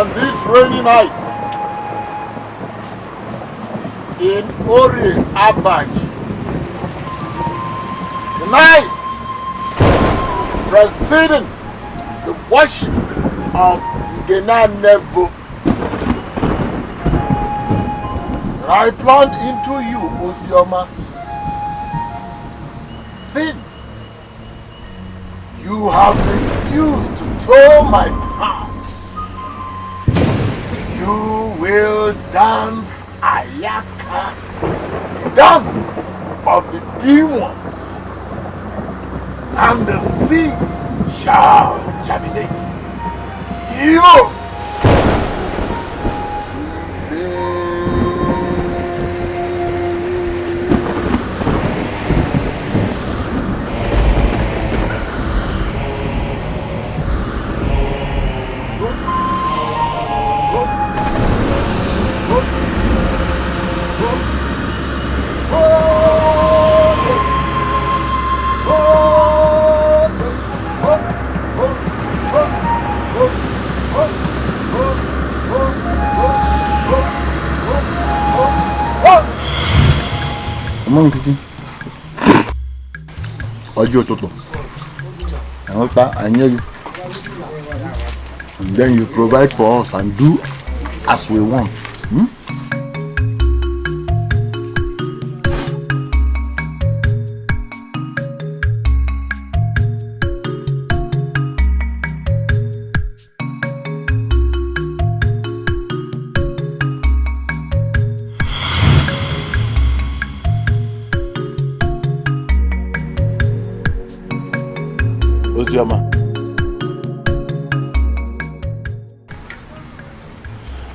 on this rainy night in Ori Abaj. Tonight, preceding the worship of Ngena Nevo, I plunged into you, Ozioma, since you have refused to toe my path. You will dance Ayaka, dance of the demons, and the sea shall germinate. You I hear you. And then you provide for us and do as we want.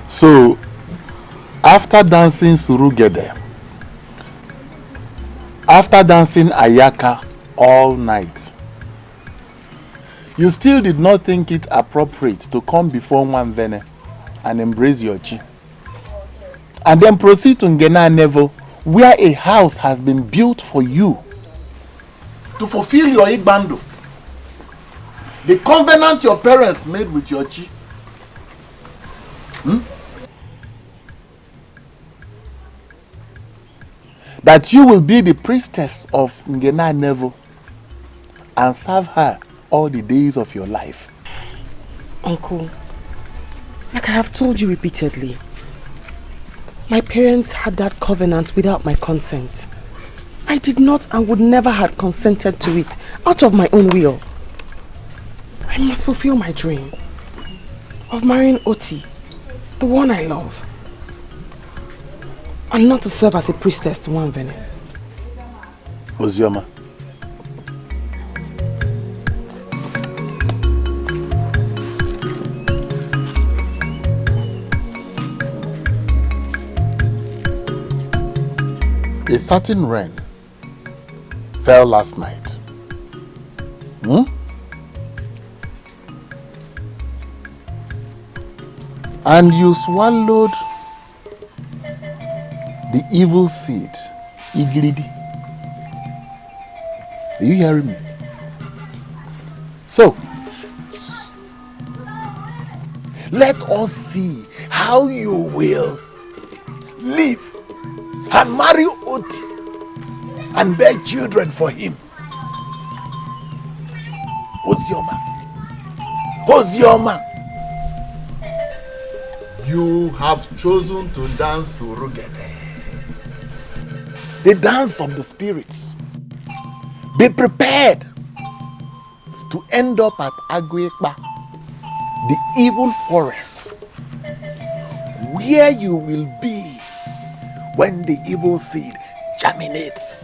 So, after dancing Surugede, after dancing Ayaka all night, you still did not think it appropriate to come before Nwanvene and embrace your chi, and then proceed to Ngena Nevo, where a house has been built for you to fulfill your Igbando, the covenant your parents made with your chi. That you will be the priestess of Ngena Nevo and serve her all the days of your life. Uncle, like I have told you repeatedly, my parents had that covenant without my consent. I did not and would never have consented to it out of my own will. I must fulfill my dream of marrying Oti, the one I love, and not to serve as a priestess to Nwanvene. Ozioma, a certain rain fell last night. And you swallowed the evil seed, Iglidi. Are you hearing me? So, let us see how you will live and marry Oti and bear children for him. Ozioma, you have chosen to dance Surugede, the dance of the spirits. Be prepared to end up at Agwekpa, the evil forest, where you will be when the evil seed germinates.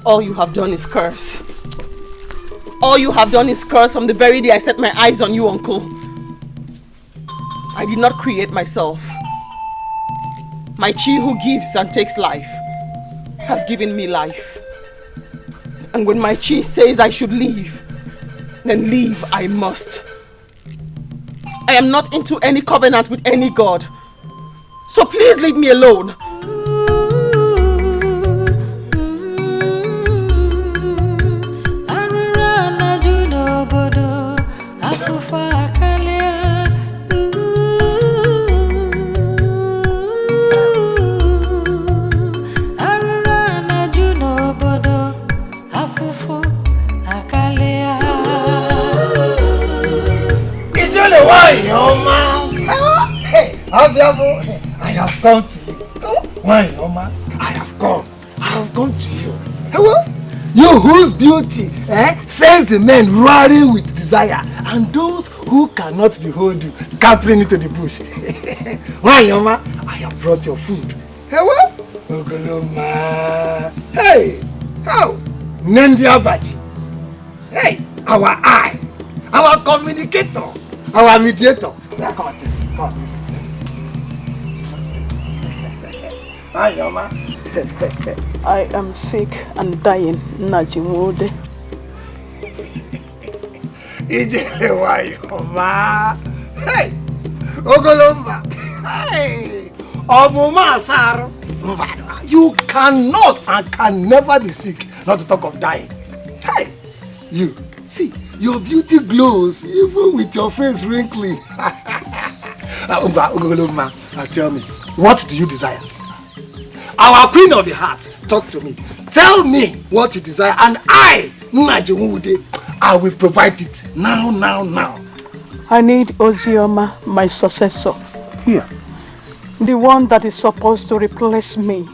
All you have done is curse. All you have done is curse from the very day I set my eyes on you, Uncle. I did not create myself. My chi who gives and takes life has given me life. And when my chi says I should leave, then leave I must. I am not into any covenant with any god. So please leave me alone. Why, Oma? Hey, Abiabo, I have come to you. Why, Oma? I have come to you. Hello? You whose beauty sends the men roaring with desire, and those who cannot behold you scampering into the bush. Why, Oma? I have brought your food. Hello? Ogoloma. Hey! How? Nendia Baji. Hey! Our eye, our communicator, our mediator. Now come on, taste it. Come on, taste it. Hi, Yoma. I am sick and dying, Najimude. Ije wa Yoma. Hey! Ogoloma. Hey! Omuma Asaro. You cannot and can never be sick, not to talk of dying. Hey! You, see, your beauty glows even with your face wrinkling. Ogoloma, tell me, what do you desire? Our queen of the heart, talk to me. Tell me what you desire, and I, Najimude, I will provide it now. I need Ozioma, my successor. Here. The one that is supposed to replace me,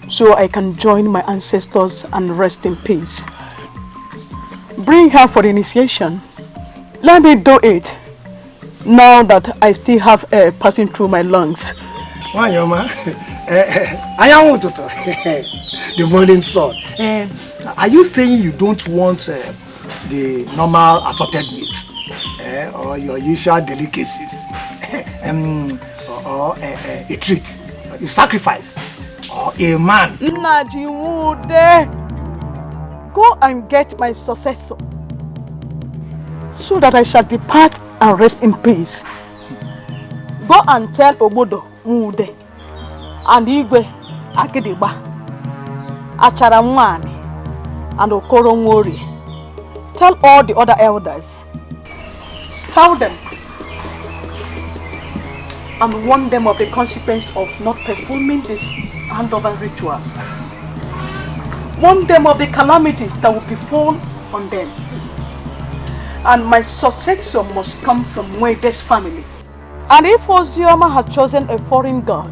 so I can join my ancestors and rest in peace. Bring her for the initiation. Let me do it, now that I still have air passing through my lungs. Why, Yoma? I am Toto, the morning sun. Are you saying you don't want the normal assorted meat or your usual delicacies? Or a treat, a sacrifice, or a man? Najimude, go and get my successor, so that I shall depart and rest in peace. Go and tell Obodo Mude and Igwe Agediba, Acharamwani and Okoro Nwori. Tell all the other elders. Tell them and warn them of the consequence of not performing this handover ritual. Warn them of the calamities that will befall on them. And my successor must come from Mwede's family. And if Ozioma has chosen a foreign god,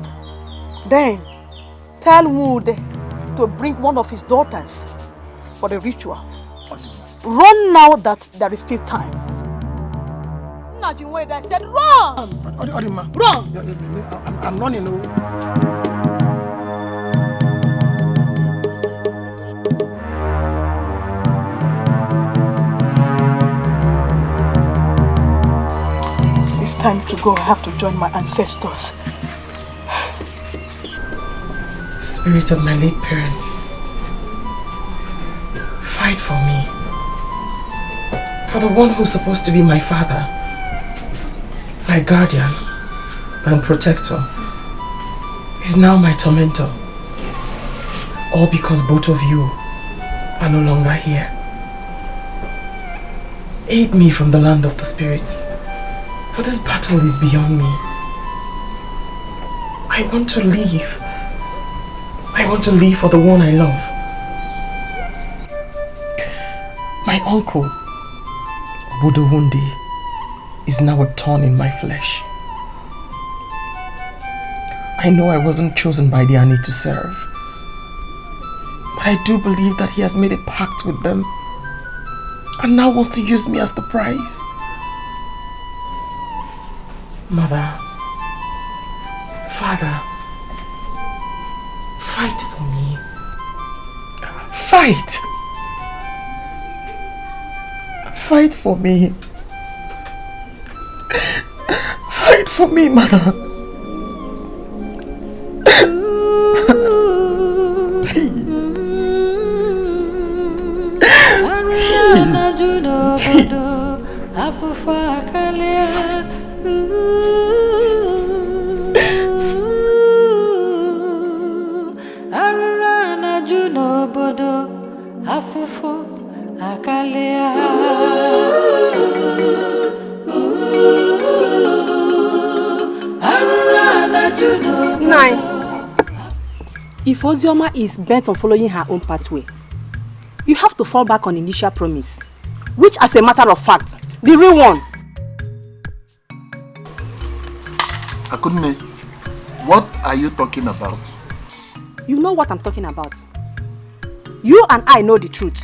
then tell Mude to bring one of his daughters for the ritual. Run now that there is still time. Najimude, I said run! Run! I'm running. It's time to go. I have to join my ancestors. Spirit of my late parents, fight for me. For the one who's supposed to be my father, my guardian, and protector, is now my tormentor. All because both of you are no longer here. Aid me from the land of the spirits, for this battle is beyond me. I want to live. I want to live for the one I love. My uncle, Budowundi, is now a thorn in my flesh. I know I wasn't chosen by the Ani to serve, but I do believe that he has made a pact with them and now wants to use me as the prize. Mother, Father, fight for me. Fight! Fight for me. Fight for me, Mother. If Ozioma is bent on following her own pathway, you have to fall back on initial promise, which, as a matter of fact, the real one. Akunne, what are you talking about? You know what I'm talking about. You and I know the truth.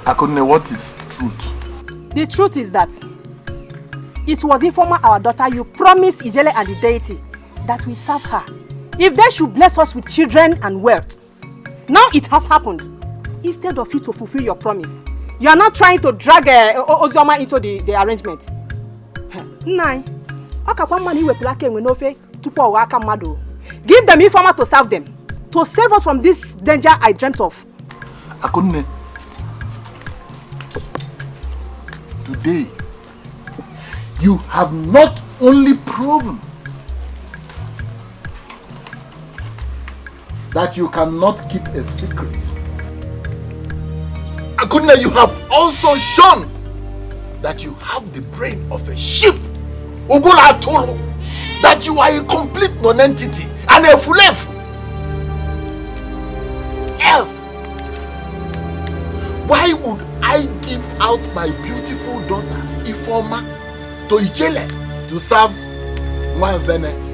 Akunne, what is truth? The truth is that it was informal our daughter you promised Ijele and the deity that we serve her if they should bless us with children and wealth. Now it has happened. Instead of you to fulfill your promise, you are not trying to drag Ozioma into the arrangement. Nine. Give them informal to serve them, to save us from this danger I dreamt of. Akunne, today you have not only proven that you cannot keep a secret. Akunne, you have also shown that you have the brain of a sheep. Ubula Tolo, that you are a complete non-entity and a fulefu. Else, why would I give out my beautiful daughter, Ifoma, to Ijele to serve Nwanvene?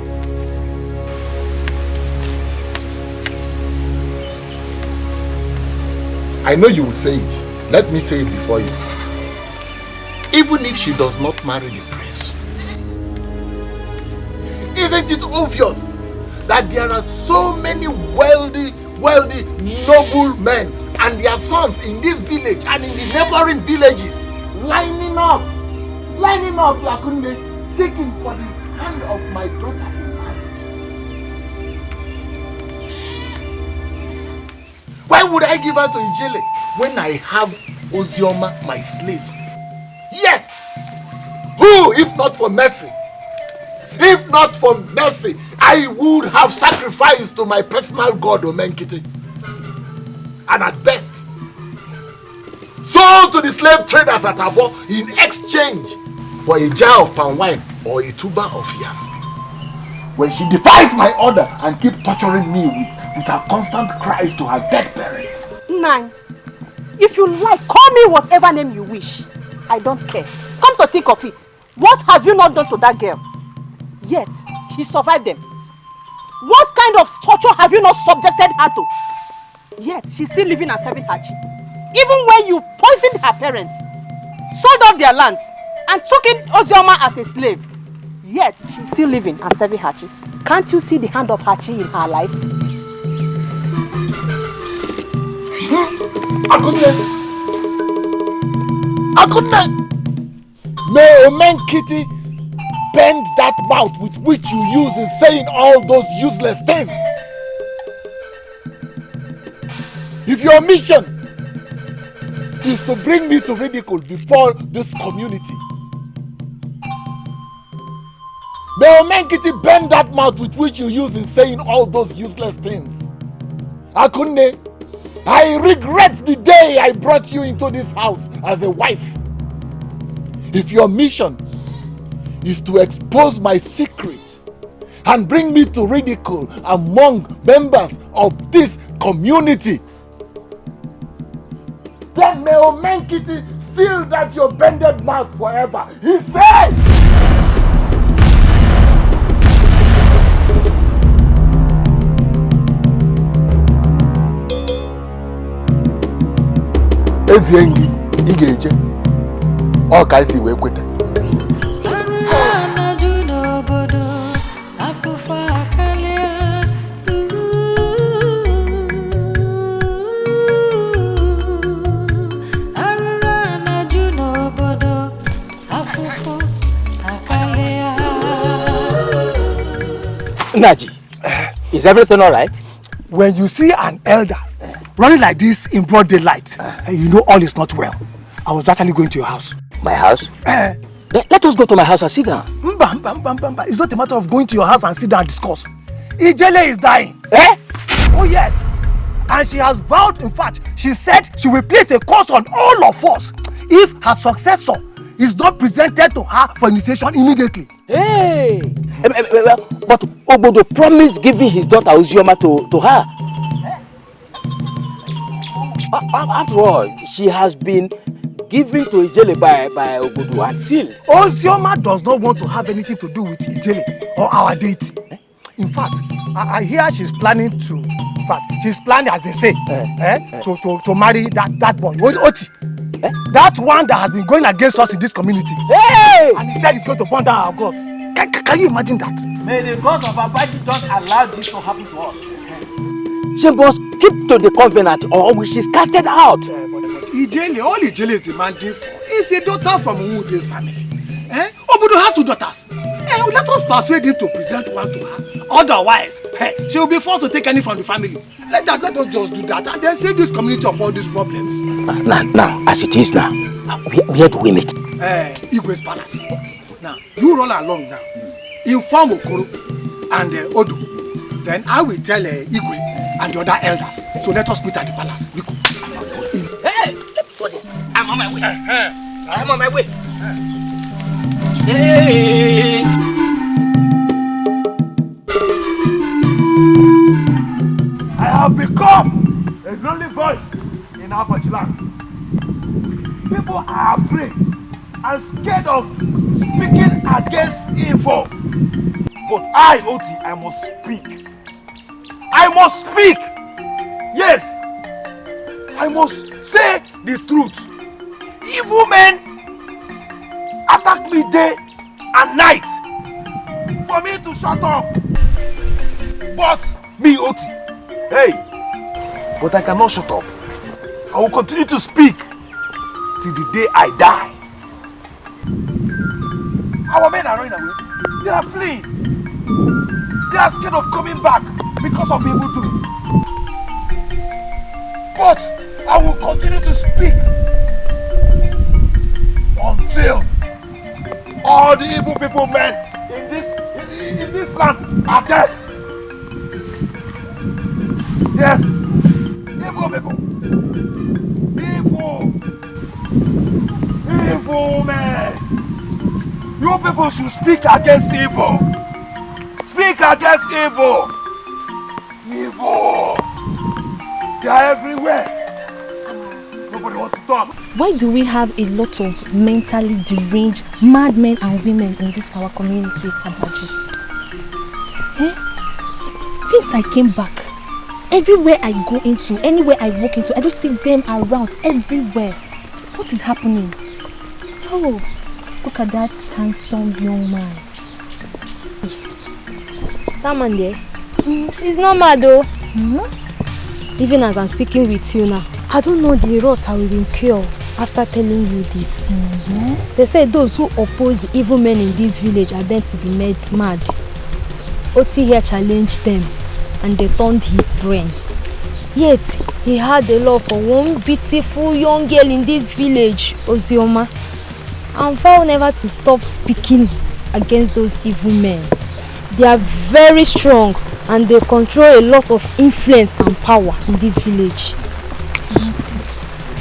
I know you would say it. Let me say it before you. Even if she does not marry the prince, isn't it obvious that there are so many wealthy, noble men and their sons in this village and in the neighboring villages lining up, Akunne, seeking for the hand of my daughter in marriage? Why would I give her to Ijele when I have Ozioma, my slave? Yes! Who, if not for mercy? If not for mercy, I would have sacrificed to my personal god Omenkiti. And at best, sold to the slave traders at Abo in exchange for a jar of palm wine or a tuber of yam. When she defies my order and keeps torturing me with her constant cries to her dead parents. Nine, if you like, call me whatever name you wish. I don't care. Come to think of it, what have you not done to that girl? Yet, she survived them. What kind of torture have you not subjected her to? Yet, she's still living and serving Hachi. Even when you poisoned her parents, sold off their lands, and took in Ozioma as a slave, yet she's still living and serving Hachi. Can't you see the hand of Hachi in her life? Akunne! May Omenkiti bend that mouth with which you use in saying all those useless things. If your mission is to bring me to ridicule before this community, may Omenkiti bend that mouth with which you use in saying all those useless things. Akunne, I regret the day I brought you into this house as a wife. If your mission is to expose my secret and bring me to ridicule among members of this community, then may Omenkiti feel that your bended mouth forever. He says! Eziengi, Igeje, all kinds of way with it. Naji, is everything all right? When you see an elder running like this in broad daylight, you know all is not well. I was actually going to your house. My house? Let us go to my house and sit down. It's not a matter of going to your house and sit down and discuss. Ijele is dying. Eh? Oh yes. And she has vowed, in fact, she said she will place a curse on all of us if her successor is not presented to her for initiation immediately. Hey! But Obodo promised giving his daughter Ozioma to her. After all, she has been given to Ijele by Obodo and sealed. Ozioma does not want to have anything to do with Ijele or our deity. In fact, I hear she's planning to, she's planning, as they say, to marry that boy, Oti. That one that has been going against us in this community. Hey! And he said he's going to burn down our gods. Can you imagine that? May the gods of Abaji don't allow this to happen to us. She must keep to the covenant or she's casted out. Ijele, all Ijele is demanding for is a daughter from Umude's family. Obodo has 2 daughters. Let us persuade him to present one to her. Otherwise, she will be forced to take any from the family. Let us just do that and then save this community of all these problems. Now, as it is now, where do we meet? Igwe's palace. Now, you roll along now. Inform Okoro and Odu. Then I will tell Igwe and the other elders. So let us meet at the palace. Hey! I'm on my way. I'm on my way. Hey! I have become a lonely voice in Abaji land. People are afraid and scared of speaking against evil. But I, Oti, I must speak. I must speak. Yes, I must say the truth. Evil men attack me day and night for me to shut up. But me, Oti, but I cannot shut up. I will continue to speak till the day I die. Our men are running away. They are fleeing. They are scared of coming back because of evil doing. But I will continue to speak until all the evil people men in this land are dead. Yes, evil people. Evil men. You people should speak against evil. Speak against evil. Evil. They are everywhere. Nobody wants to talk. Why do we have a lot of mentally deranged madmen and women in this our community, Abaji? Since I came back, everywhere I go into, anywhere I walk into, I just see them around everywhere. What is happening? Oh, look at that handsome young man. That man there, he's not mad though. Even as I'm speaking with you now, I don't know the rot I will incur after telling you this. They say those who oppose the evil men in this village are meant to be made mad. Oti here challenged them and they turned his brain. Yet, he had a love for one beautiful young girl in this village, Ozioma. And vowed never to stop speaking against those evil men. They are very strong and they control a lot of influence and power in this village.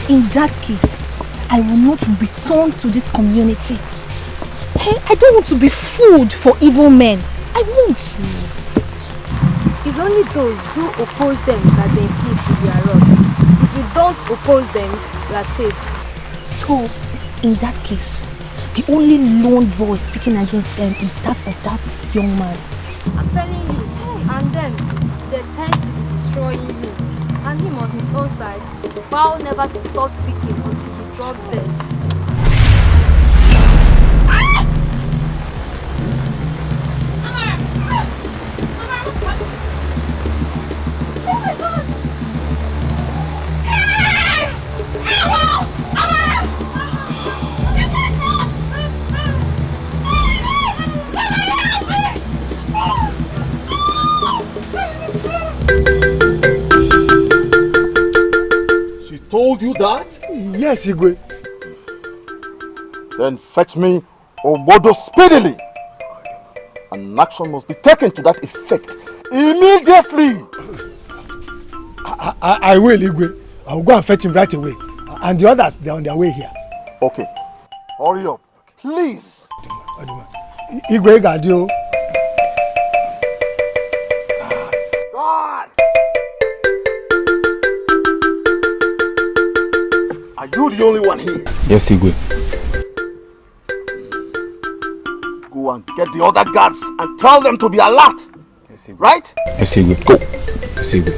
In that case, I will not return to this community. I don't want to be food for evil men. I won't. It's only those who oppose them that they keep to their rods. If you don't oppose them, you are safe. So, in that case, the only lone voice speaking against them is that of that young man. I'm telling you, and then they tend to be destroying him. And him on his own side, vow never to stop speaking until he drops dead. Told you that? Yes, Igwe. Then fetch me Obodo speedily. An action must be taken to that effect immediately. I will, Igwe. I will go and fetch him right away. And the others, they are on their way here. Okay. Hurry up, please. Igwe, Gadio. God! Are you the only one here? Yes, Igwe. Go and get the other guards and tell them to be alert. Yes, Igwe. Right? Yes, Igwe. Go. Yes, Igwe.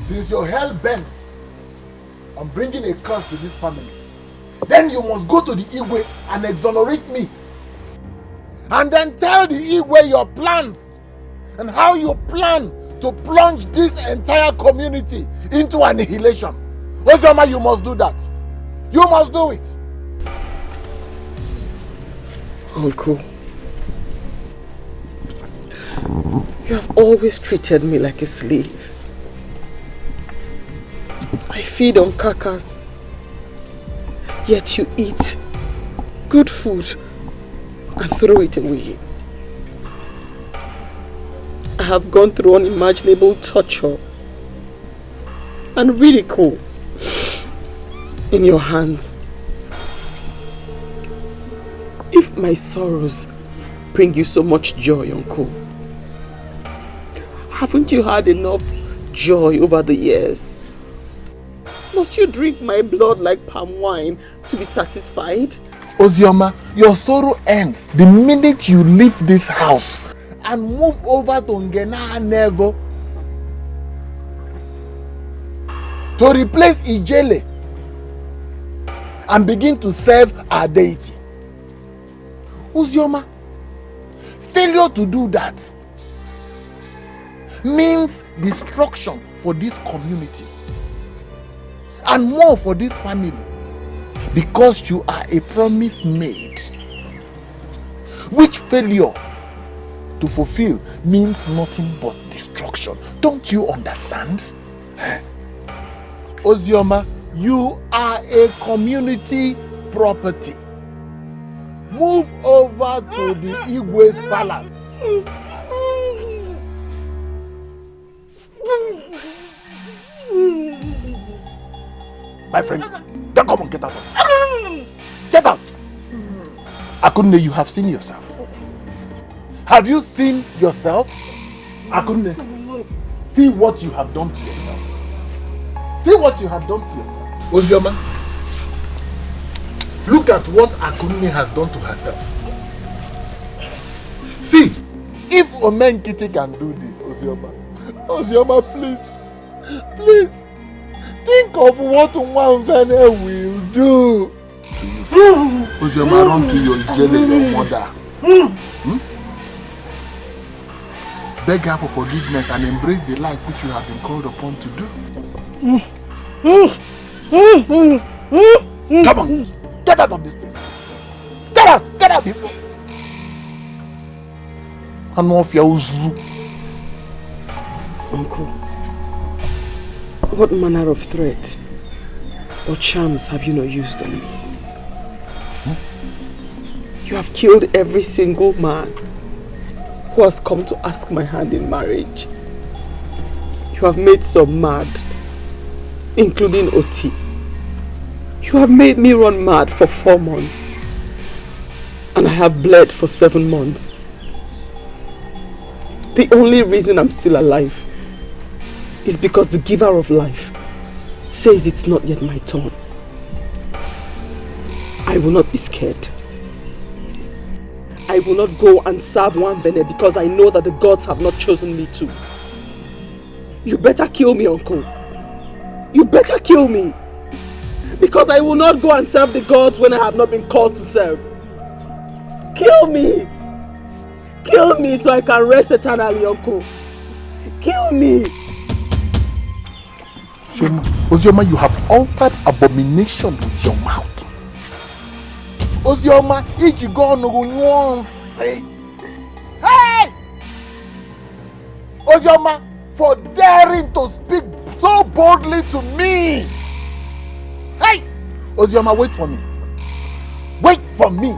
Since you're hell-bent on bringing a curse to this family, then you must go to the Igwe and exonerate me. And then tell the Igwe your plans and how you plan to plunge this entire community into annihilation. Ozoma, you must do that. You must do it. Uncle, you have always treated me like a slave. I feed on carcass, yet you eat good food and throw it away. I have gone through unimaginable torture and ridicule in your hands. If my sorrows bring you so much joy, Uncle, haven't you had enough joy over the years? Must you drink my blood like palm wine to be satisfied? Ozioma, your sorrow ends the minute you leave this house and move over to Ngena Nevo to replace Ijele and begin to serve our deity. Ozioma, failure to do that means destruction for this community and more for this family, because you are a promise made, which failure to fulfill means nothing but destruction. Don't you understand? Ozioma, you are a community property. Move over to the Igwe's palace. My friend, don't come on, get out. Get out. Akunne, you have seen yourself. Have you seen yourself? Akunne, see what you have done to yourself. See what you have done to yourself. Ozioma, look at what Akunne has done to herself. See, if Omenkiti can do this, Ozioma, Ozioma, please, please, think of what Nwanvene will do. Ozioma, run to your jelly, your mother. Beg her for forgiveness and embrace the life which you have been called upon to do. Come on, get out of this place. Get out before. Uncle, what manner of threat or charms have you not used on me? You have killed every single man who has come to ask my hand in marriage. You have made some mad, including Oti. You have made me run mad for 4 months, and I have bled for 7 months. The only reason I'm still alive is because the giver of life says it's not yet my turn. I will not be scared. I will not go and serve Nwanvene because I know that the gods have not chosen me to. You better kill me, Uncle. You better kill me. Because I will not go and serve the gods when I have not been called to serve. Kill me. Kill me so I can rest eternally, Uncle. Kill me. Ozioma, you have altered abomination with your mouth. Ozioma, hey! Ozioma, for daring to speak so boldly to me. Hey! Ozioma, wait for me. Wait for me.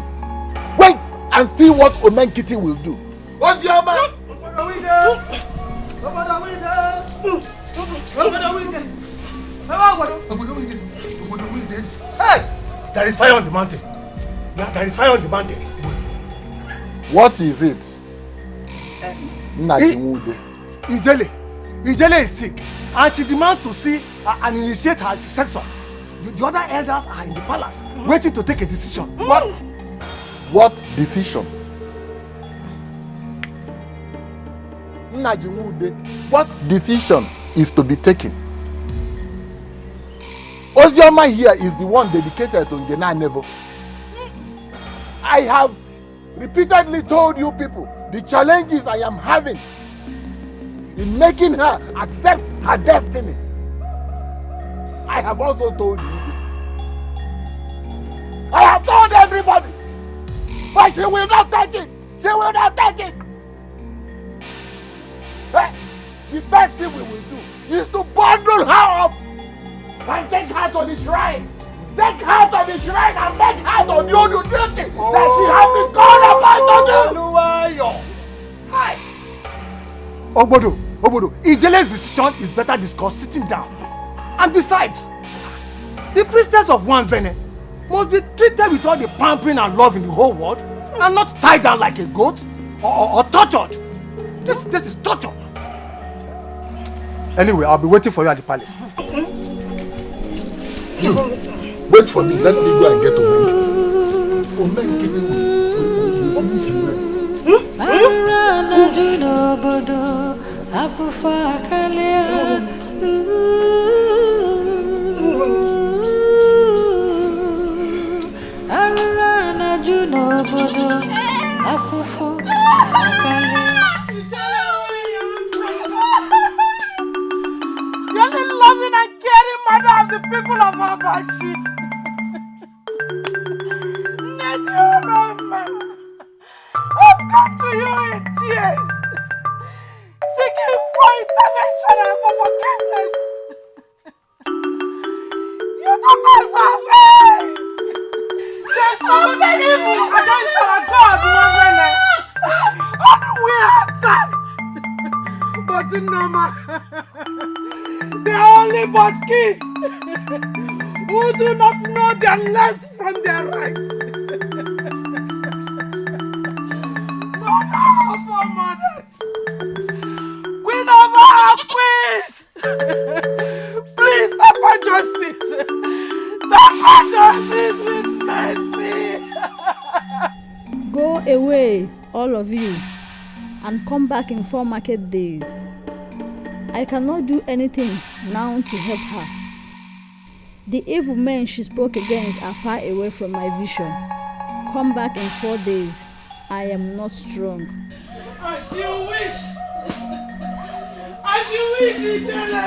Wait and see what Omenkiti will do. Ozioma! There is fire on the mountain. Yeah, there is fire on the mountain. What is it? Ijele is sick and she demands to see and initiate her successor. The other elders are in the palace waiting to take a decision. What decision? What decision is to be taken? Ozioma here is the one dedicated to Ngena Nevo. I have repeatedly told you people the challenges I am having in making her accept her destiny. I have also told you. I have told everybody. But she will not take it. She will not take it. The best thing we will do is to bundle her up and take her to the shrine. Take her to the shrine and make her to do the duty that she has been called upon to do. Obodo, Ijele's decision is better discussed sitting down. And besides, the priestess of Nwanvene must be treated with all the pampering and love in the whole world and not tied down like a goat or tortured. This is torture. Anyway, I'll be waiting for you at the palace. You, wait for me. Let me go and get to bed. For men getting You're the loving and caring mother of the people of Abachi. Nigerian Romance, I've come to you in tears, seeking for intervention and for forgiveness. Your daughters are faith. There's no evil against our God, Nwanvene. Only we are attacked. But no matter. They are only but kids who do not know their left from their right. Mother of our mothers, Queen of our queens, please stop our justice. Stop our justice with mercy. Go away, all of you, and come back in 4 market days. I cannot do anything now to help her. The evil men she spoke against are far away from my vision. Come back in 4 days. I am not strong. As you wish! As you wish, Ijele!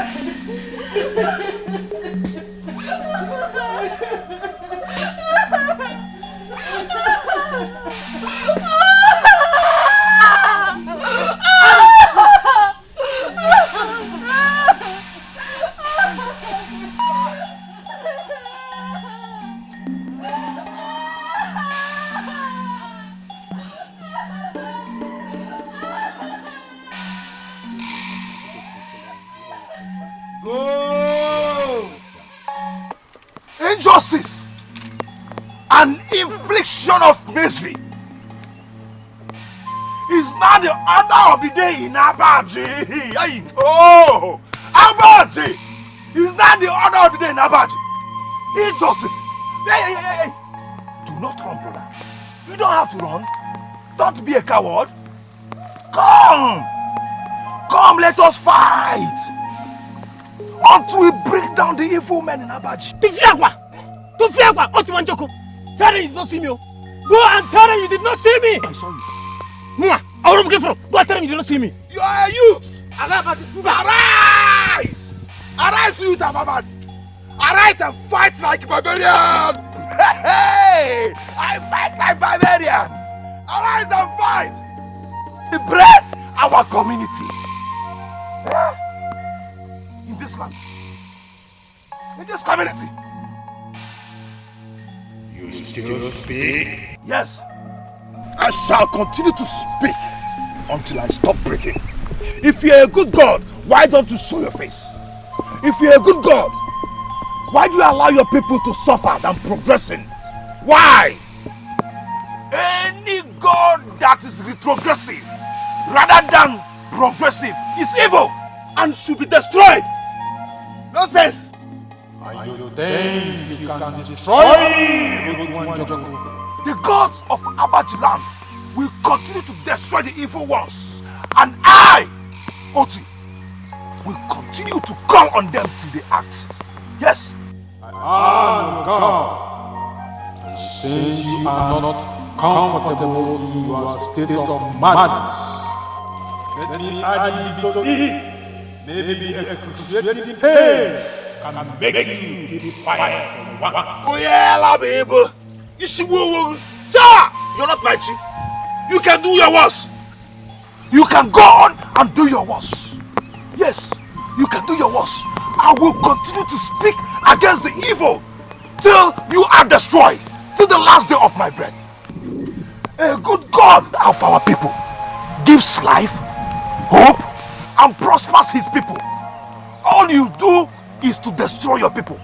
Injustice and infliction of misery is not the order of the day in Abaji. Oh, Abaji is not the order of the day in Abaji. Injustice. Hey. Do not run, brother. You don't have to run. Don't be a coward. Come, let us fight until we break down the evil men in Abaji. Tufiagwa, Otumanjoko. Tell them you did not see me. Go and tell them you did not see me. I saw you. Mwah, I want to get from. Go and tell them you did not see me. You are a youth. Arise! Arise, youth of Abaji. Arise and fight like a barbarian. Hey! I fight like a barbarian. Arise and fight. Liberate our community. In this land. In this community. You still speak? Yes. I shall continue to speak until I stop breathing. If you're a good God, why don't you show your face? If you're a good God, why do you allow your people to suffer than progressing? Why? Any god that is retrogressive rather than progressive is evil and should be destroyed. Nonsense. And you think you can destroy me with one joke? The gods of Abajiland will continue to destroy the evil ones, and I, Oti, will continue to call on them till they act. Yes. I am God. And since you are not comfortable in your state of madness, let me add you to it. Maybe excruciating pain can make you defiant for once. Oh yeah, baby. You're not my chief. You can do your worst. You can go on and do your worst. Yes, you can do your worst. I will continue to speak against the evil till you are destroyed, till the last day of my breath. A good God of our people gives life, hope, and prospers his people. All you do is to destroy your people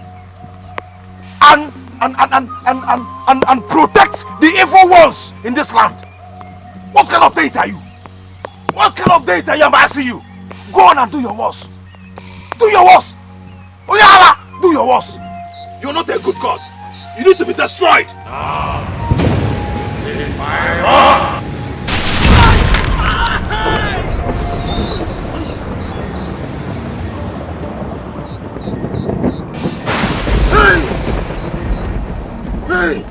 and protect the evil ones in this land. What kind of data are you? What kind of data am I asking you? Go on and do your worst. Do your worst. Oyala, do your worst. You're not a good God. You need to be destroyed. Fire! Hey!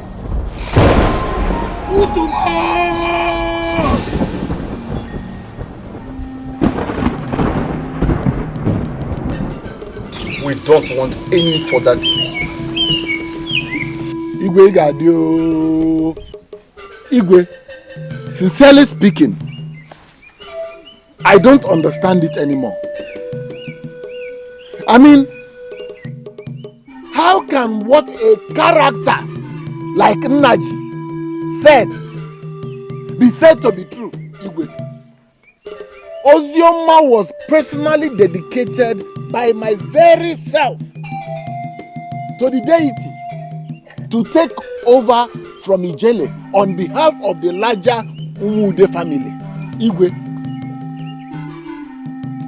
We don't want any further delays. Igwe Gadio. Igwe, sincerely speaking, I don't understand it anymore. I mean, how can what a character like Nnaji said be said to be true, Igwe? Ozioma was personally dedicated by my very self to the deity to take over from Ijele on behalf of the larger Umude family. Igwe,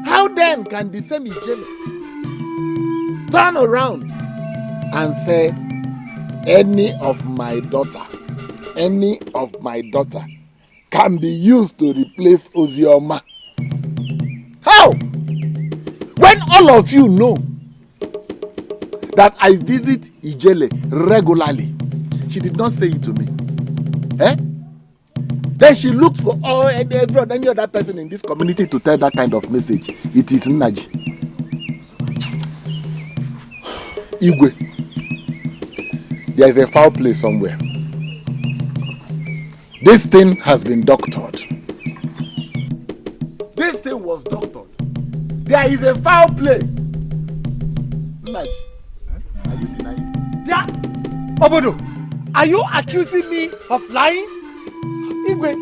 how then can the same Ijele turn around and say any of my daughter can be used to replace Ozioma? How? When all of you know that I visit Ijele regularly, she did not say it to me. Then she looked for any other person in this community to tell that kind of message. It is Nnaji. Igwe, there is a foul play somewhere. This thing has been doctored. This thing was doctored. There is a foul play. Nnaji, are you denying it? Yeah. Obodo, are you accusing me of lying? Igwe,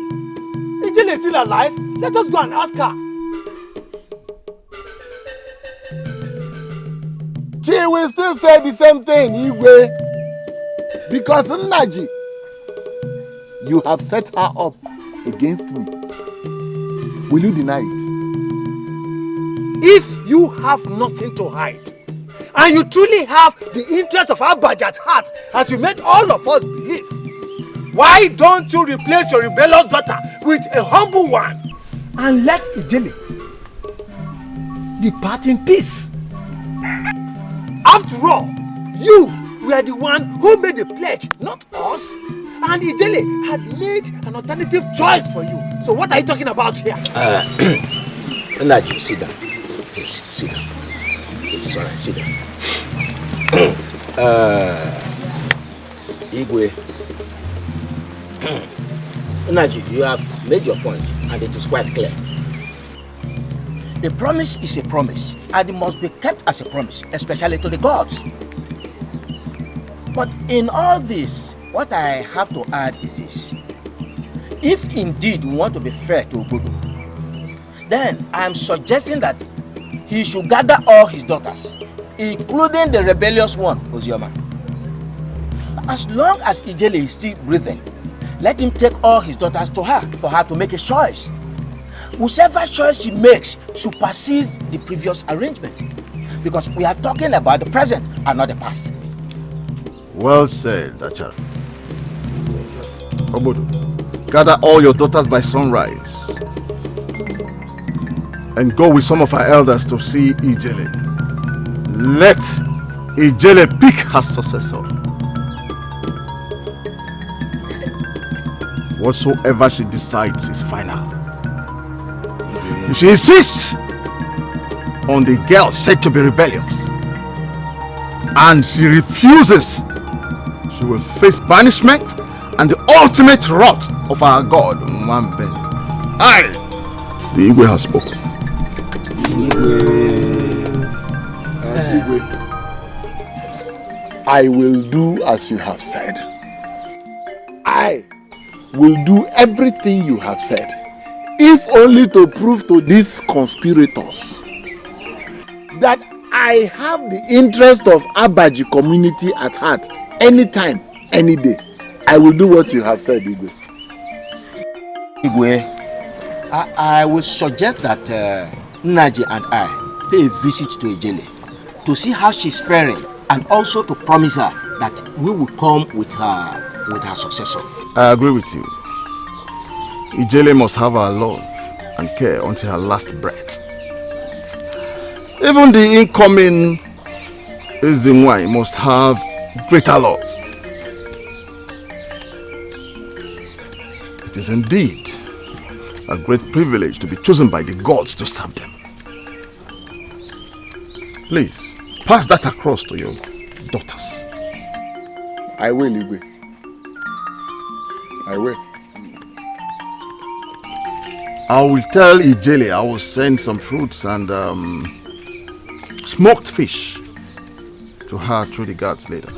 Ijele is still alive. Let us go and ask her. She will still say the same thing, Igwe. Because Nnaji, you have set her up against me. Will you deny it? If you have nothing to hide, and you truly have the interest of Abaji at heart, as you made all of us believe, why don't you replace your rebellious daughter with a humble one and let Ijele depart in peace? After all, you were the one who made the pledge, not us. And Ijele had made an alternative choice for you. So what are you talking about here? Nnaji, sit down. Please, sit down. It is alright, sit down. Igwe. Nnaji, you have made your point, and it is quite clear. A promise is a promise, and it must be kept as a promise, especially to the gods. But in all this, what I have to add is this. If indeed we want to be fair to Obodo, then I am suggesting that he should gather all his daughters, including the rebellious one, Ozioma, As long as Ijele is still breathing, let him take all his daughters to her for her to make a choice. Whichever choice she makes supersedes the previous arrangement. Because we are talking about the present and not the past. Well said, Achara. Obodo, gather all your daughters by sunrise and go with some of our elders to see Ijele. Let Ijele pick her successor. Whatsoever she decides is final. If she insists on the girl said to be rebellious and she refuses, she will face banishment and the ultimate wrath of our God, Mwambe. I, the Igwe, has spoken. Igwe, I will do as you have said. I will do everything you have said, if only to prove to these conspirators that I have the interest of Abaji community at heart anytime, any day. I will do what you have said, Igwe. Igwe, I will suggest that Naji and I pay a visit to Ijele to see how she's faring and also to promise her that we will come with her successor. I agree with you. Ijele must have our love and care until her last breath. Even the incoming Ezimwai must have greater love. It is indeed a great privilege to be chosen by the gods to serve them. Please, pass that across to your daughters. I will, Igwe. I will. I will tell Ijele I will send some fruits and smoked fish to her through the guards later.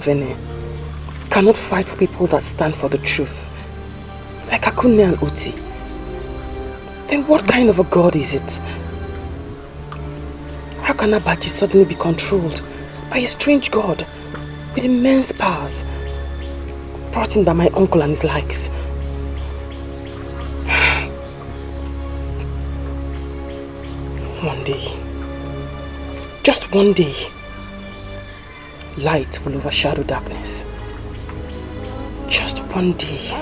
Vene cannot fight for people that stand for the truth, like Akunne and Oti, then what kind of a god is it? How can Abaji suddenly be controlled by a strange god with immense powers brought in by my uncle and his likes? One day, just one day, light will overshadow darkness. Just one day.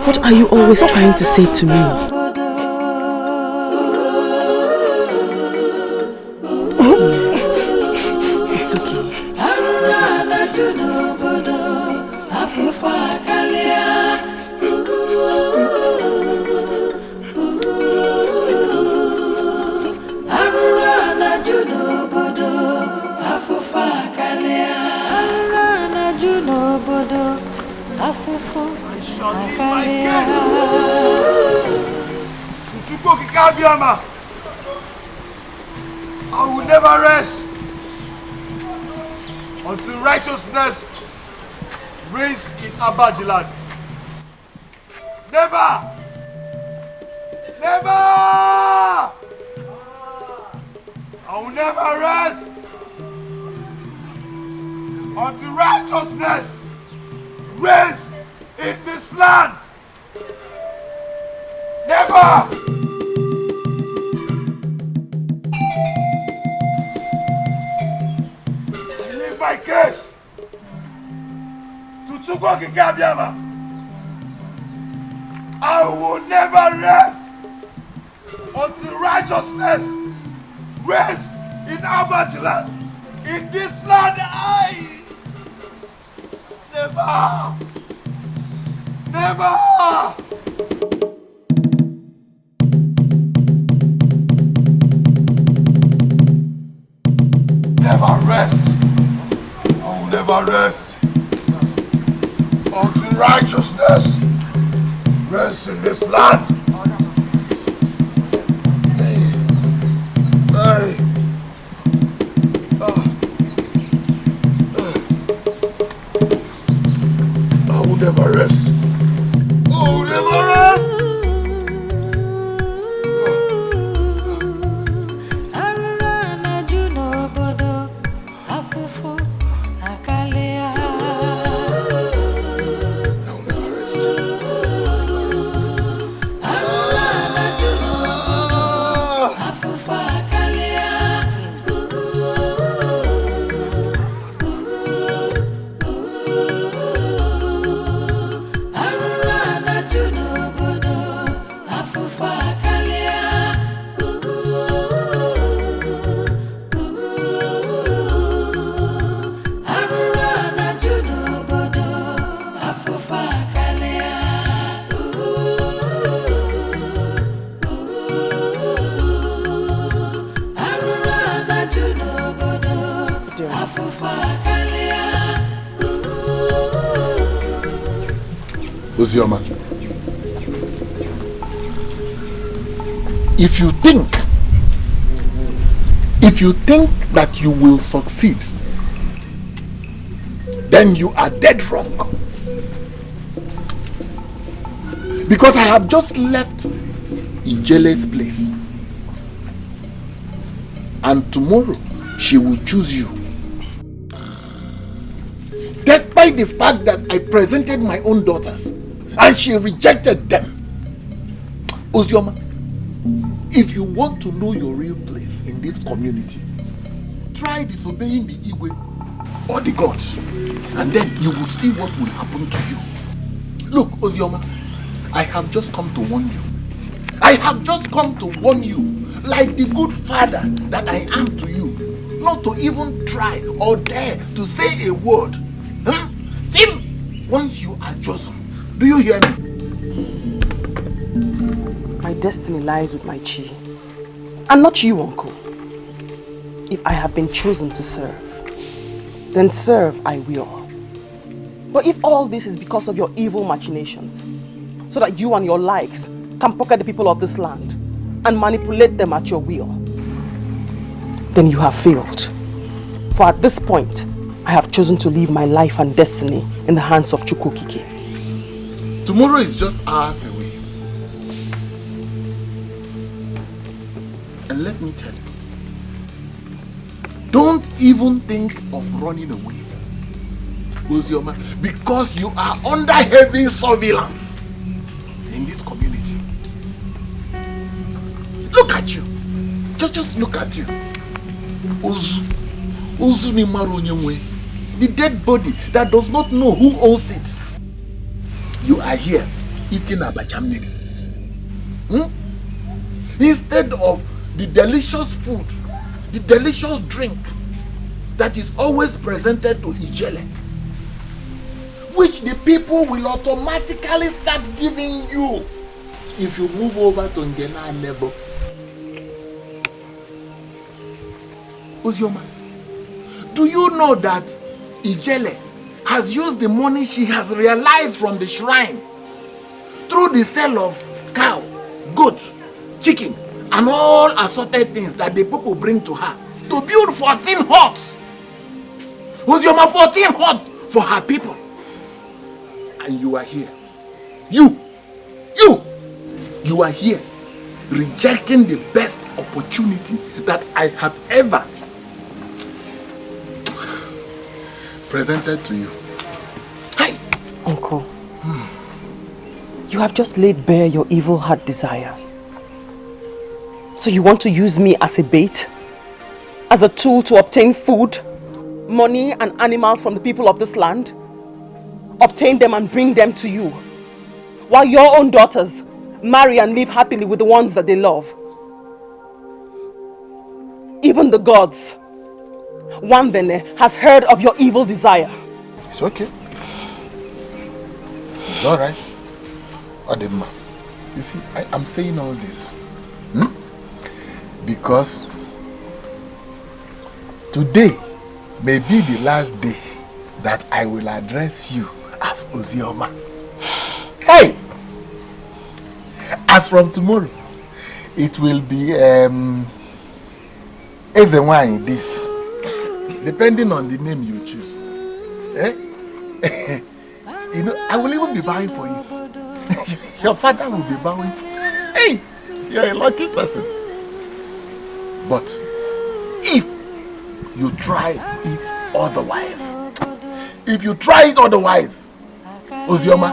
What are you always trying to say to me? It's okay. I will never rest until righteousness reigns in Abaji land. Never! Never! I will never rest until righteousness reigns in this land. Never! case to Chukwuokike Abiama, I will never rest until righteousness reigns in Abaji land. In this land, I never. Never rest. I will never rest until righteousness rests in this land. Hey. I will never rest. I will never rest. Uzioma, if you think that you will succeed, then you are dead wrong. Because I have just left Ijele's place, and tomorrow she will choose you. Despite the fact that I presented my own daughters and she rejected them. Uzioma, if you want to know your real place in this community, try disobeying the Igwe or the gods, and then you will see what will happen to you. Look, Uzioma, I have just come to warn you. I have just come to warn you, like the good father that I am to you, not to even try or dare to say a word. Think once you are chosen. Do you hear me? My destiny lies with my chi, and not you, uncle. If I have been chosen to serve, then serve I will. But if all this is because of your evil machinations, so that you and your likes can pocket the people of this land and manipulate them at your will, then you have failed. For at this point, I have chosen to leave my life and destiny in the hands of Chukwuokike. Tomorrow is just hours away. And let me tell you, don't even think of running away, Uzioma, because you are under heavy surveillance in this community. Look at you. Just look at you. The dead body that does not know who owns it. You are here eating abacha mmiri. Instead of the delicious food, the delicious drink that is always presented to Ijele, which the people will automatically start giving you if you move over to Ngena level. Uzioma, do you know that Ijele has used the money she has realized from the shrine through the sale of cow, goat, chicken, and all assorted things that the people bring to her to build 14 huts? Uzioma, 14 huts for her people. And you are here. You are here rejecting the best opportunity that I have ever presented to you. Hi. Uncle, you have just laid bare your evil heart desires. So you want to use me as a bait? As a tool to obtain food? money and animals from the people of this land, obtain them and bring them to you, while your own daughters marry and live happily with the ones that they love. Even the gods, Nwambene, has heard of your evil desire. It's okay. It's alright. Adema, you see, I'm saying all this because today may be the last day that I will address you as Ozioma. Hey! As from tomorrow, it will be Ezenwai this, depending on the name you choose. Eh? You know, I will even be bowing for you. Your father will be bowing for you. Hey! You're a lucky person. But if you try it otherwise, Ozioma,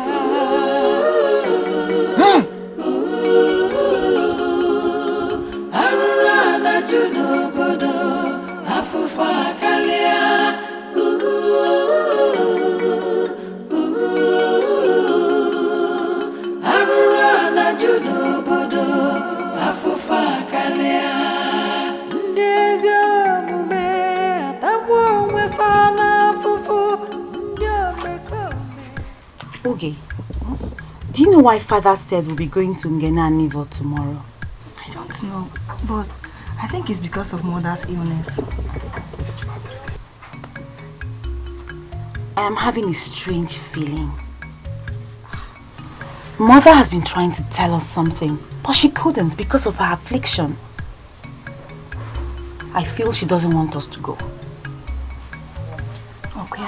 Okay, do you know why father said we'll be going to Ngena and Nivo tomorrow? I don't know, but I think it's because of mother's illness. I am having a strange feeling. Mother has been trying to tell us something, but she couldn't because of her affliction. I feel she doesn't want us to go. Okay.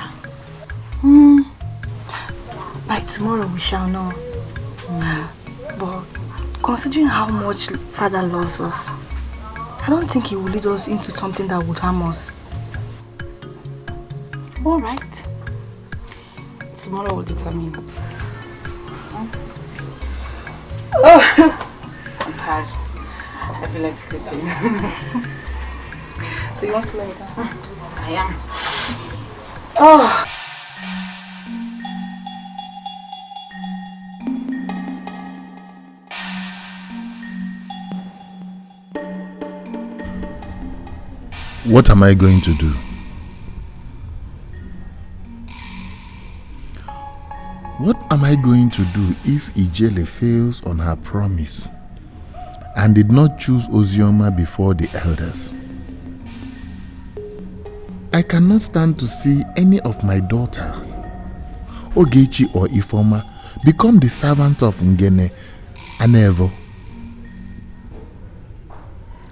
By tomorrow we shall know. But considering how much father loves us, I don't think he will lead us into something that would harm us. All right. Tomorrow will determine. Oh, I'm tired. I feel like sleeping. So you want to lay down? I am. Oh. What am I going to do? What am I going to do if Ijele fails on her promise and did not choose Ozioma before the elders? I cannot stand to see any of my daughters, Ogechi or Ifoma, become the servant of Ngene and Evo.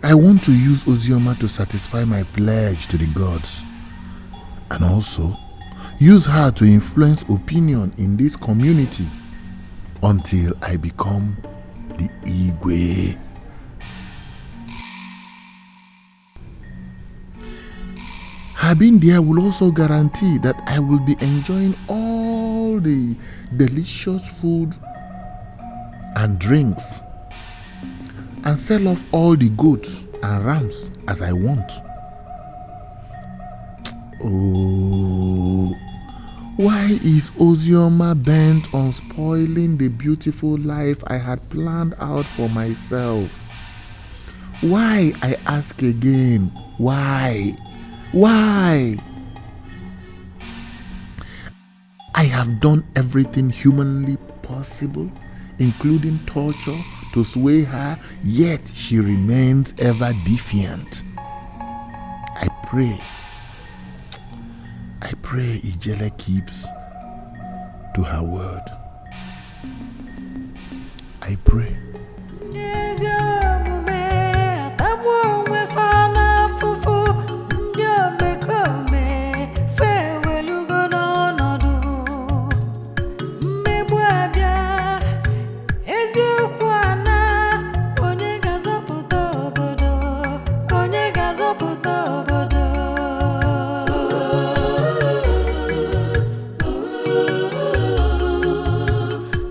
I want to use Ozioma to satisfy my pledge to the gods and also use her to influence opinion in this community until I become the Igwe. Her being there will also guarantee that I will be enjoying all the delicious food and drinks and sell off all the goats and rams as I want. Oh, why is Ozioma bent on spoiling the beautiful life I had planned out for myself? Why, I ask again, why? Why? I have done everything humanly possible, including torture, to sway her, yet she remains ever defiant. I pray Ijele keeps to her word. I pray.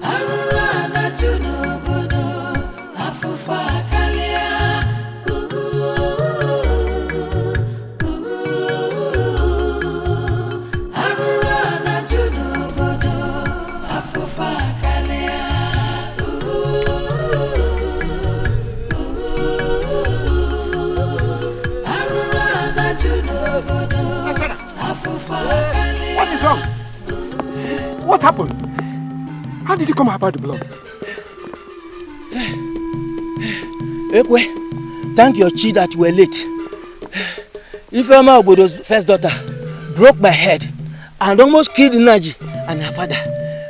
Arura na juno bodo happened? How did you come about the blood? Ekwe, thank your chi that you were late. Ifeoma Obodo's first daughter broke my head and almost killed Naji and her father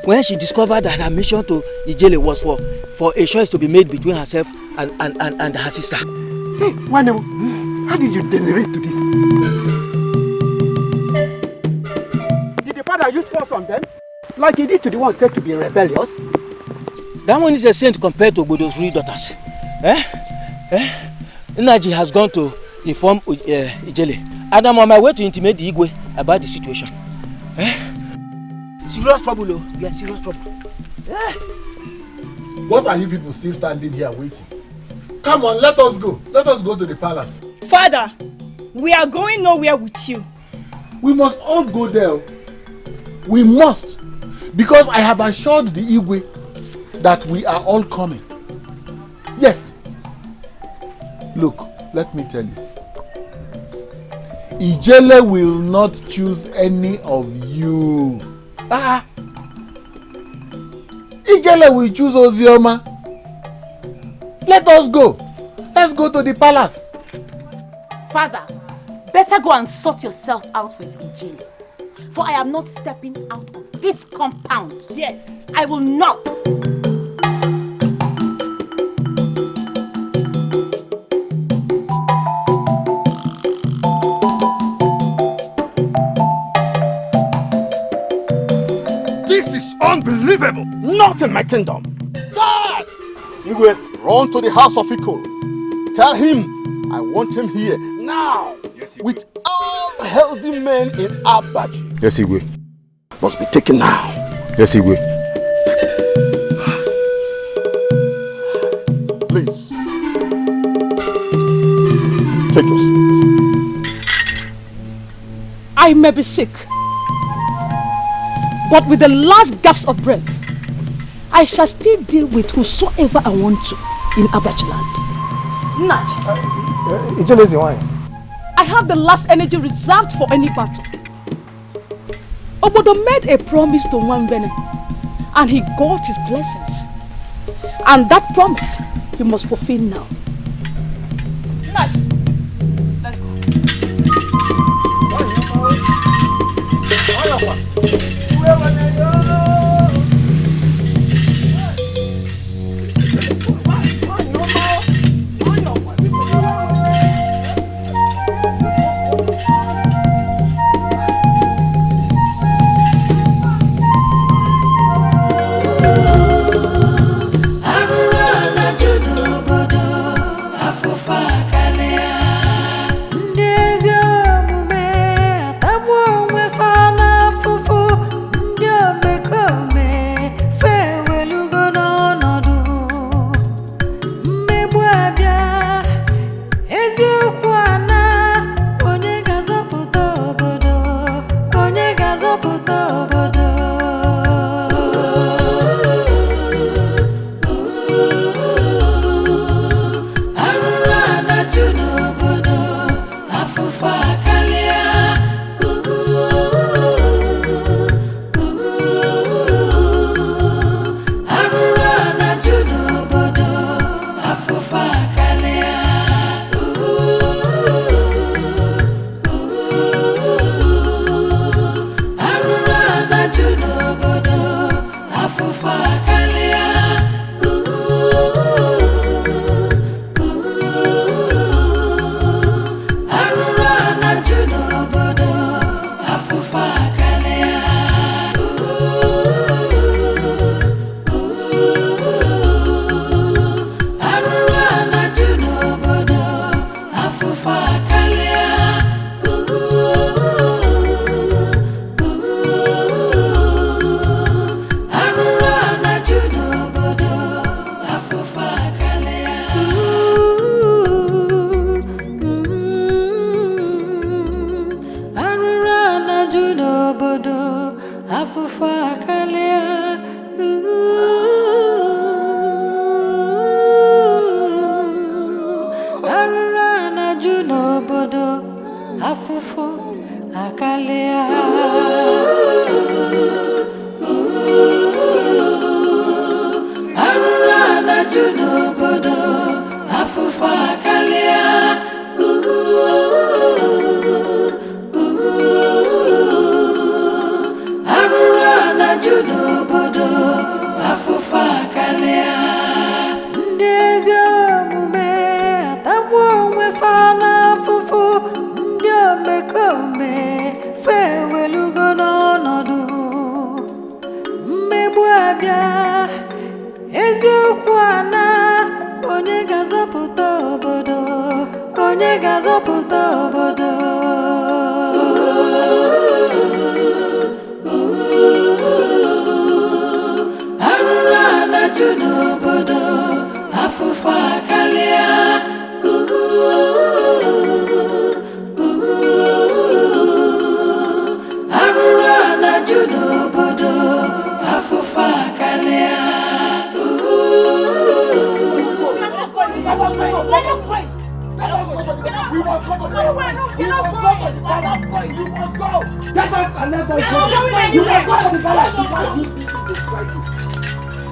when she discovered that her mission to Ijele was for a choice to be made between herself and her sister. Hey, Wanemo, how did you deliberate to this? Did the father use force on them? Like he did to the one said to be rebellious? That one is a saint compared to Obodo's 3 daughters. Naji has gone to inform Ijele, and I'm on my way to intimate the Igwe about the situation. Serious trouble, though. Yeah, serious trouble. What are you people still standing here waiting? Come on, let us go. Let us go to the palace. Father, we are going nowhere with you. We must all go there. We must. Because I have assured the Igwe that we are all coming. Yes. Look, let me tell you. Ijele will not choose any of you. Ijele will choose Ozioma. Let us go. Let's go to the palace. Father, better go and sort yourself out with Ijele. For I am not stepping out of this compound. Yes. I will not. This is unbelievable. Not in my kingdom. God! Igwe, run to the house of Iko. Tell him I want him here now. Yes, with all healthy men in Abaji. Yes, Igwe. Must be taken now. Yes, Igwe. Please. Take your seat. I may be sick, but with the last gasp of breath, I shall still deal with whosoever I want to in Abaji land. Ijele is the wine. I have the last energy reserved for any battle. Obodo made a promise to Nwambene, and he got his blessings. And that promise, he must fulfill now. Let's go. Afufa kale juno bodo afufa kalia arura na juno bodo afufa kalia ndezi omume atamwo mwefana fufu ndio mekome fewelugo n'ọnọdụ mmegbu abịa eziokwu ana onye ga-azọpụta obodo onye ga-azọpụta obodo arụrụ ana ju n'obodo afụfa karịa arụrụ ana ju n'obodo afụfa karịa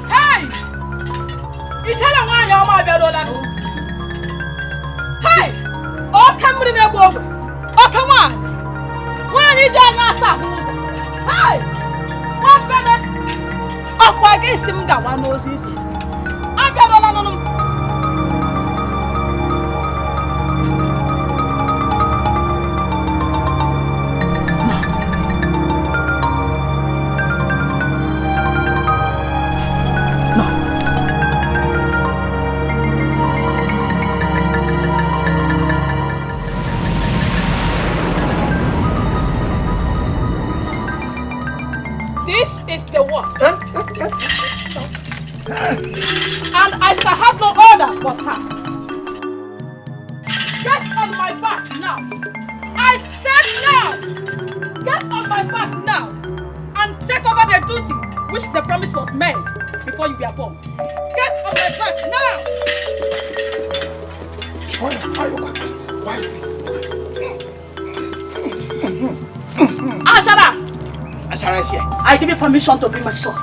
Hey! Ichala nwanyị ọma abịaruola. Hey! Oke mmiri na-egbu ogbe. Oke nwanyị. Nwanyị ji anya asa ahụ ụzọ. Hey! Nwambele. Ọkwa gị si m gawa n'ozi isi. Abịaruola n'ọnụ m. And I shall have no order but her. Get on my back now. I said now. Get on my back now and take over the duty which the promise was made before you were born. Get on my back now. Ajara! Ashara is here. I give you permission to bring my sword.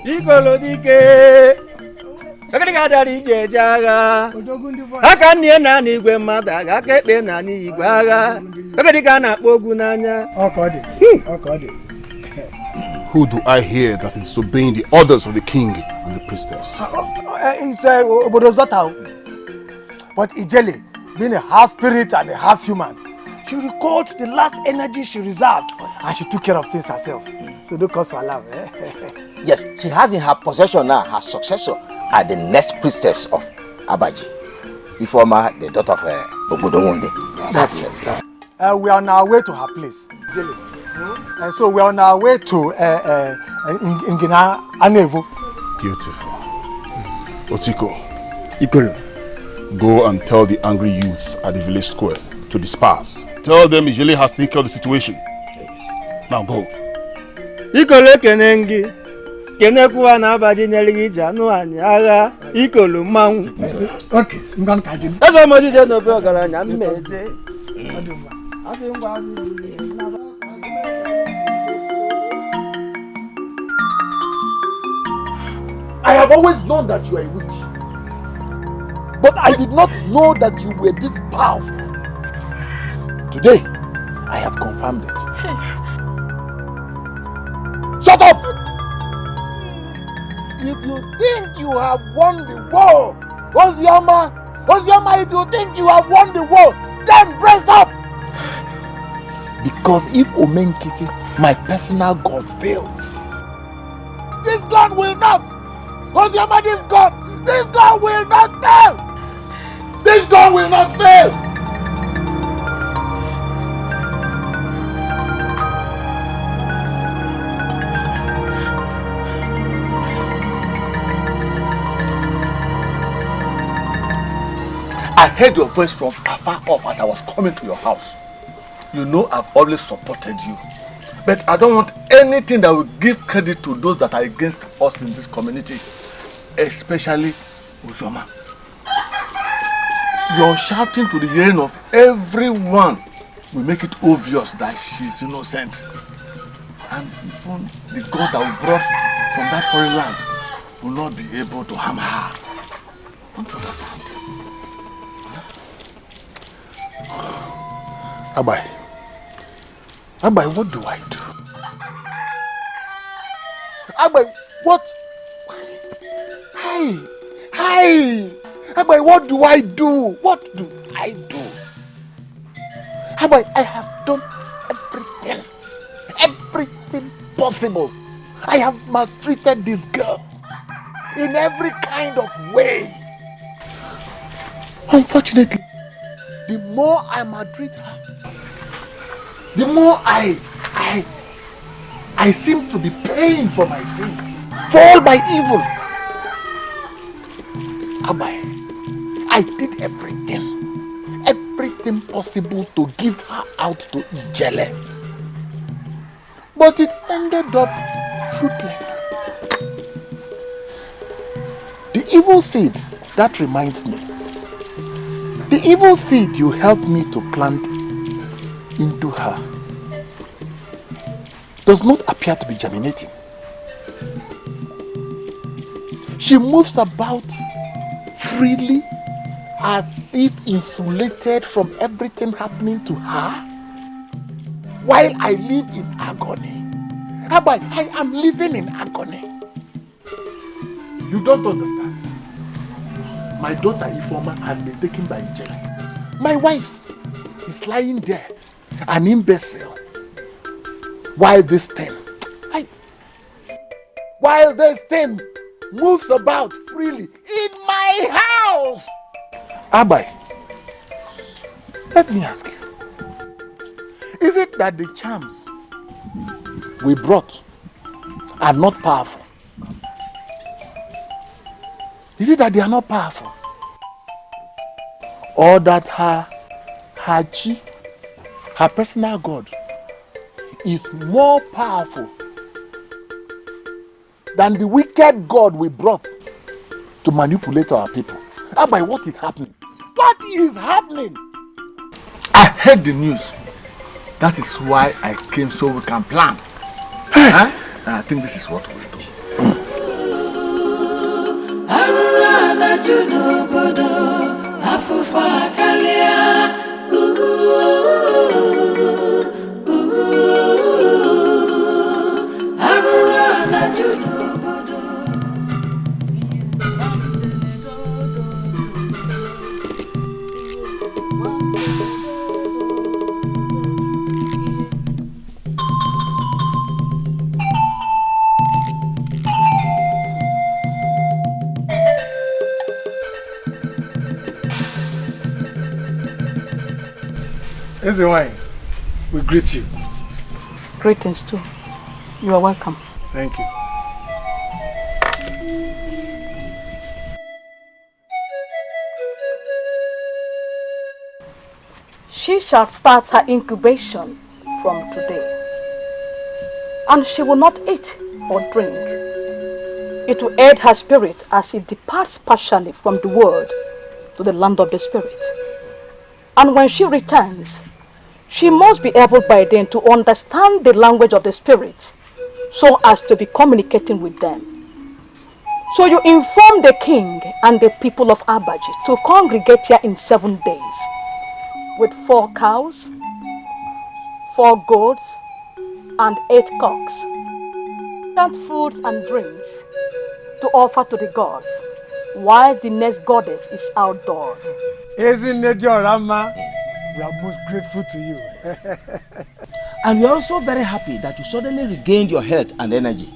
Ikolo dike Ekadika dari jeje agha Aka nne na n'igwe mmadụ aga aka ekpe na n'igwe agha Ekadika na-akpọ ogwu n'anya Okodi. Who do I hear that is obeying the orders of the king and the priestess? It's Obodozota. But Ijele, being a half spirit and a half human, she recalled the last energy she reserved and she took care of things herself. So don't cause for alarm. Yes, she has in her possession now her successor as the next priestess of Abaji. Ifoma, the daughter of Obodowonde. That's yes. We are on our way to her place, Ijele. And so we are on our way to Ngina Anevo. Beautiful. Otiko. Ikolo. Go and tell the angry youth at the village square to disperse. Tell them Ijele has taken care of the situation. Yes. Now go. Ikolo kenengi. Kenekuwa na Abaji nyeligi janu ani agha. Ikolo mangu. Okay, I'm going to catch him. That's how much you know about Garanya. Meje. I have always known that you are a witch. But I did not know that you were this powerful. Today, I have confirmed it. Shut up! If you think you have won the war, Ozioma, if you think you have won the war, then brace up! Because if Omenkiti, my personal god, fails, this god will not! Ozioma, this god will not fail! This God will not fail. I heard your voice from afar off as I was coming to your house. You know I've always supported you. But I don't want anything that will give credit to those that are against us in this community. Especially Uzoma. Your shouting to the hearing of everyone will make it obvious that she's innocent. And even the God that we brought from that foreign land will not be able to harm her. Don't you understand? Abai, what do I do? Abai, what? Hi! Abai, what do I do? What do I do? Abai, I have done everything possible. I have maltreated this girl in every kind of way. Unfortunately, the more I maltreat her, the more I seem to be paying for my sins, for all my evil. Abai, I did everything possible to give her out to Ijele. But it ended up fruitless. The evil seed, that reminds me. The evil seed you helped me to plant into her does not appear to be germinating. She moves about freely as if insulated from everything happening to her while I live in agony. Abai, I am living in agony. You don't understand. My daughter Ifoma has been taken by Ijele. My wife is lying there, an imbecile, while this thing moves about freely in my house. Abai, let me ask you, is it that the charms we brought are not powerful? Is it that they are not powerful? Or that her chi, her personal God, is more powerful than the wicked God we brought to manipulate our people? Abai, what is happening? What is happening? I heard the news. That is why I came, so we can plan. Huh? I think this is what we'll do. Ezewine, we greet you. Greetings too. You are welcome. Thank you. She shall start her incubation from today. And she will not eat or drink. It will aid her spirit as it departs partially from the world to the land of the spirit. And when she returns, she must be able by then to understand the language of the spirit so as to be communicating with them. So you inform the king and the people of Abaji to congregate here in 7 days with 4 cows, 4 goats, and 8 cocks, and foods and drinks to offer to the gods, while the next goddess is outdoors. Isn't it your Rama? We are most grateful to you. And we are also very happy that you suddenly regained your health and energy,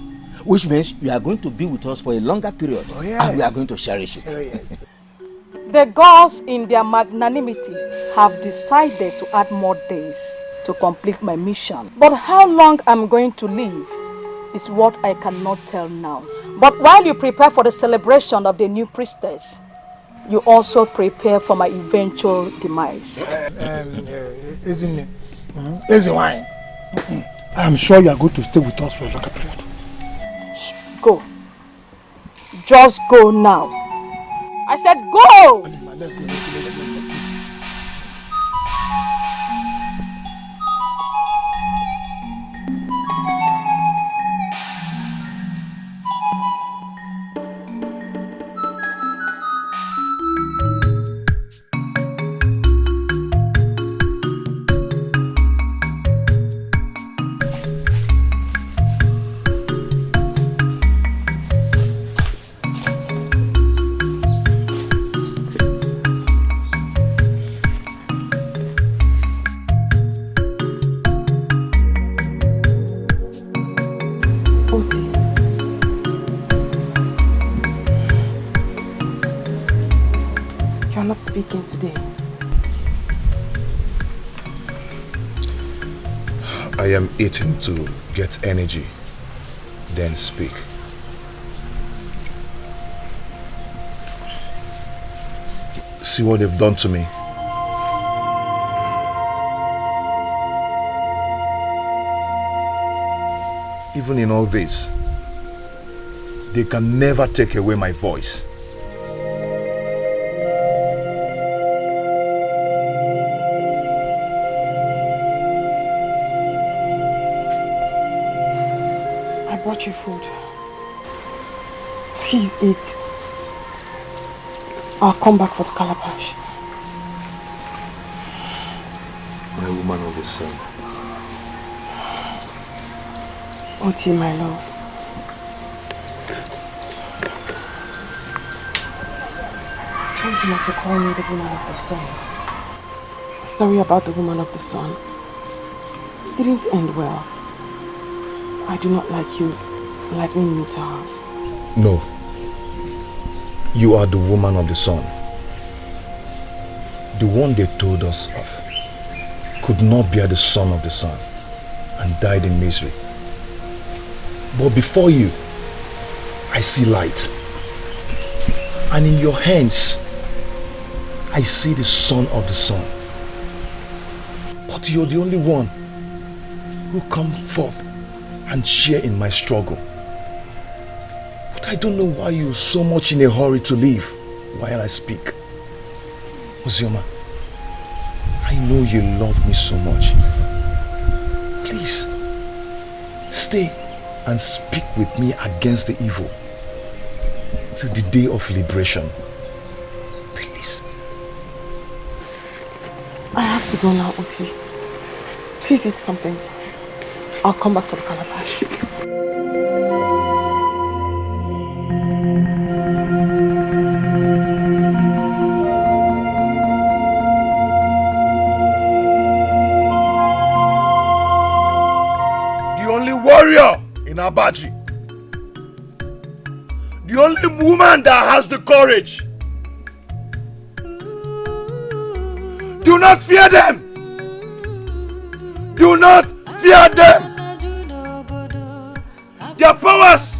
which means you are going to be with us for a longer period. Oh, yes. And we are going to cherish it. Oh, yes. The gods in their magnanimity have decided to add more days to complete my mission. But how long I'm going to live is what I cannot tell now. But while you prepare for the celebration of the new priestess, you also prepare for my eventual demise. Isn't it? Easy wine. I am sure you are going to stay with us for a longer period. Go. Just go now. I said go! Let's go. Today. I am eating to get energy, then speak. See what they've done to me. Even in all this, they can never take away my voice. Your food. Please eat. I'll come back for the calabash. My woman of the sun. Oti, my love. I told you not to call me the woman of the sun. The story about the woman of the sun didn't end well. I do not like you likening me to her. No. You are the woman of the sun. The one they told us of could not bear the son of the sun and died in misery. But before you, I see light. And in your hands, I see the son of the sun. But you're the only one who come forth and share in my struggle. But I don't know why you're so much in a hurry to leave while I speak. Ozioma, I know you love me so much. Please, stay and speak with me against the evil till the day of liberation. Please. I have to go now, Oti. Please eat something. I'll come back for the calabash. The only warrior in Abaji. The only woman that has the courage. Do not fear them. Do not fear them. Their powers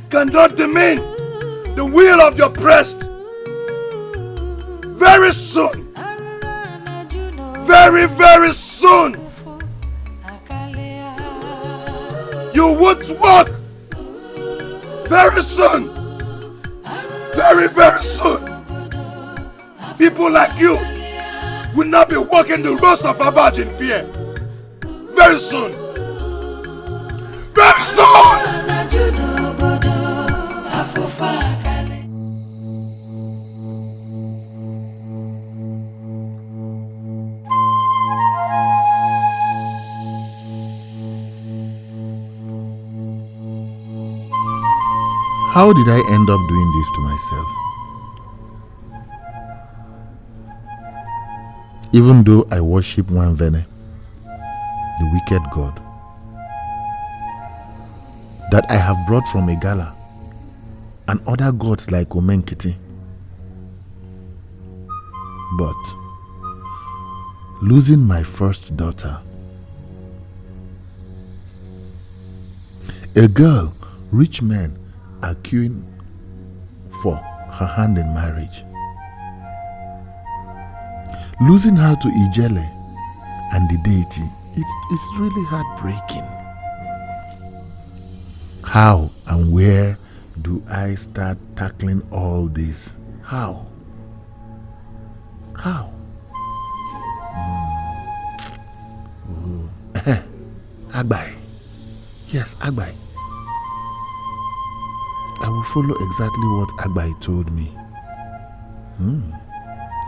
cannot demean the will of your breast. Very soon, very, very soon, you would walk. Very soon, very, very soon, people like you will not be walking the roads of Abaji in fear. Very soon. Very soon! How did I end up doing this to myself? Even though I worship one Vene, the wicked god, that I have brought from Egala and other gods like Omenkiti, But losing my first daughter, a girl rich men are queuing for her hand in marriage, losing her to Ijele and the deity, it's really heartbreaking. How and where do I start tackling all this? How? Agbai. Yes, Agbai. I will follow exactly what Agbai told me.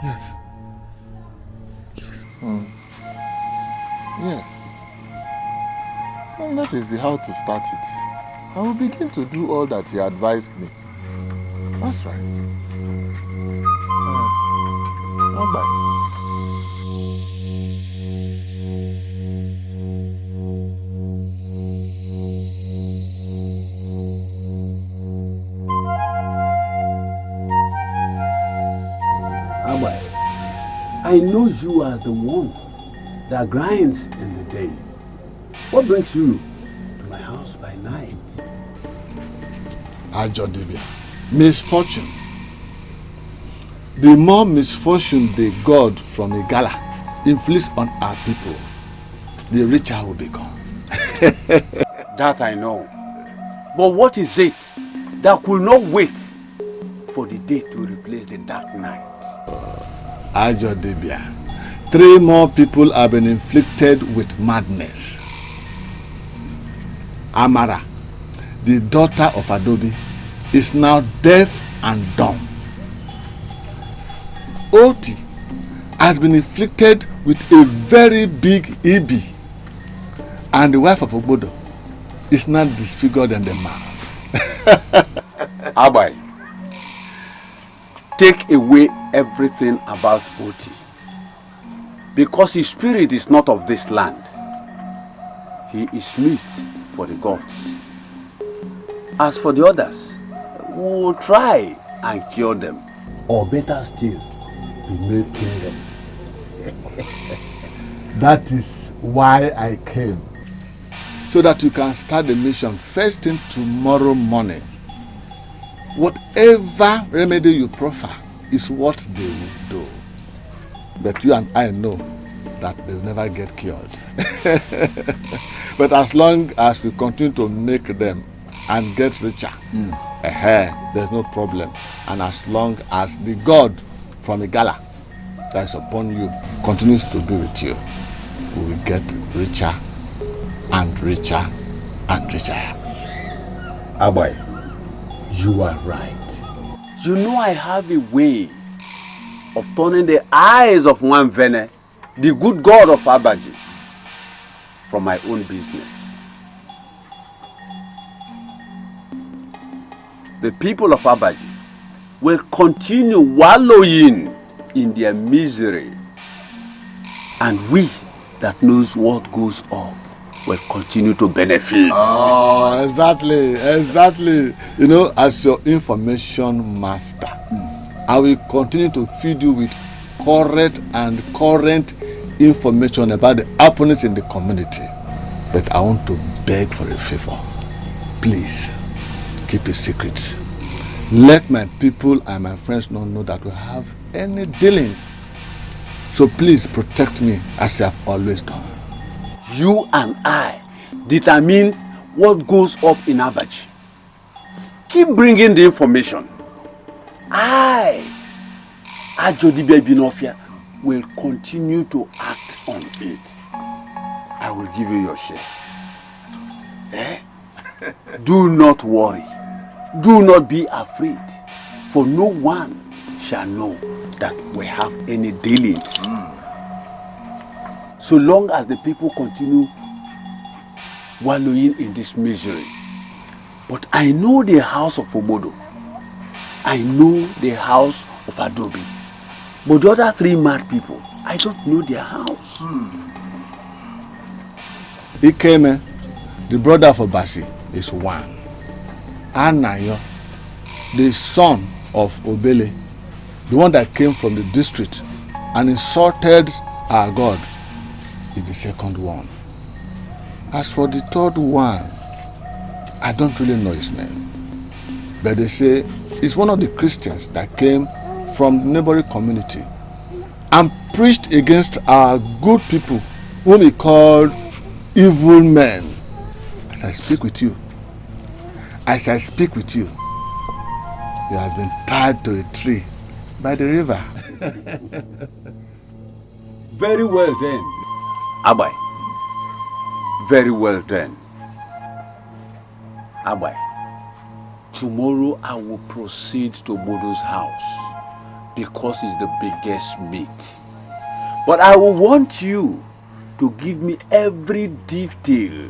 Yes. Yes. Well, that is how to start it. I will begin to do all that he advised me. That's right. Bye-bye. I know you as the one that grinds in the day. What brings you to my house by night? Ajodibia, misfortune. The more misfortune the god from Igala inflicts on our people, the richer will become. That I know. But what is it that could not wait for the day to replace the dark night? Ajodibia, 3 more people have been inflicted with madness. Amara, the daughter of Adobe, is now deaf and dumb. Oti has been inflicted with a very big EB, and the wife of Obodo is now disfigured in the mouth. Abai, take away everything about Oti, because his spirit is not of this land. He is meat for the gods. As for the others, we will try and cure them, or better still, be made kingdom. That is why I came, so that you can start the mission first thing tomorrow morning. Whatever remedy you proffer is what they will do. But you and I know that they will never get cured. But as long as we continue to make them and get richer, there's no problem. And as long as the God from Igala that is upon you continues to be with you, we will get richer and richer and richer. Abai, you are right. You know I have a way of turning the eyes of one Vene, the good god of Abaji, from my own business. The people of Abaji will continue wallowing in their misery, and we that knows what goes up will continue to benefit. Oh, exactly. You know, as your information master, I will continue to feed you with correct and current information about the happenings in the community. But I want to beg for a favor. Please, keep it secret. Let my people and my friends not know that we have any dealings. So please protect me as you have always done. You and I determine what goes up in Abaji. Keep bringing the information. Ajodibia Binofia, will continue to act on it. I will give you your share. Do not worry. Do not be afraid. For no one shall know that we have any dealings. So long as the people continue wallowing in this misery. But I know the house of Obodo. I know the house of Adobe. But the other 3 mad people, I don't know their house. Ikeme, the brother of Obasi, is one. Anayo, the son of Obele, the one that came from the district, and insulted our God is the second one. As for the third one, I don't really know his name. But they say it's one of the Christians that came from the neighboring community and preached against our good people whom he called evil men. As I speak with you, he has been tied to a tree by the river. Very well then. Abai. Very well then. Abai. Tomorrow I will proceed to Bodo's house because it's the biggest meet. But I will want you to give me every detail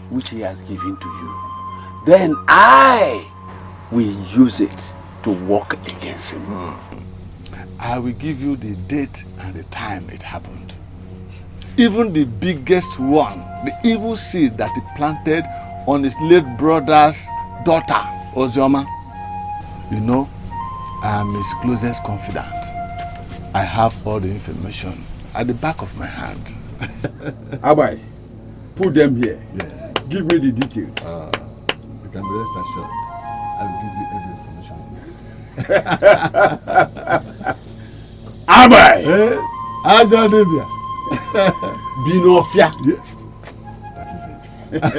which he has given to you. Then I will use it to work against him. I will give you the date and the time it happened. Even the biggest one, the evil seed that he planted on his late brother's daughter, Ozioma. You know, I am his closest confidant. I have all the information at the back of my hand. Abai, put them here. Yeah. Give me the details. You can be rest assured. I will give you every information. Abai! Aja Debia. Binofia. Yeah. That is it.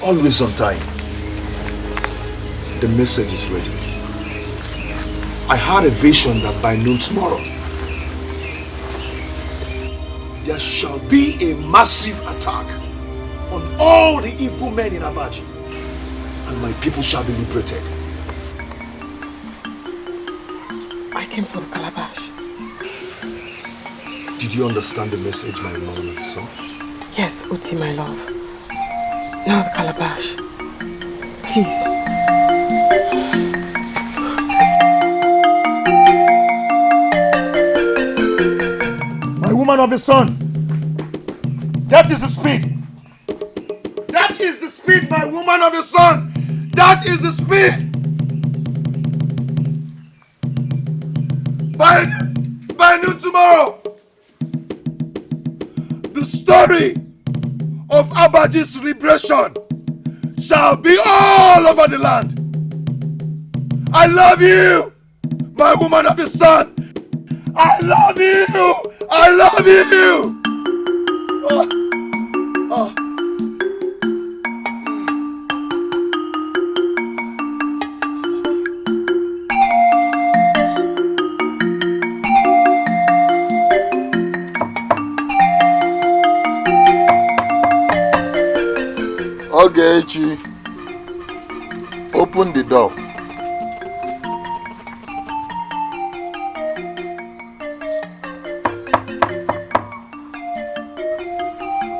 Always on time. The message is ready. I had a vision that by noon tomorrow, there shall be a massive attack on all the evil men in Abaji, and my people shall be liberated. I came for the calabash. Did you understand the message, my woman of son? Yes, Uti, my love. Now the calabash. Please. My woman of the sun. That is the speed. That is the speed, my woman of the sun. That is the speed. By noon tomorrow, the story of Abaji's liberation shall be all over the land. I love you, my woman of the sun. I love you. I love you. Ogechi, open the door.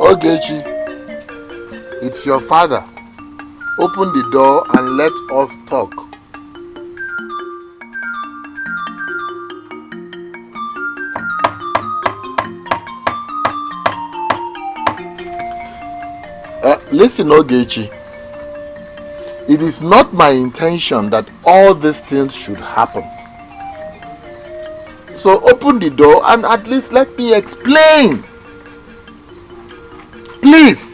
Ogechi, it's your father. Open the door and let us talk. Listen, Ogechi. It is not my intention that all these things should happen. So open the door and at least let me explain. Please.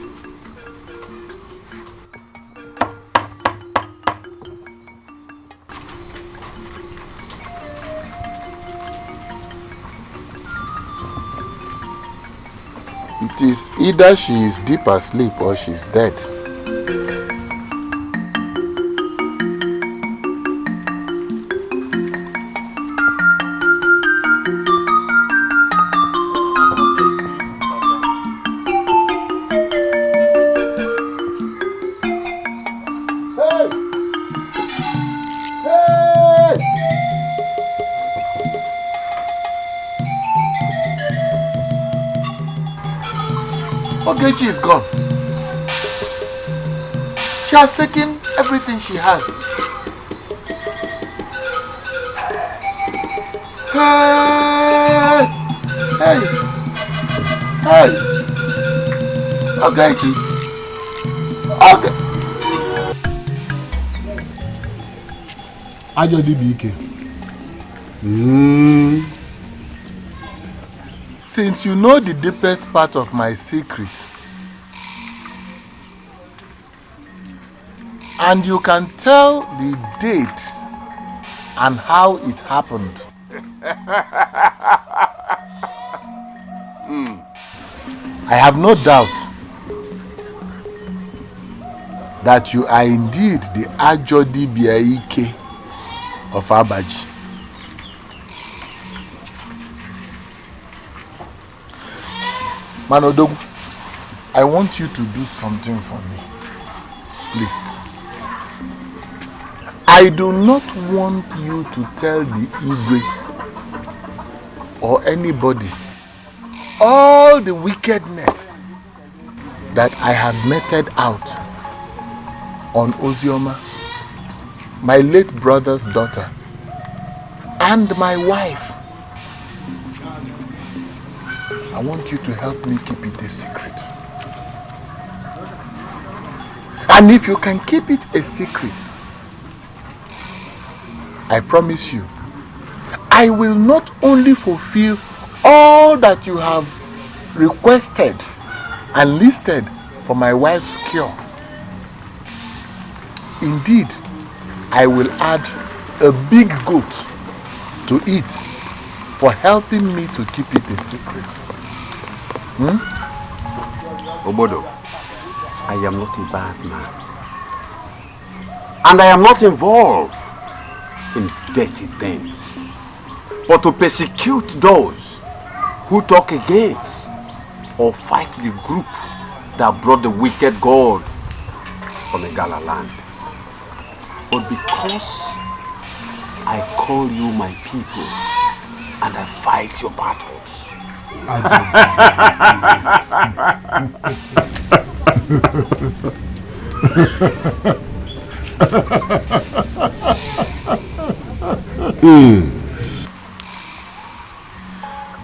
It is either she is deep asleep or she's dead. Ogechi is gone. She has taken everything she has. Hey! Hey! Hey! Okay, okay. Ajodi Bike. Since you know the deepest part of my secret, and you can tell the date and how it happened, I have no doubt that you are indeed the Ajodi Biaike of Abaji. Manodogu, I want you to do something for me. Please. I do not want you to tell the Igwe or anybody all the wickedness that I have meted out on Ozioma, my late brother's daughter, and my wife. I want you to help me keep it a secret. And if you can keep it a secret, I promise you, I will not only fulfill all that you have requested and listed for my wife's cure. Indeed, I will add a big goat to it for helping me to keep it a secret. Obodo, I am not a bad man. And I am not involved in dirty things. But to persecute those who talk against or fight the group that brought the wicked God from the Gala land. But because I call you my people and I fight your battles.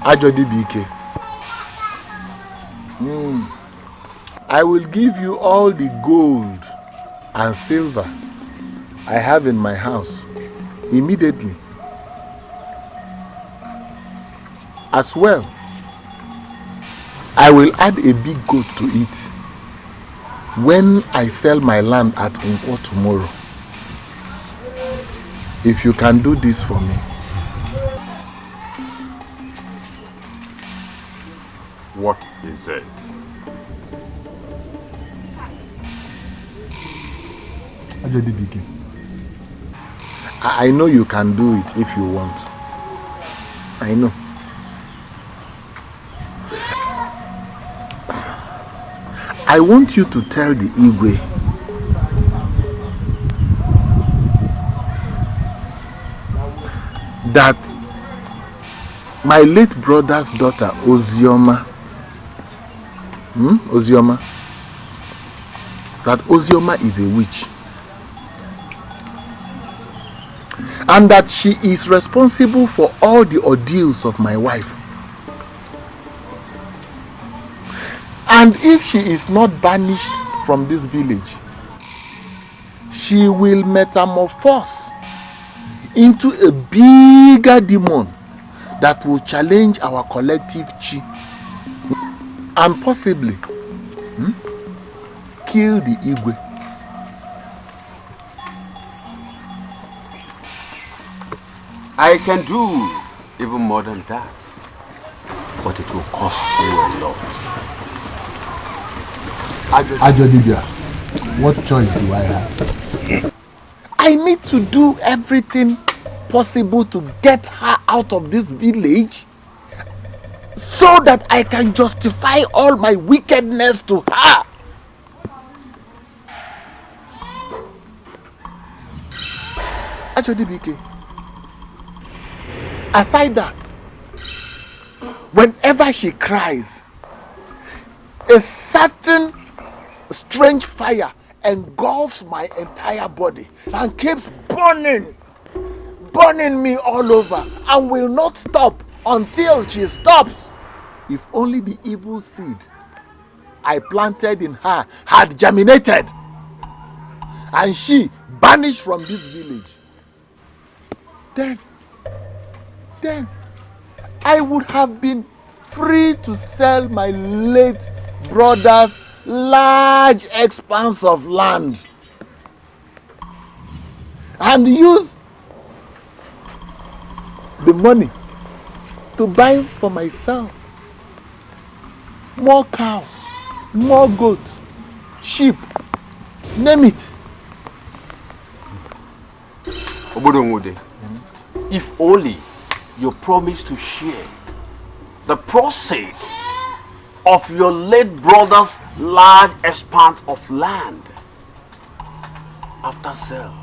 Ajodi Bike. I will give you all the gold and silver I have in my house immediately. As well, I will add a big goat to it when I sell my land at Nkwo tomorrow. If you can do this for me. What is it? Ajodi Bike. I know you can do it if you want. I know. I want you to tell the Igwe that my late brother's daughter Ozioma, that Ozioma is a witch, and that she is responsible for all the ordeals of my wife. And if she is not banished from this village, she will metamorphose into a bigger demon that will challenge our collective chi and possibly kill the Igwe. I can do even more than that, but it will cost you a lot. Ajodi, what choice do I have? I need to do everything possible to get her out of this village so that I can justify all my wickedness to her. Ajodi Bike, aside that, whenever she cries, a certain strange fire engulfs my entire body and keeps burning me all over and will not stop until she stops. If only the evil seed I planted in her had germinated, and she banished from this village, then I would have been free to sell my late brother's large expanse of land and use the money to buy for myself more cow, more goat, sheep, name it. Obodonwode, if only you promise to share the proceeds of your late brother's large expanse of land after sale,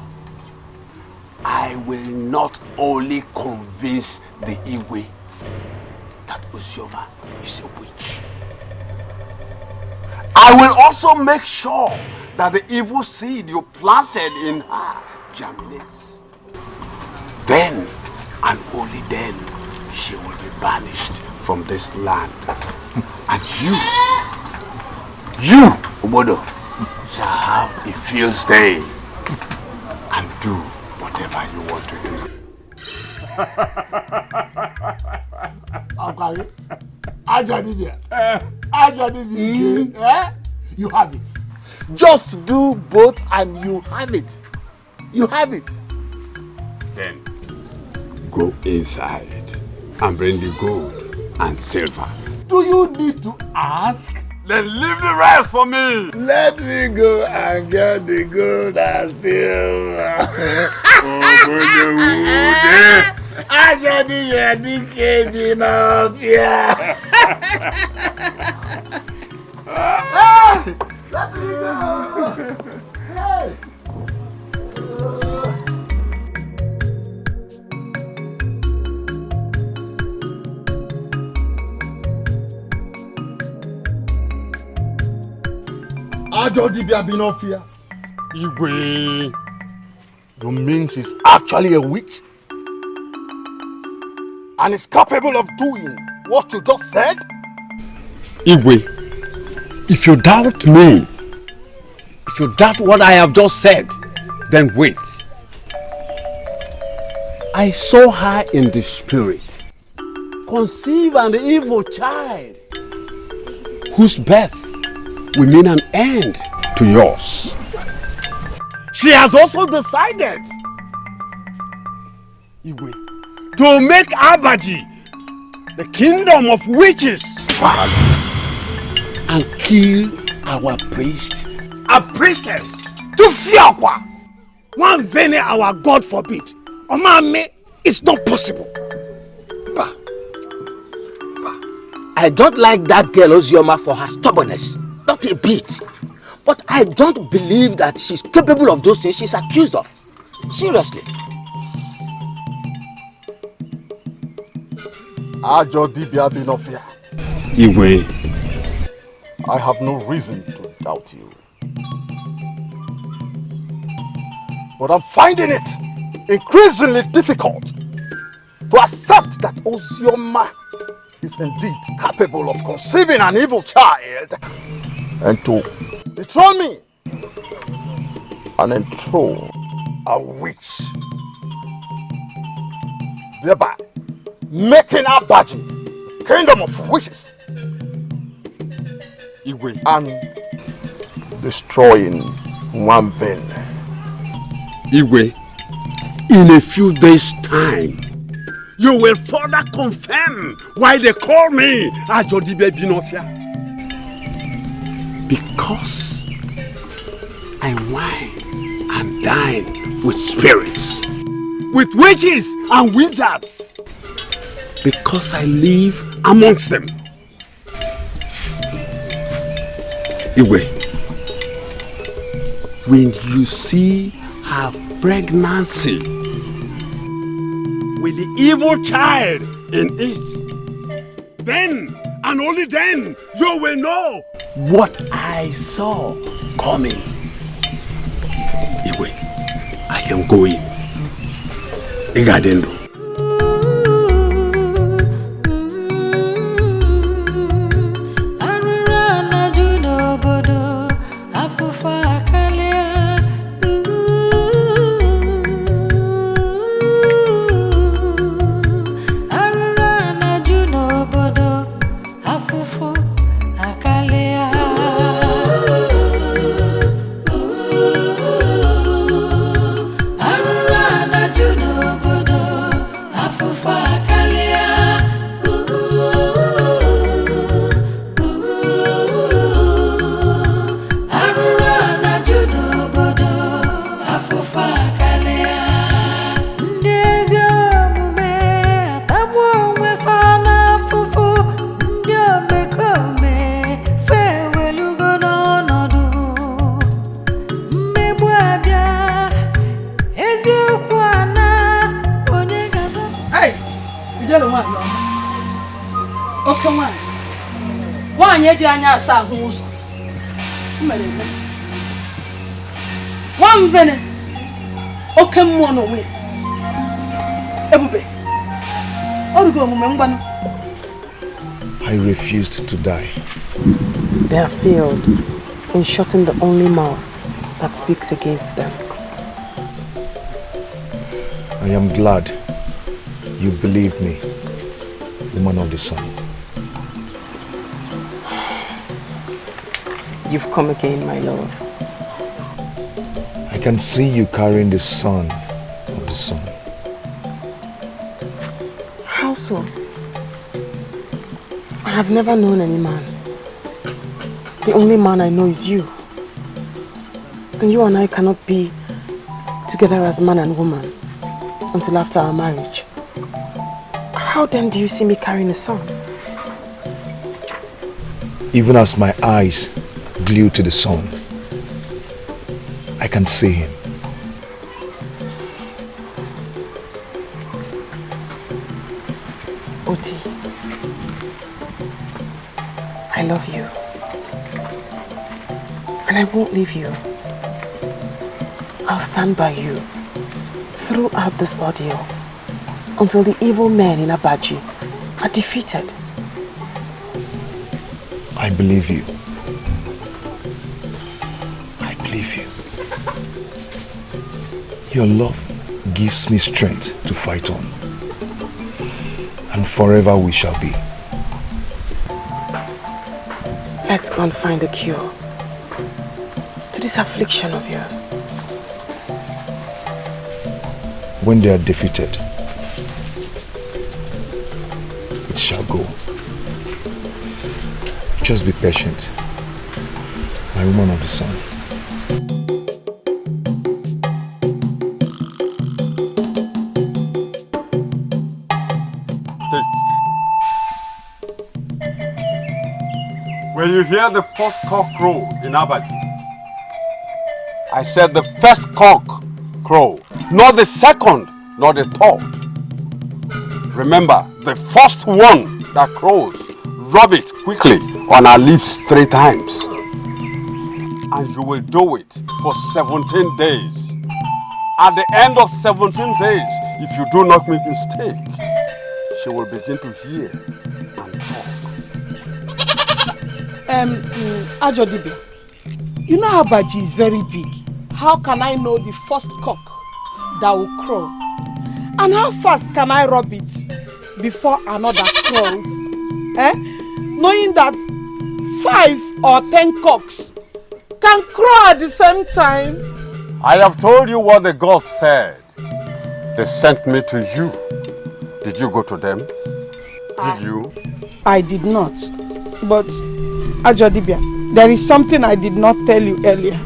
I will not only convince the Igwe that Ozioma is a witch, I will also make sure that the evil seed you planted in her germinates. Then and only then she will be banished from this land. And you, Obodo, shall have a field day and do whatever you want to do. You have it. Just do both and you have it. You have it. Then go inside and bring the gold and silver. Do you need to ask? Then leave the rest for me. Let me go and get the gold and silver. I got the Dikeh enough here. Let me go. Hey. Ajodibia Binofia. Igwe. You mean she's actually a witch? And is capable of doing what you just said? Igwe, if you doubt me, if you doubt what I have just said, then wait. I saw her in the spirit conceive an evil child whose birth will mean an end to yours. She has also decided, Igwe, to make Abaji the kingdom of witches and kill our priest, a priestess, to Fiakwa. One vene our God forbid. Omame, it's not possible. I don't like that girl Ozioma for her stubbornness. Not a bit. But I don't believe that she's capable of those things she's accused of. Seriously. Ajodibia Binofia. Igwe, I have no reason to doubt you. But I'm finding it increasingly difficult to accept that Ozioma is indeed capable of conceiving an evil child and to dethrone me and enthrone a witch, thereby making Abaji the kingdom of witches and destroying Nwamben. Igwe, in a few days' time, you will further confirm why they call me Ajodibe Binofia. Because I wine and dine with spirits, with witches and wizards. Because I live amongst them. Igwe, when you see her pregnancy with the evil child in it, then and only then you will know what I saw coming. Igwe, I am going. Igadendo. Nwaanyị eji anya asa ahụ ụzọ. Mere eme. Nwa mvene. Oke mmụọ n'onwe. Ebube. Orugo omume ngwanụ. I refused to die. They have failed in shutting the only mouth that speaks against them. I am glad you believed me, woman of the sun. You've come again, my love. I can see you carrying the son of the sun. How so? I have never known any man. The only man I know is you. And you and I cannot be together as man and woman until after our marriage. How then do you see me carrying a son? Even as my eyes glued to the sun, I can see him. Oti, I love you. And I won't leave you. I'll stand by you throughout this ordeal until the evil men in Abaji are defeated. I believe you. I believe you. Your love gives me strength to fight on. And forever we shall be. Let's go and find a cure to this affliction of yours. When they are defeated, it shall go. Just be patient, my woman of the sun. When you hear the first cock crow in Abaji, I said the first cock crow, not the second, not the third. Remember, the first one that crows, rub it quickly on our lips 3 times. And you will do it for 17 days. At the end of 17 days, if you do not make mistake, she will begin to hear and talk. Ajodibe, you know Abaji is very big. How can I know the first cock that will crow? And how fast can I rub it before another crows? Knowing that 5 or 10 cocks can crow at the same time. I have told you what the gods said. They sent me to you. Did you go to them? Did you? I did not. But Ajodibia, there is something I did not tell you earlier.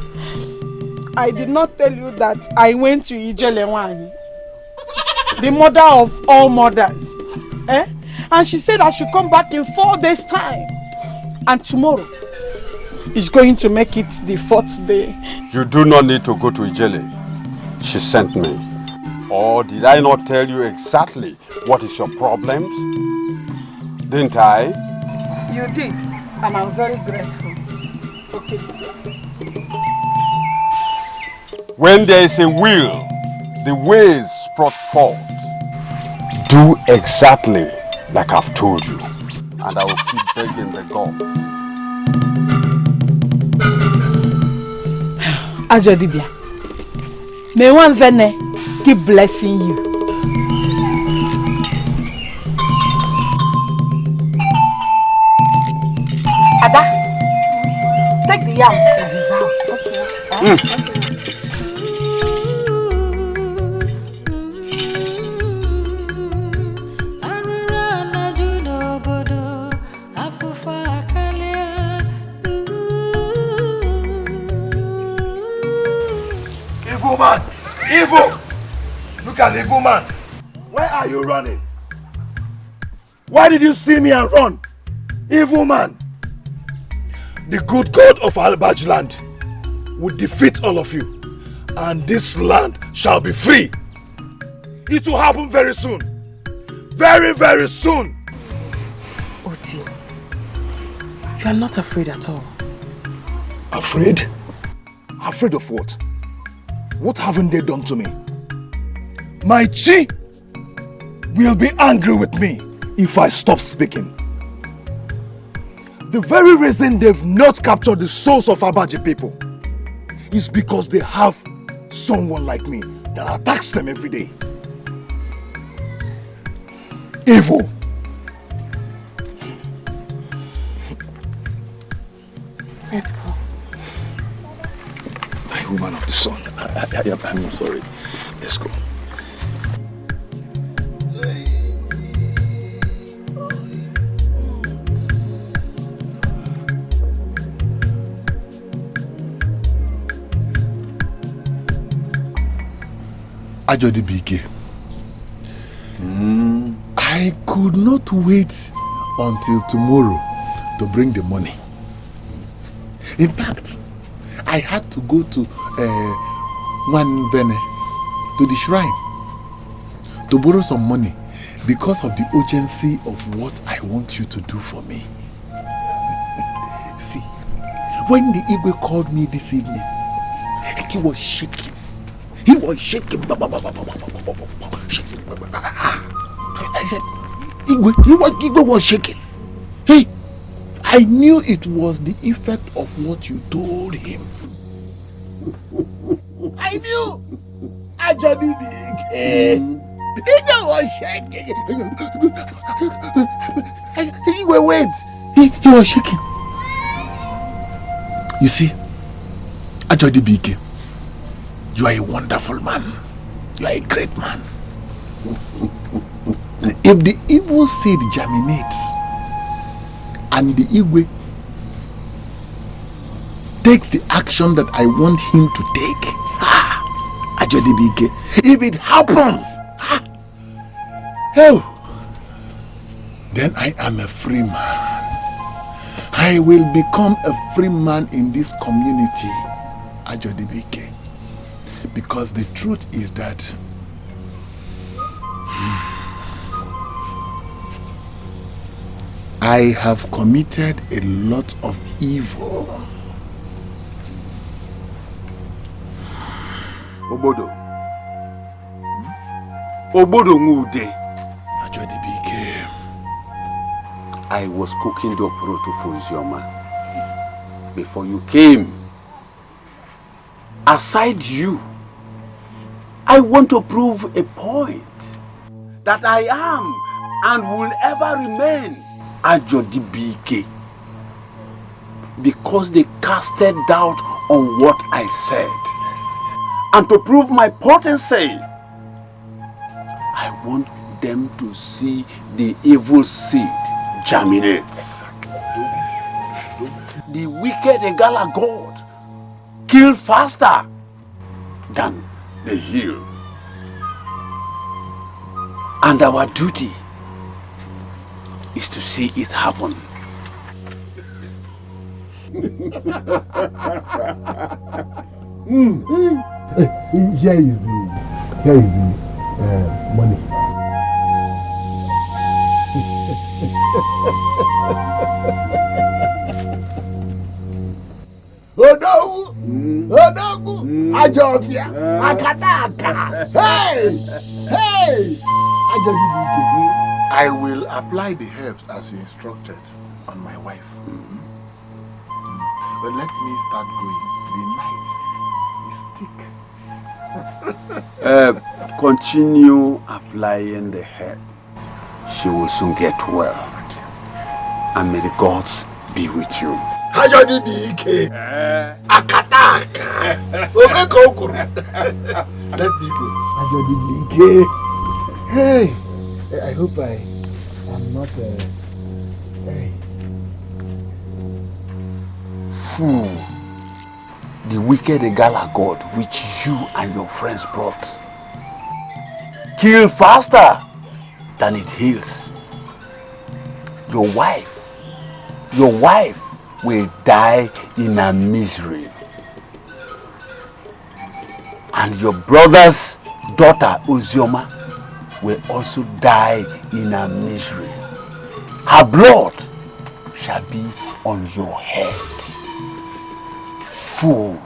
I did not tell you that I went to Ijelewani, the mother of all mothers. And she said I should come back in 4 days' time. And tomorrow is going to make it the 4th day. You do not need to go to Ijele. She sent me. Or did I not tell you exactly what is your problems? Didn't I? You did, and I'm very grateful. Okay. When there is a will, the ways brought forth. Do exactly like I've told you, and I will keep begging the gods. Ajodibia, may one Vene keep blessing you. Ada, take the yams to his house. Okay. Evil man! Evil! Look at the evil man! Where are you running? Why did you see me and run? Evil man! The good God of Albaj land will defeat all of you, and this land shall be free. It will happen very soon. Very, very soon. Oti, You are not afraid at all. Afraid? Afraid of what? What haven't they done to me? My chi will be angry with me if I stop speaking. The very reason they've not captured the souls of Abaji people is because they have someone like me that attacks them every day. Evil. Let's go. My woman of the sun. I'm sorry. Let's go. Dikeh. I could not wait until tomorrow to bring the money. In fact, I had to go to Vene, to the shrine, to borrow some money because of the urgency of what I want you to do for me. See, when the Igwe called me this evening, he was shaking. He was shaking. I said, Igwe was shaking. Hey, I knew it was the effect of what you told him. I knew. Dikeh. Igwe was shaking. Igwe, wait. He was shaking. You see, Dikeh, you are a wonderful man. You are a great man. If the evil seed germinates and the Igwe takes the action that I want him to take, Dikeh, if it happens, then I am a free man. I will become a free man in this community, Dikeh. Because the truth is that I have committed a lot of evil. Obodo Ngude. Dikeh. I was cooking the oporoto for Izioma before you came. Aside you, I want to prove a point that I am and will ever remain Dikeh, because they casted doubt on what I said. And to prove my potency, I want them to see the evil seed germinate. The wicked Egala God kill faster than they heal. And our duty is to see it happen. Here is the money. Odagu, Ajofia, Akataka. Hey, Dikeh. I will apply the herbs as you instructed on my wife. But let me start going. The night is thick. Continue applying the herb. She will soon get well. And may the gods be with you. Dikeh. Akataka. Omekokuru. Let me go. Dikeh. Hey, I hope I am not Fool. The wicked Egala God which you and your friends brought. Kill faster than it heals. Your wife will die in a misery. And your brother's daughter Uzioma will also die in a misery. Her blood shall be on your head. Fool.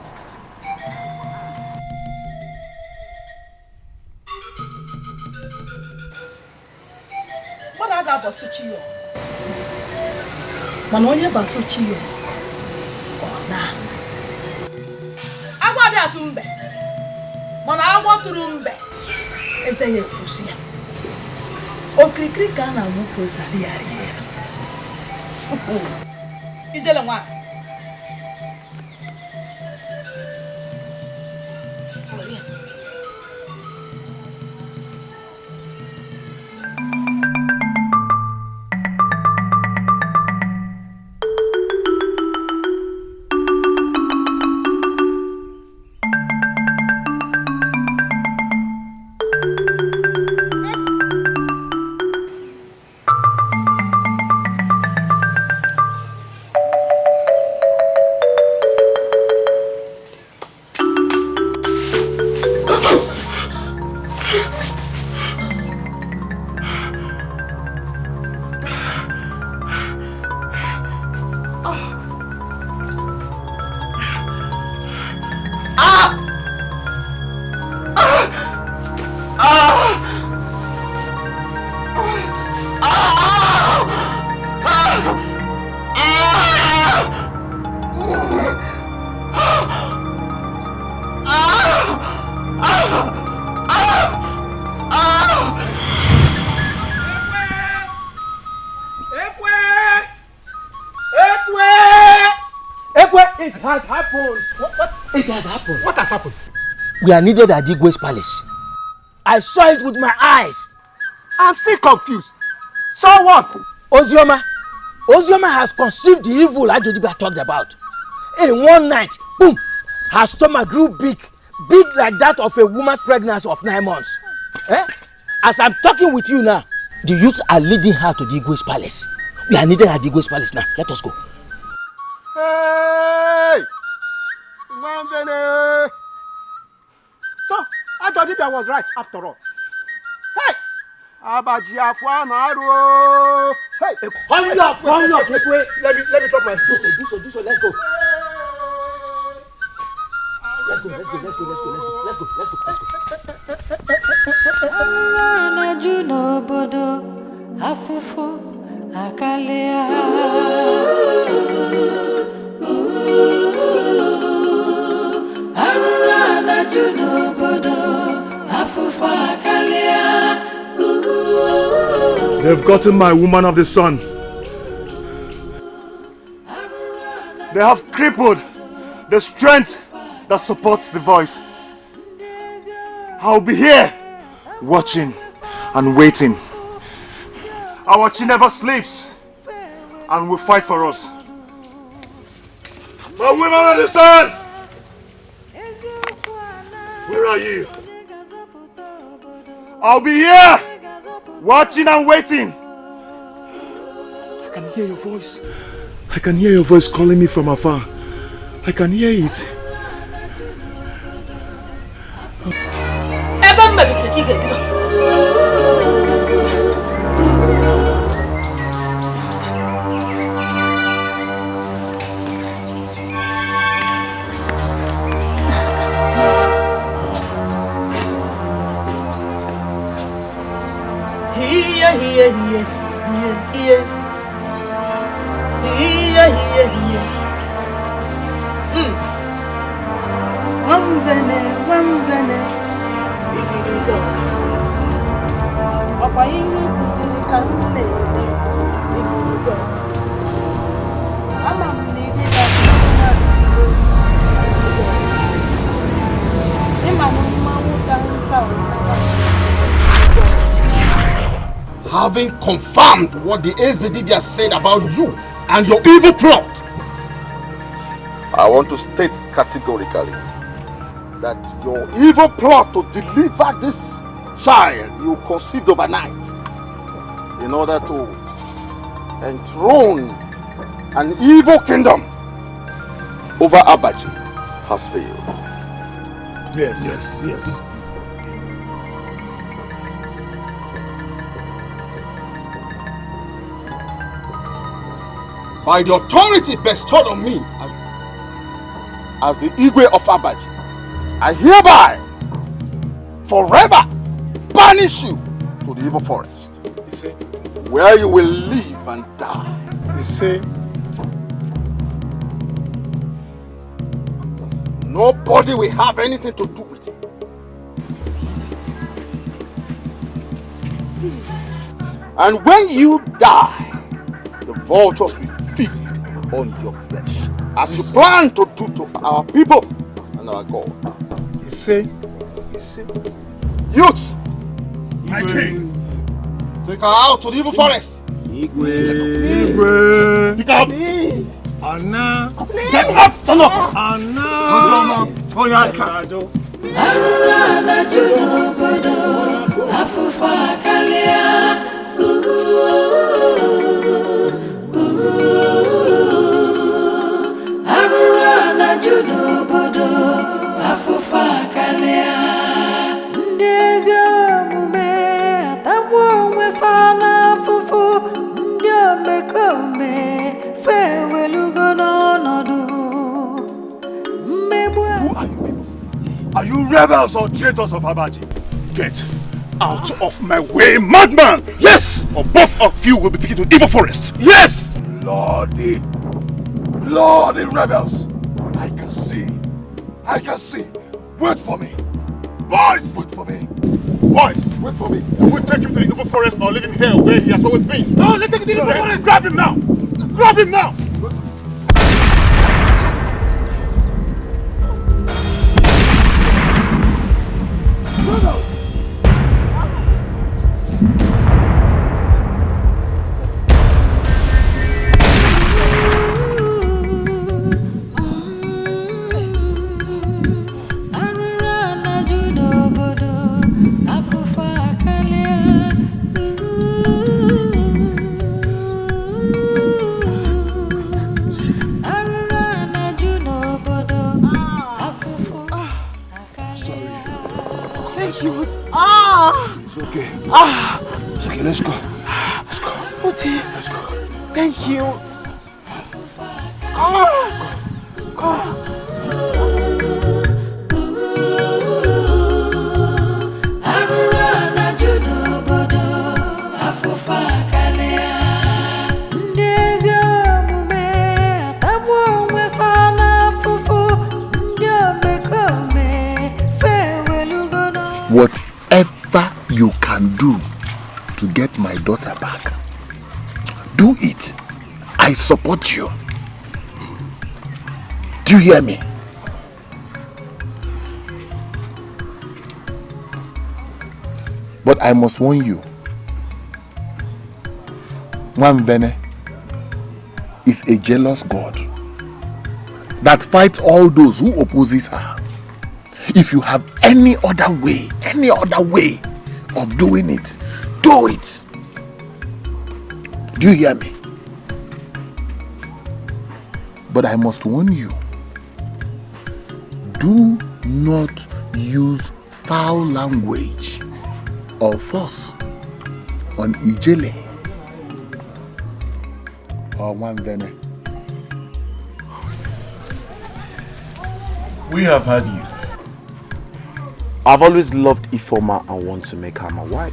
What are that Basuchiyo? Manoye Basuchiyo. Ona. Agwa de atumbe. Mana agwa turumbe. Ese ye fusia. Okrikri kana muko zali ari. Ijele mwa. It has happened. What? It has happened. What has happened? We are needed at Igwe's palace. I saw it with my eyes. I'm still confused. So what? Ozioma has conceived the evil Ajodiba talked about. In one night, boom, her stomach grew big like that of a woman's pregnancy of 9 months. As I'm talking with you now, the youths are leading her to the Igwe's palace. We are needed at the Igwe's palace now. Let us go. Hey! So, Ajodiba was right after all. Hey! Abajiafuanaru! Hey! Hurry up! Let me drop my do so, let's go. Let's go. They've gotten my woman of the sun. They have crippled the strength that supports the voice. I'll be here watching and waiting. Our chi never sleeps and will fight for us. My women of the sun! Where are you? I'll be here watching and waiting. I can hear your voice. I can hear your voice calling me from afar. I can hear it. Having confirmed what the Ezedibia said about you and your evil plot, I want to state categorically that your evil plot to deliver this child you conceived overnight in order to enthrone an evil kingdom over Abaji has failed. Yes. by the authority bestowed on me as the Igwe of Abaji, I hereby forever banish you to the evil forest, where you will live and die. You see? Nobody will have anything to do with it. And when you die, the vultures will feed on your flesh, as you plan to do to our people and our God. You see? Youth! My king! Take her out to the evil forest! Igwe! Pick up! Please! Anna! Get up! Stand up! Anna! Arura na juno bodo afufa kalia Arura na juno bodo afufa kalia Ndezi omume atamwo mwefana fufu Ndio mekome fewelugo nonodu Who are you people? Are you rebels or traitors of Abaji? Get out of my way, madman! Yes! Or both of you will be taken to the evil forest. Yes! Bloody rebels! I can see. Wait for me. Boys, wait for me. Boys, wait for me. We will take him to the evil forest or leave him here where he has always been. No, let's take him to the evil forest. Grab him now. Grab him now. It's okay, let's go. Oti, Let's go. Thank you. Arura na juno bodo afufa kalia Ndezi omume atamwo mwefana fufu Ndio mekome fewelugo no Whatever you can do to get my daughter back, do it. I support you. Do you hear me? But I must warn you, Mwamvene is a jealous God that fights all those who opposes her. If you have any other way of doing it, do it. Do you hear me? But I must warn you, do not use foul language or force on Ijele or Mwamvene. We have had you. I've always loved Ifoma and want to make her my wife.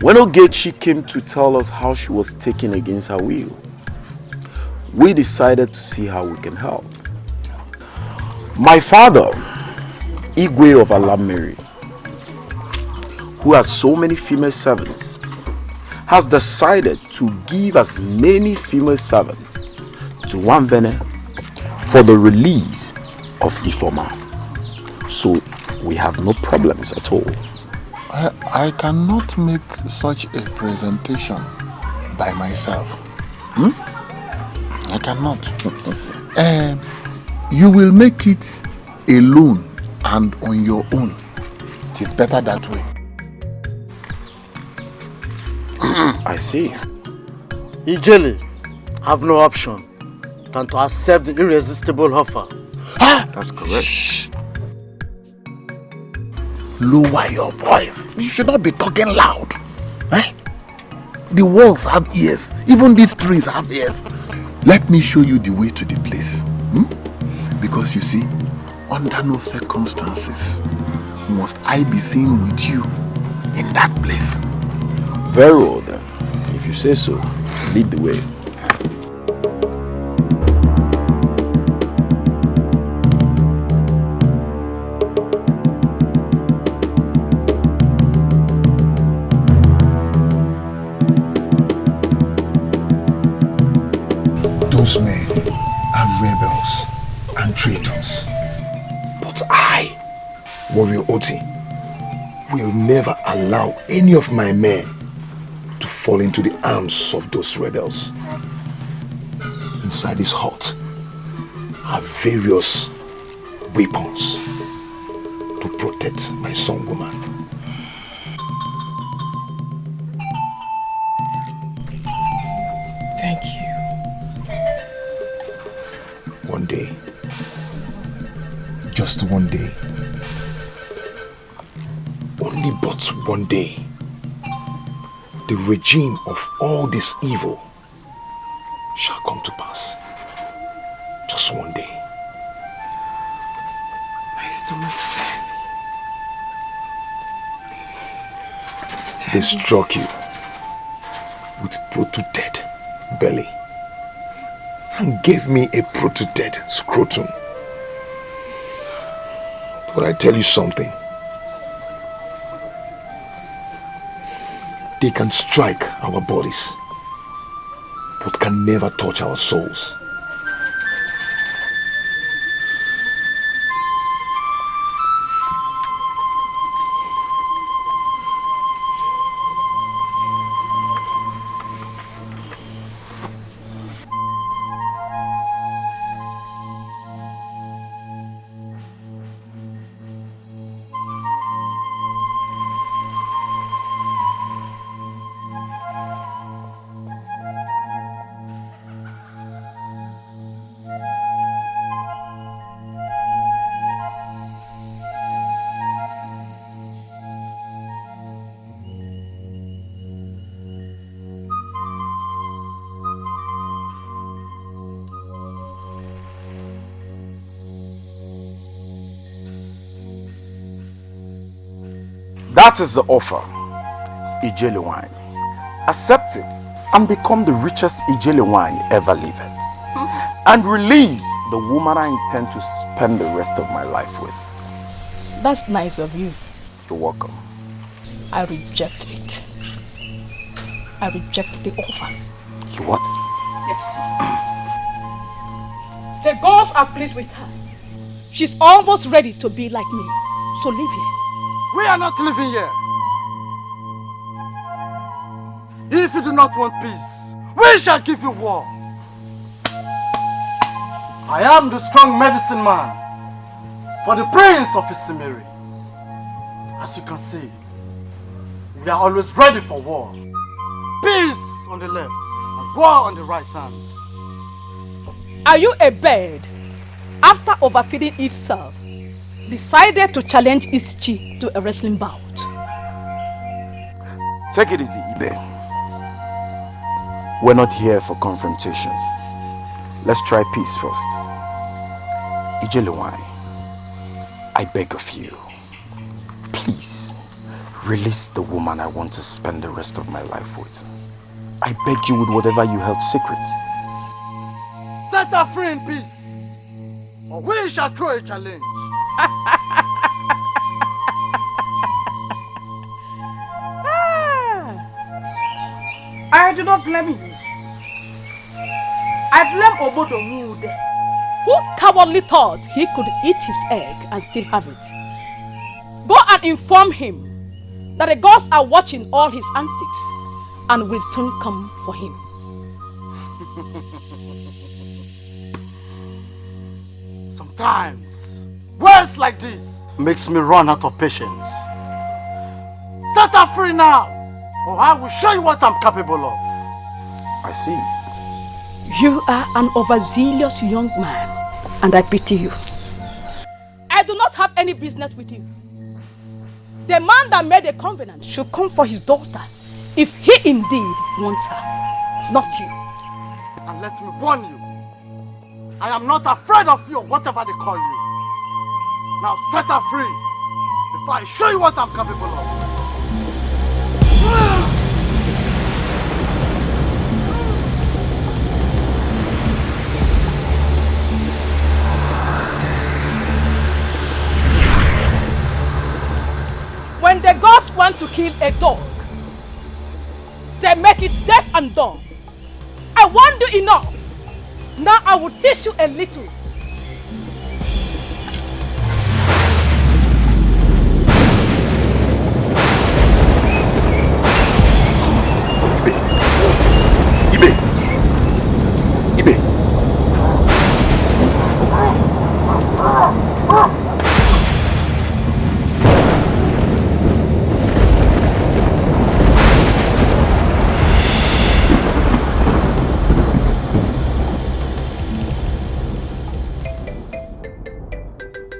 When Ogechi came to tell us how she was taken against her will, we decided to see how we can help. My father, Igwe of Alamiri, who has so many female servants, has decided to give as many female servants to Mwamvene for the release of Ifoma. So we have no problems at all. I cannot make such a presentation by myself. I cannot. You will make it alone and on your own. It is better that way. I see. Ijele have no option than to accept the irresistible offer. That's correct. Shh. Lower your voice. You should not be talking loud. The walls have ears. Even these trees have ears. Let me show you the way to the place. Because you see, under no circumstances must I be seen with you in that place. Very well then. If you say so, lead the way. Those men are rebels and traitors. But I, Warrior Oti, will never allow any of my men to fall into the arms of those rebels. Inside this hut are various weapons to protect my son woman. Thank you. One day, just one day, only but one day, the regime of all this evil shall come to pass. Just one day. My stomach's heavy. They struck you with protruded belly and gave me a protruded scrotum. But I tell you something. They can strike our bodies, but can never touch our souls. That is the offer, Ijele wine. Accept it and become the richest Ijele wine ever lived. And release the woman I intend to spend the rest of my life with. That's nice of you. You're welcome. I reject it. I reject the offer. You what? Yes. The gods are pleased with her. She's almost ready to be like me. So leave here. We are not living here. If you do not want peace, we shall give you war. I am the strong medicine man for the prince of Efizzy. As you can see, we are always ready for war. Peace on the left and war on the right hand. Are you a bird, after overfeeding itself, decided to challenge its chi to a wrestling bout? Take it easy, Ibe. We're not here for confrontation. Let's try peace first. Ijele, I beg of you, please release the woman I want to spend the rest of my life with. I beg you with whatever you held secret. Set her free in peace, or we shall throw a challenge. I do not blame you. I blame Obodo Mude, who cowardly thought he could eat his egg and still have it. Go and inform him that the gods are watching all his antics and will soon come for him. Sometimes, words like this makes me run out of patience. Set her free now, or I will show you what I'm capable of. I see. You are an overzealous young man, and I pity you. I do not have any business with you. The man that made a covenant should come for his daughter if he indeed wants her, not you. And let me warn you, I am not afraid of you or whatever they call you. Now set her free before I show you what I'm capable of. When the gods want to kill a dog, they make it deaf and dumb. I won't do enough. Now I will teach you a little.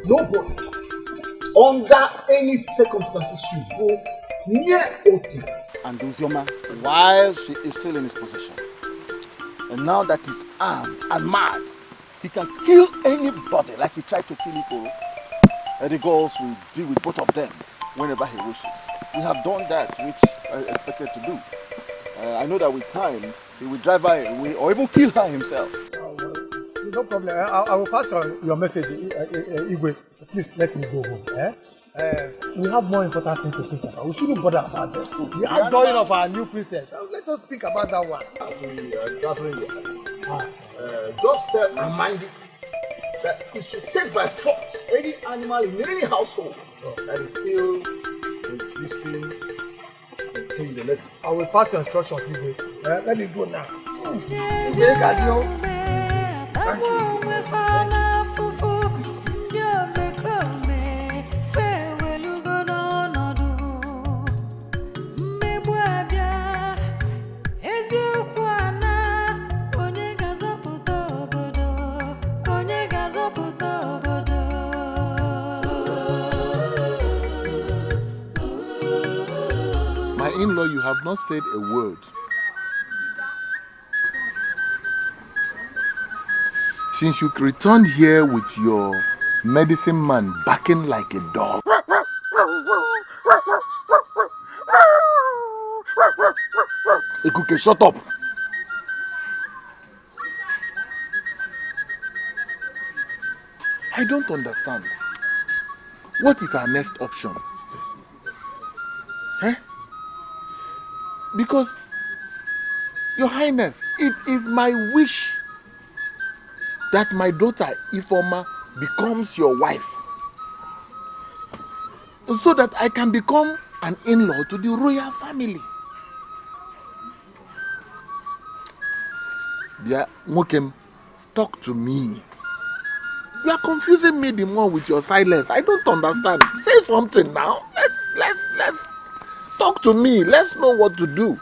Nobody, under any circumstances, should go near Oti. And Uzioma, while she is still in his possession, and now that he's armed and mad, he can kill anybody like he tried to kill Ikoro. And the girls will deal with both of them whenever he wishes. We have done that, which I expected to do. I know that with time, he will drive her away or even kill her himself. No problem. I will pass on your message, Igwe. Please let me go home. We have more important things to think about. We shouldn't bother about them. The outgoing of our new princess. Let us think about that one. Actually, Catherine, just tell Amandi that he should take by force any animal in any household that is still existing until the letter. I will pass your instructions, Igwe. Let me go now. Thank you. My in-law, you have not said a word. Since you returned here with your medicine man barking like a dog. Ekuke, shut up. I don't understand. What is our next option? Eh? Because, Your Highness, it is my wish that my daughter Ifoma becomes your wife, so that I can become an in-law to the royal family. Yeah, Mokem, talk to me. You are confusing me the more with your silence. I don't understand. Say something now. Let's talk to me. Let's know what to do.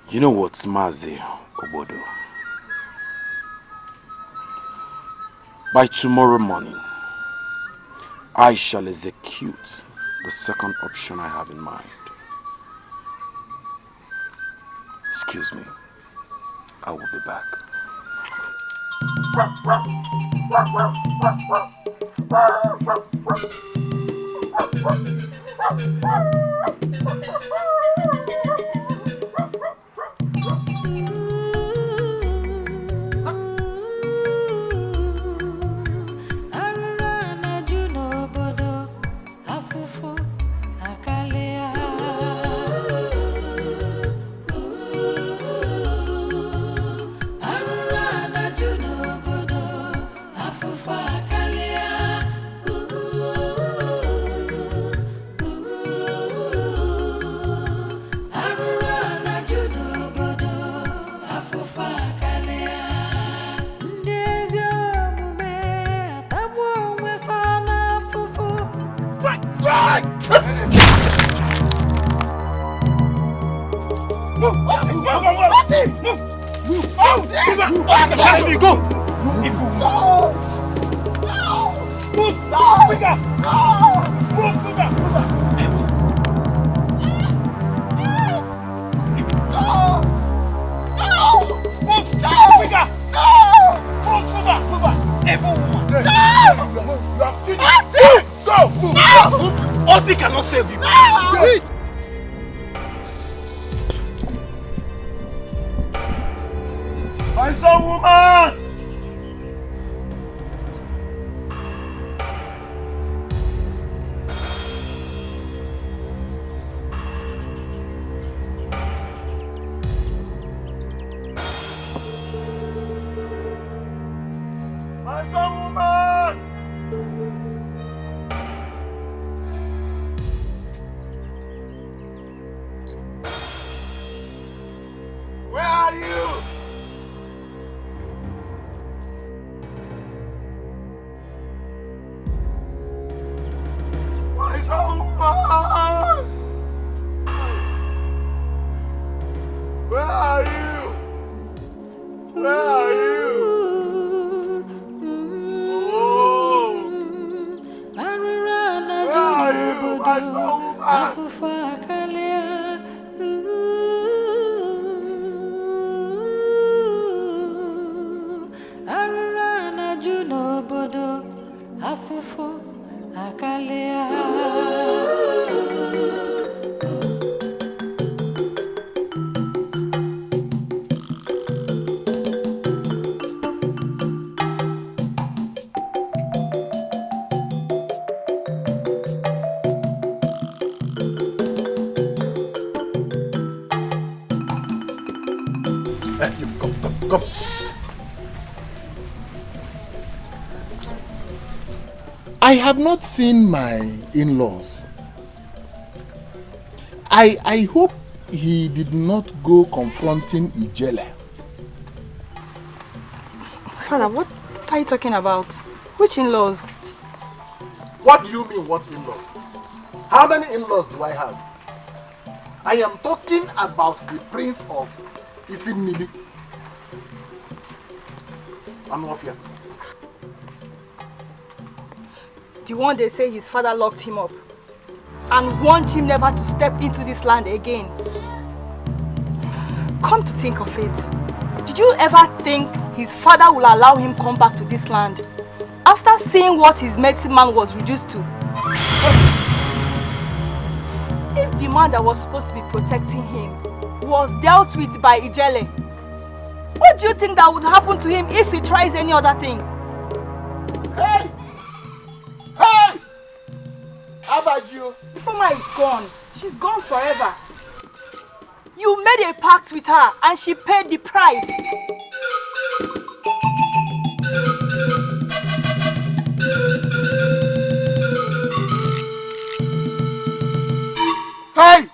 You know what, Mazi Obodo? By tomorrow morning, I shall execute the second option I have in mind. Excuse me. I will be back. Beggar! No! Move, Beggar! No! No! Move! No! Beggar! No! Move, Beggar! Every woman! No! You have finished! Go! Move! No! Oti cannot save you! No! See? My son, woman! My son, woman! Where are you? My son, woman! Where are you? Where are you? Come. I have not seen my in-laws. I hope he did not go confronting Ijele. Father, what are you talking about? Which in-laws? What do you mean, what in-laws? How many in-laws do I have? I am talking about the prince of Efizzy. The one they say his father locked him up and warned him never to step into this land again. Come to think of it, did you ever think his father will allow him come back to this land after seeing what his medicine man was reduced to? If the man that was supposed to be protecting him was dealt with by Ijele, what do you think that would happen to him if he tries any other thing? Hey! Hey! How about you? Ifeoma is gone. She's gone forever. You made a pact with her and she paid the price. Hey!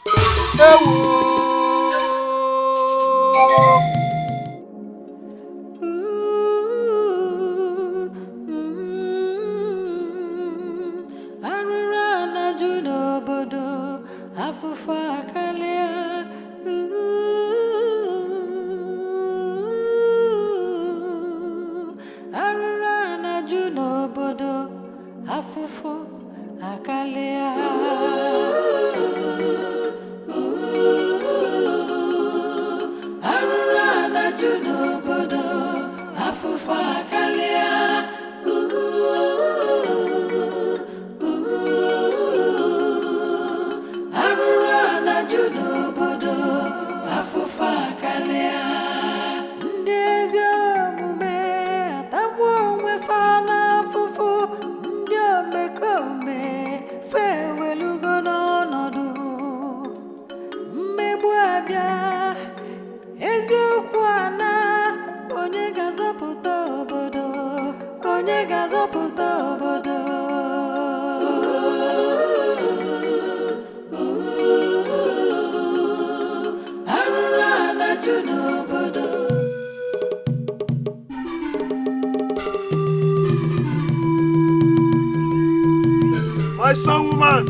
My son, woman,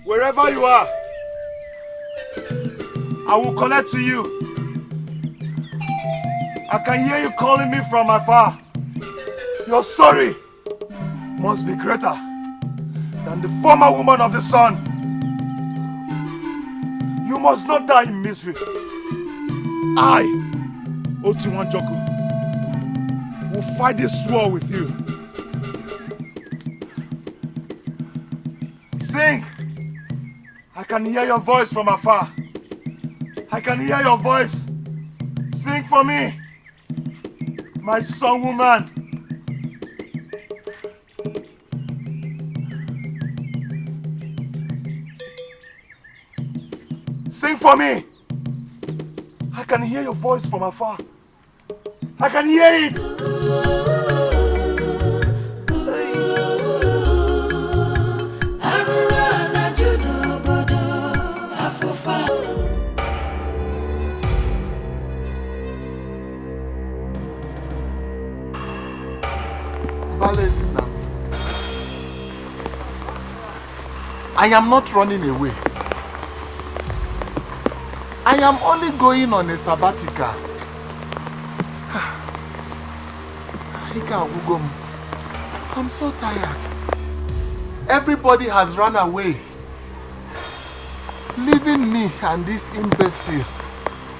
wherever you are, I will connect to you. I can hear you calling me from afar. Your story must be greater than the former woman of the sun. You must not die in misery. I, Otiwanjoku, will fight this war with you. Sing! I can hear your voice from afar. I can hear your voice. Sing for me, my son woman. Sing for me. I can hear your voice from afar. I can hear it. I am not running away. I am only going on a sabbatical. I'm so tired. Everybody has run away, leaving me and this imbecile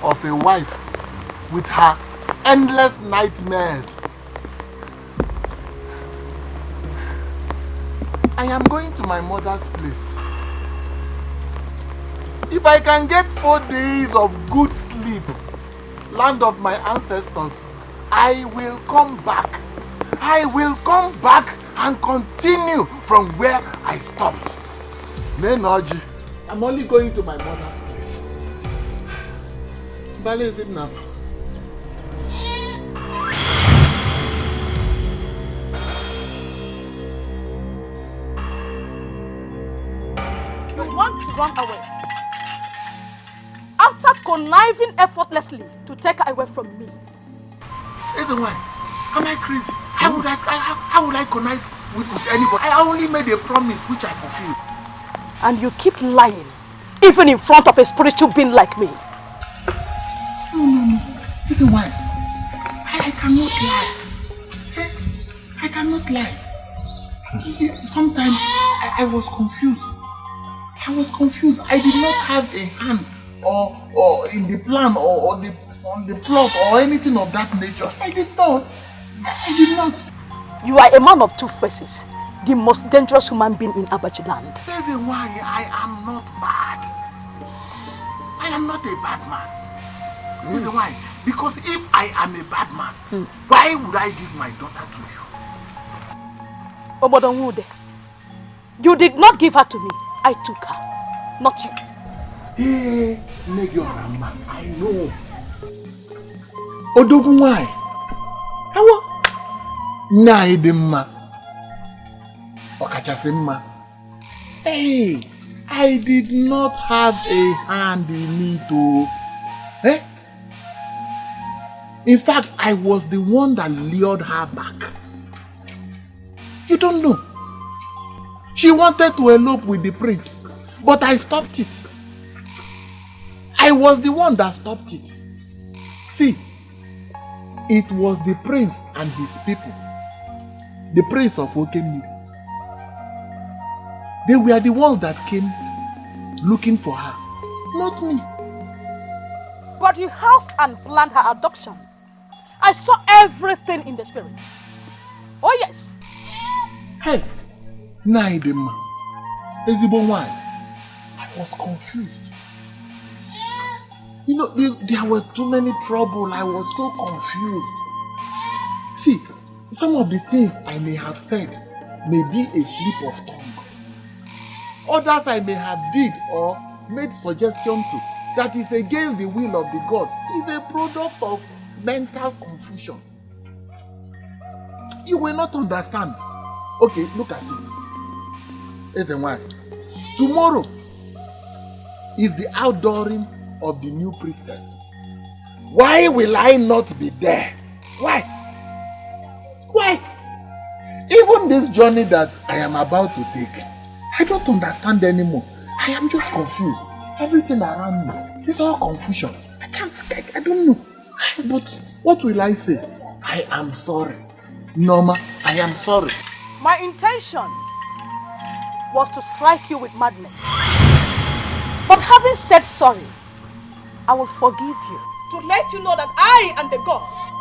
of a wife with her endless nightmares. I am going to my mother's place. If I can get 4 days of good sleep, land of my ancestors, I will come back. I will come back and continue from where I stopped. Nenoji, I'm only going to my mother's place. Bale is it now? You want to run away? After conniving effortlessly to take her away from me. Isn't why? Am I crazy? How would I connive with anybody? I only made a promise which I fulfilled. And you keep lying, even in front of a spiritual being like me. No. Isn't why? I cannot lie. I cannot lie. You see, sometimes I was confused. I did not have a hand or in the plan or on the plot or anything of that nature. I did not. You are a man of two faces, the most dangerous human being in Abachi land. That's why I am not bad. I am not a bad man. This is why. Because if I am a bad man, why would I give my daughter to you? Obodonwude, you did not give her to me. I took her, not you. Hey, Negiorama, I know. Odogun why? How? Naidema. Okachafima. Hey, I did not have a hand in it too. Eh? In fact, I was the one that lured her back. You don't know. She wanted to elope with the prince, but I stopped it. I was the one that stopped it. See, it was the prince and his people. The prince of Okemi. They were the ones that came looking for her, not me. But you housed and planned her adoption. I saw everything in the spirit. Oh yes. Hey, Naidema, Ezibo why? I was confused. You know, there were too many trouble. I was so confused. See, some of the things I may have said may be a slip of tongue. Others I may have did or made suggestion to that is against the will of the gods is a product of mental confusion. You will not understand. Okay, look at it. Tomorrow is the outdooring of the new priestess. Why will I not be there? Why? Even this journey that I am about to take, I don't understand anymore. I am just confused. Everything around me is all confusion. I don't know. But what will I say? I am sorry. Norma, I am sorry. My intention was to strike you with madness. But having said sorry, I will forgive you. To let you know that I and the gods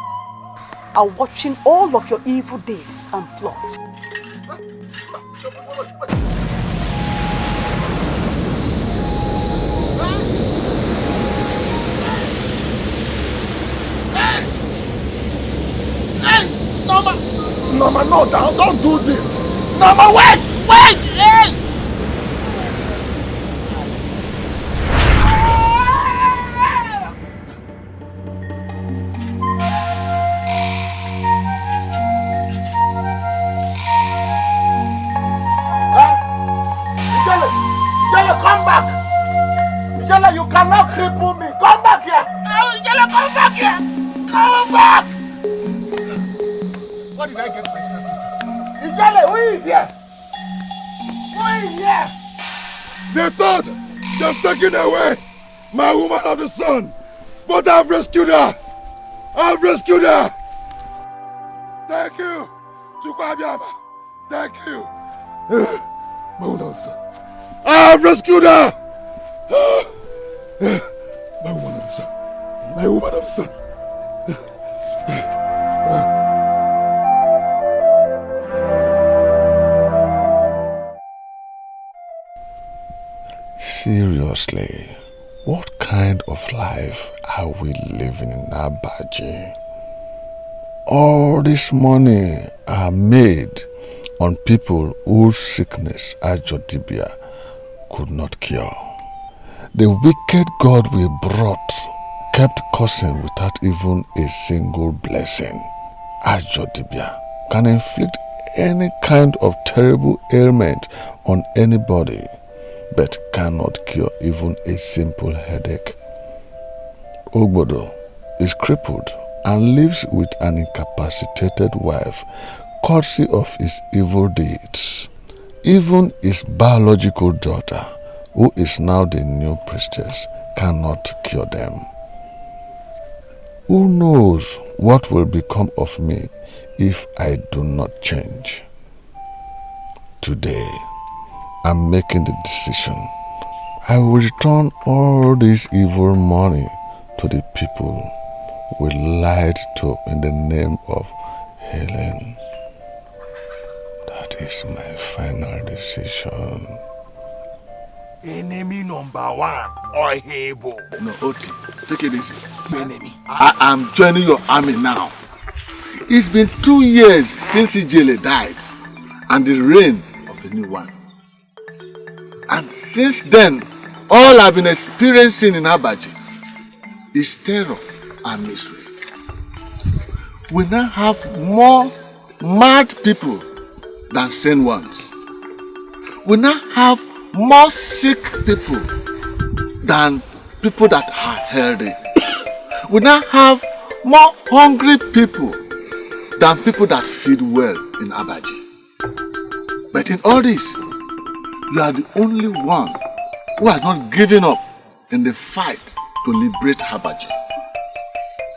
are watching all of your evil deeds and plots. Norma! Norma, no, don't do this! Norma, wait! Wait! Hey! Ijele, come back! Ijele, you cannot cripple me! Come back here! Ijele, come back here! Come back! What did I get myself into? Ijele, who is here? Who is here? They thought they've taken away my woman of the sun, but I've rescued her. I've rescued her. Thank you, Chukwabiama. Thank you. My woman of the sun. I've rescued her. My woman of the sun. My woman of the sun. Seriously, what kind of life are we living in Abaji? All this money are made on people whose sickness Ajodibia could not cure. The wicked God we brought kept cursing without even a single blessing. Ajodibia can inflict any kind of terrible ailment on anybody, but cannot cure even a simple headache. Ogbodo is crippled and lives with an incapacitated wife, courtesy of his evil deeds. Even his biological daughter, who is now the new priestess, cannot cure them. Who knows what will become of me if I do not change? Today, I'm making the decision. I will return all this evil money to the people we lied to in the name of healing. That is my final decision. Enemy number one, Ohebo. No, Oti, take it easy. Enemy. I am joining your army now. It's been 2 years since Ijele died and the reign of a new one. And since then, all I've been experiencing in Abaji is terror and misery. We now have more mad people than sane ones. We now have more sick people than people that are healthy. We now have more hungry people than people that feed well in Abaji. But in all this, you are the only one who has not given up in the fight to liberate Abaji.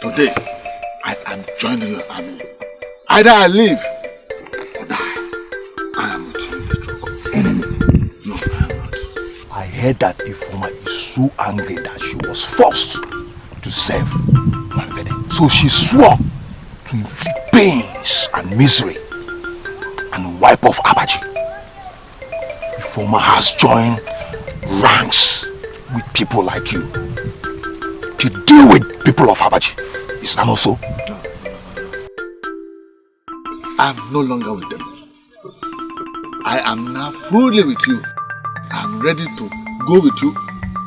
Today, I am joining your army. Either I live or die. I am with you in the struggle. Enemy? No, I am not. I heard that Ifoma is so angry that she was forced to serve Manvede. So she swore to inflict pains and misery and wipe off Abaji. Ifoma has joined ranks with people like you to deal with people of Abaji. Is that not so? I am no longer with them. I am now fully with you. I am ready to go with you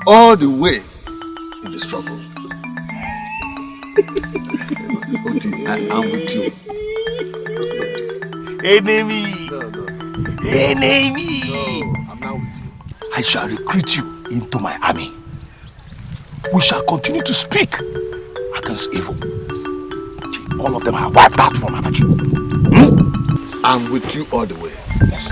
all the way in the struggle. Oti, I am with you. Enemy! Enemy! No, I'm now with you. I shall recruit you into my army. We shall continue to speak against evil. All of them are wiped out from Abaji. I'm with you all the way. Yes.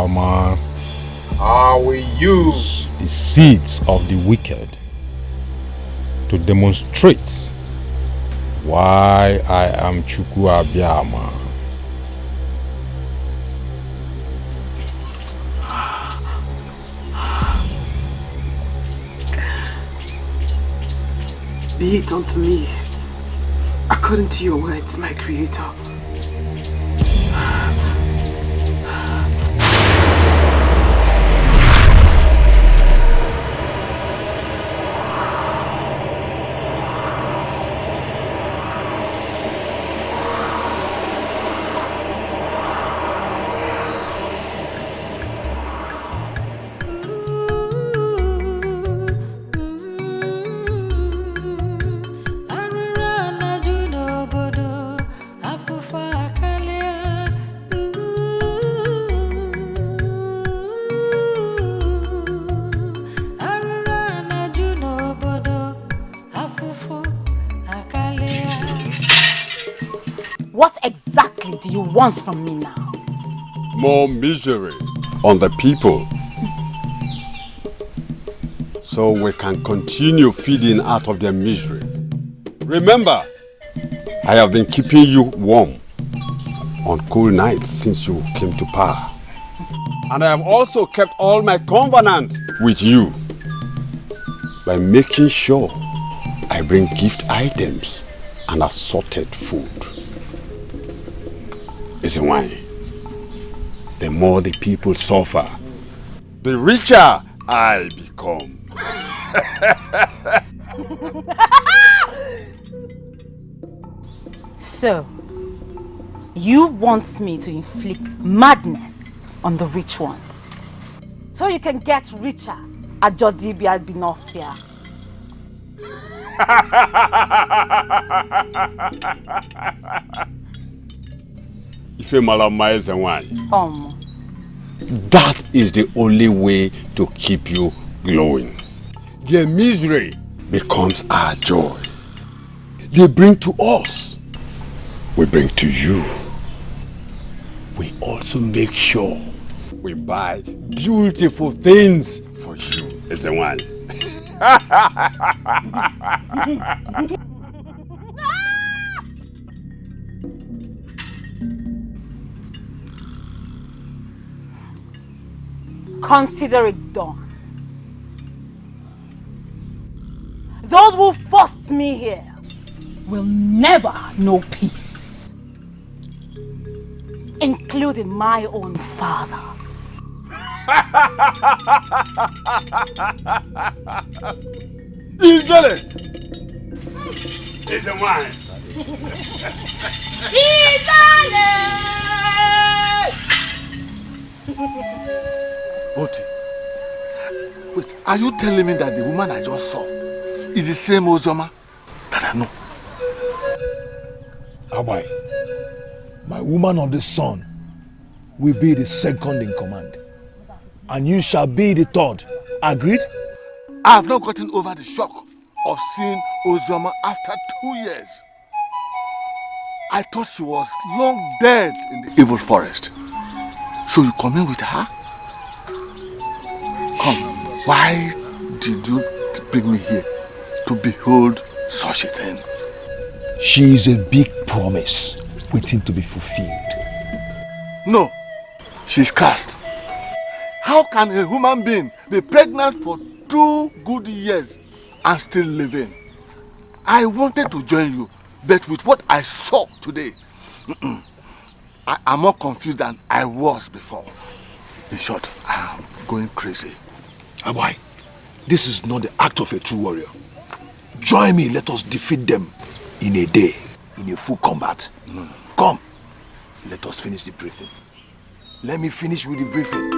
Obiama, I will use the seeds of the wicked to demonstrate why I am Chukwu Abiama. Be it unto me, according to your words, my Creator. What exactly do you want from me now? More misery on the people, so we can continue feeding out of their misery. Remember, I have been keeping you warm on cool nights since you came to power. And I have also kept all my covenant with you by making sure I bring gift items and assorted food. Is why the more the people suffer, the richer I become. So, you want me to inflict madness on the rich ones, so you can get richer at Jodibia Binofia. That is the only way to keep you glowing. Their misery becomes our joy. They bring to us, we bring to you. We also make sure we buy beautiful things for you, as a one. Consider it done. Those who forced me here will never know peace, including my own father. Easily! It's a wine. Oti, wait, are you telling me that the woman I just saw is the same Ozoma that I know? Abai, my woman of the sun will be the second in command, and you shall be the third. Agreed? I have not gotten over the shock of seeing Ozoma after 2 years. I thought she was long dead in the evil forest. So you come in with her? Come, why did you bring me here to behold such a thing? She is a big promise waiting to be fulfilled. No, she's cast. How can a human being be pregnant for 2 good years and still living? I wanted to join you, but with what I saw today, I'm more confused than I was before. In short, I'm going crazy. Abai, this is not the act of a true warrior. Join me, let us defeat them in a day, in a full combat. Come, let us finish the briefing. Let me finish with the briefing.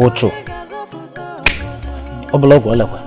Ocho. Oblog whatever.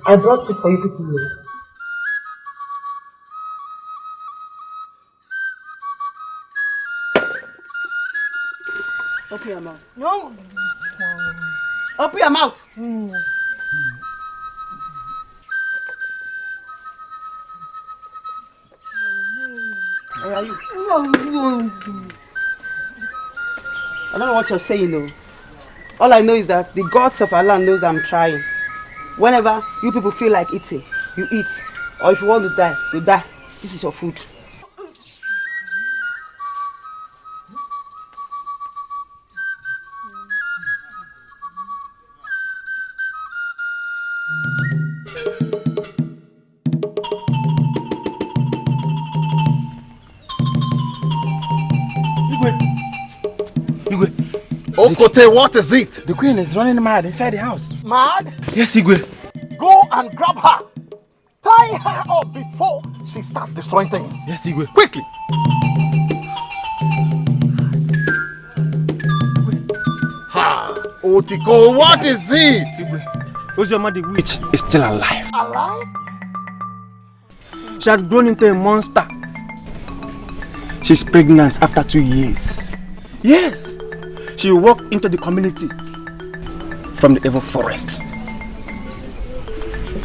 I brought it for you people. Open your mouth. No. Open your mouth. Where are you? I don't know what you're saying though. All I know is that the gods of our land knows I'm trying. Whenever you people feel like eating, you eat. Or if you want to die, you die. This is your food. Okote, what is it? The queen is running mad inside the house. Mad? Yes, Igwe. Go and grab her. Tie her up before she starts destroying things. Yes, Igwe. Quickly. Ha! Otiko, what is it? Igwe, Ozioma the witch is still alive. Alive? She has grown into a monster. She's pregnant after 2 years. Yes. She walked into the community from the evil forest.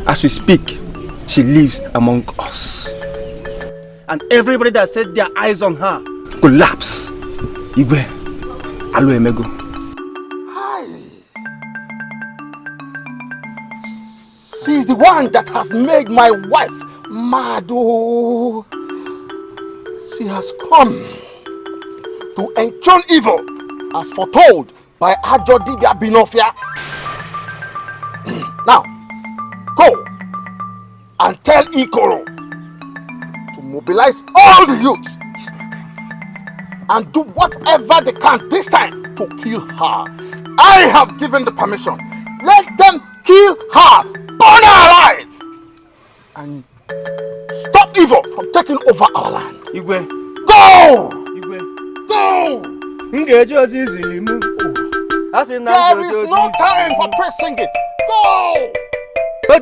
As we speak, she lives among us. And everybody that set their eyes on her collapse. Igwe, alo emego. Hi. She is the one that has made my wife mad. Oh. She has come to enchant evil as foretold by Ajo Dibia Binofia. Now, go and tell Ikoro to mobilize all the youths and do whatever they can this time to kill her. I have given the permission. Let them kill her, burn her alive, and stop evil from taking over our land. Igwe. Go! Igwe. Go! There is no time for praise singing. Go! My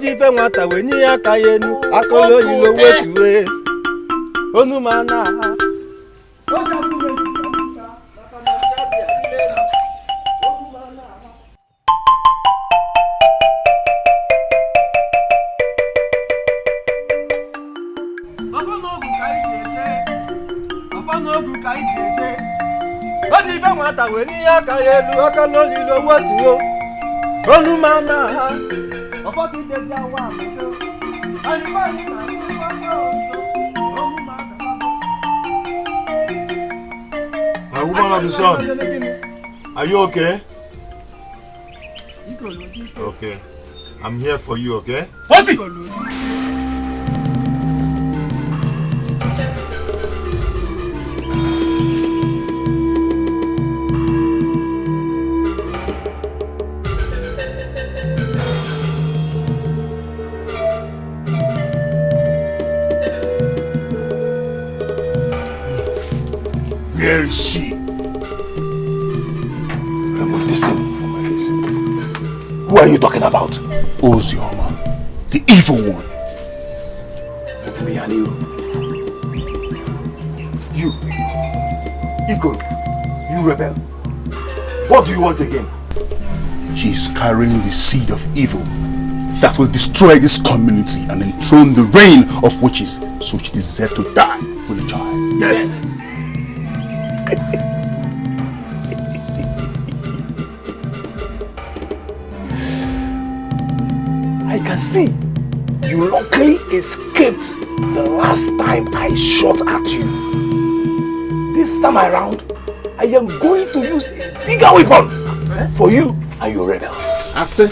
woman of the sun, are you okay? Okay, I'm here for you, okay? What? Where is she? Remove this thing from my face. Who are you talking about? Ozioma, the evil one. Me and you. You. Iko, you rebel. What do you want again? She is carrying the seed of evil that will destroy this community and enthrone the reign of witches, so she deserves to die with a child. Yes. I can see you luckily escaped the last time I shot at you. This time around, I am going to use a bigger weapon for you and your rebels. I said,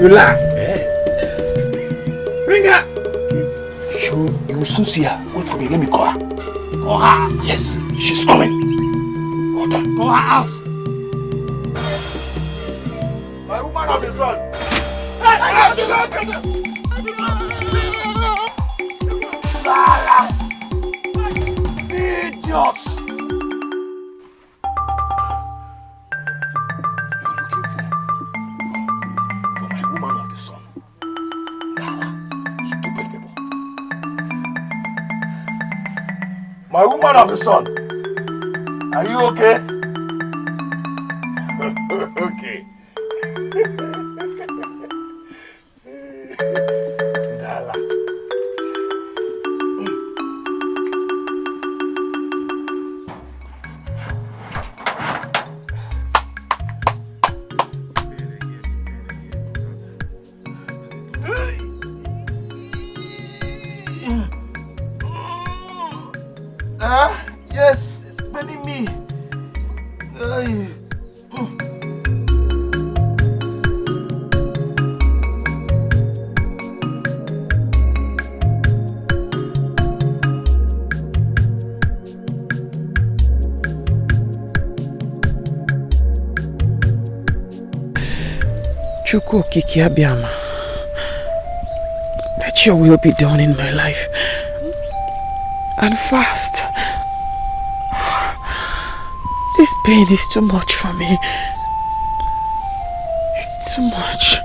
relax. Bring her! You soon see her. Wait for me, let me call her. Call her? Yes, she's coming. Hold on. Call her out. My woman of the sun. Idiots! My woman of the sun, are you okay? Okay. Dala. Yes, it's burning me. Chukwu Okike Abiyama, let your will be done in my life, and fast. This pain is too much for me. It's too much.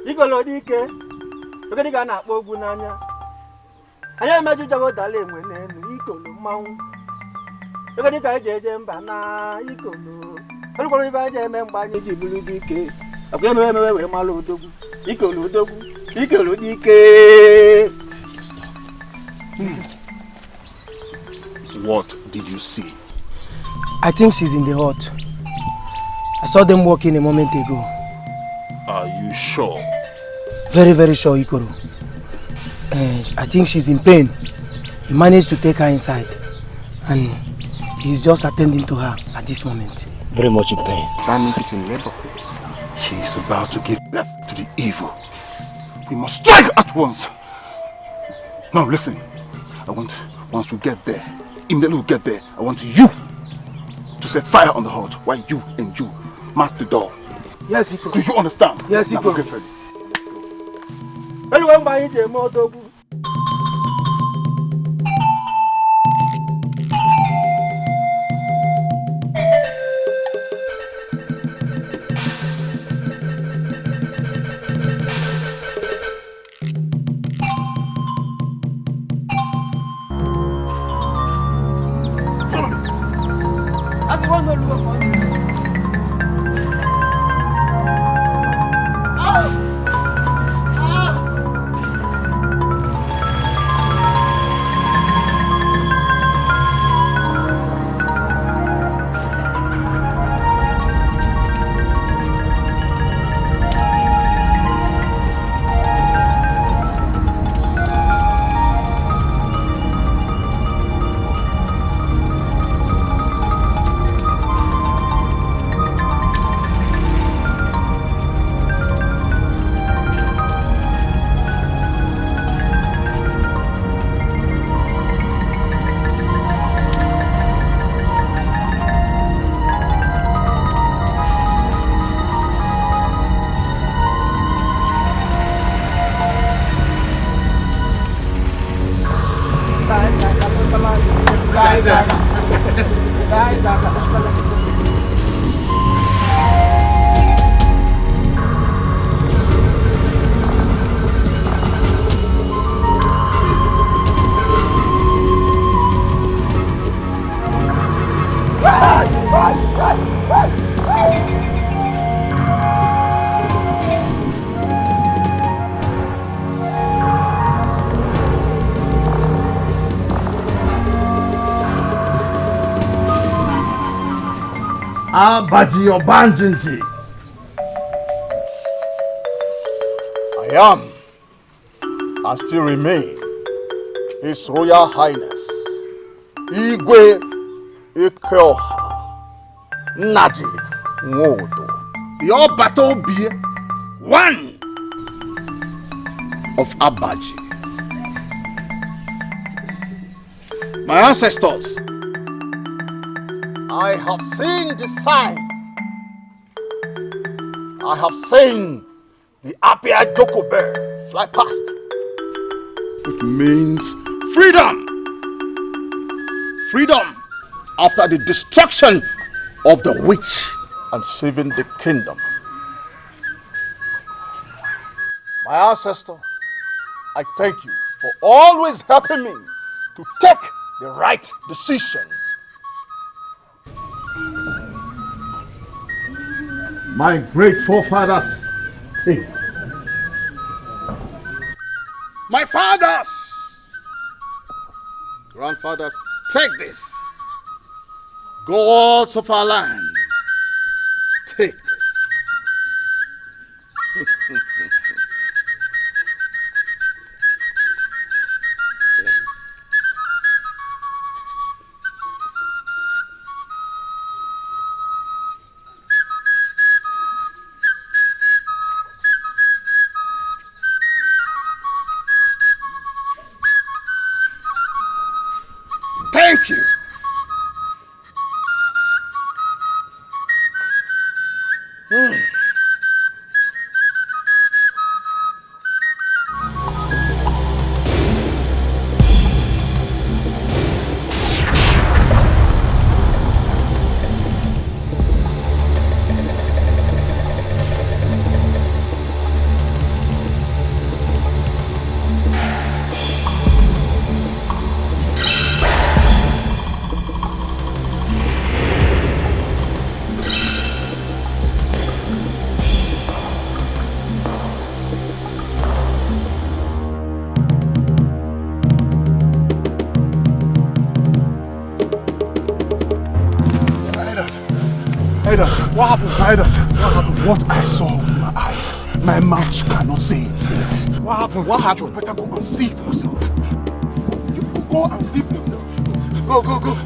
Igolo Dikeh, ogede ga na-akpọ ogwu n'anya. Anya emejujago dala enwe n'elu ikolo mmanwụ. Ogede ka eje mba na ikolo. Olugbo ibe aje eme mgbe anyị ji buru Dikeh. Akwa emewe wee malụ odogwu. Ikolo odogwu. Ikolo Dikeh. What did you see? I think she's in the hut. I saw them walking a moment ago. Are you sure? Very, very sure, Ikoro. I think she's in pain. He managed to take her inside. And he's just attending to her at this moment. Very much in pain. That means she's in labor. She is about to give birth to the evil. We must strike at once. Now listen. Once we get there, immediately we get there, I want you to set fire on the hut while you mark the door. Yes, Ikoro. Do you understand? Yes, Ikoro. Get ready. Abaji Obanjinji. I still remain His Royal Highness Igwe Ikeoha Naji Nwodo. Your battle be one of Abaji. My ancestors, I have seen the sign. I have seen the Apia Joko bird fly past. It means freedom. Freedom after the destruction of the witch and saving the kingdom. My ancestors, I thank you for always helping me to take the right decision. My great forefathers, take this. My fathers, grandfathers, take this. Gods of our land, take this. Thank you. Elders, what happened? Elders, what happened? What I saw with my eyes, my mouth cannot say it. Yes. What happened? What happened? You better go and see for yourself. You go and see for yourself. Go, go, go.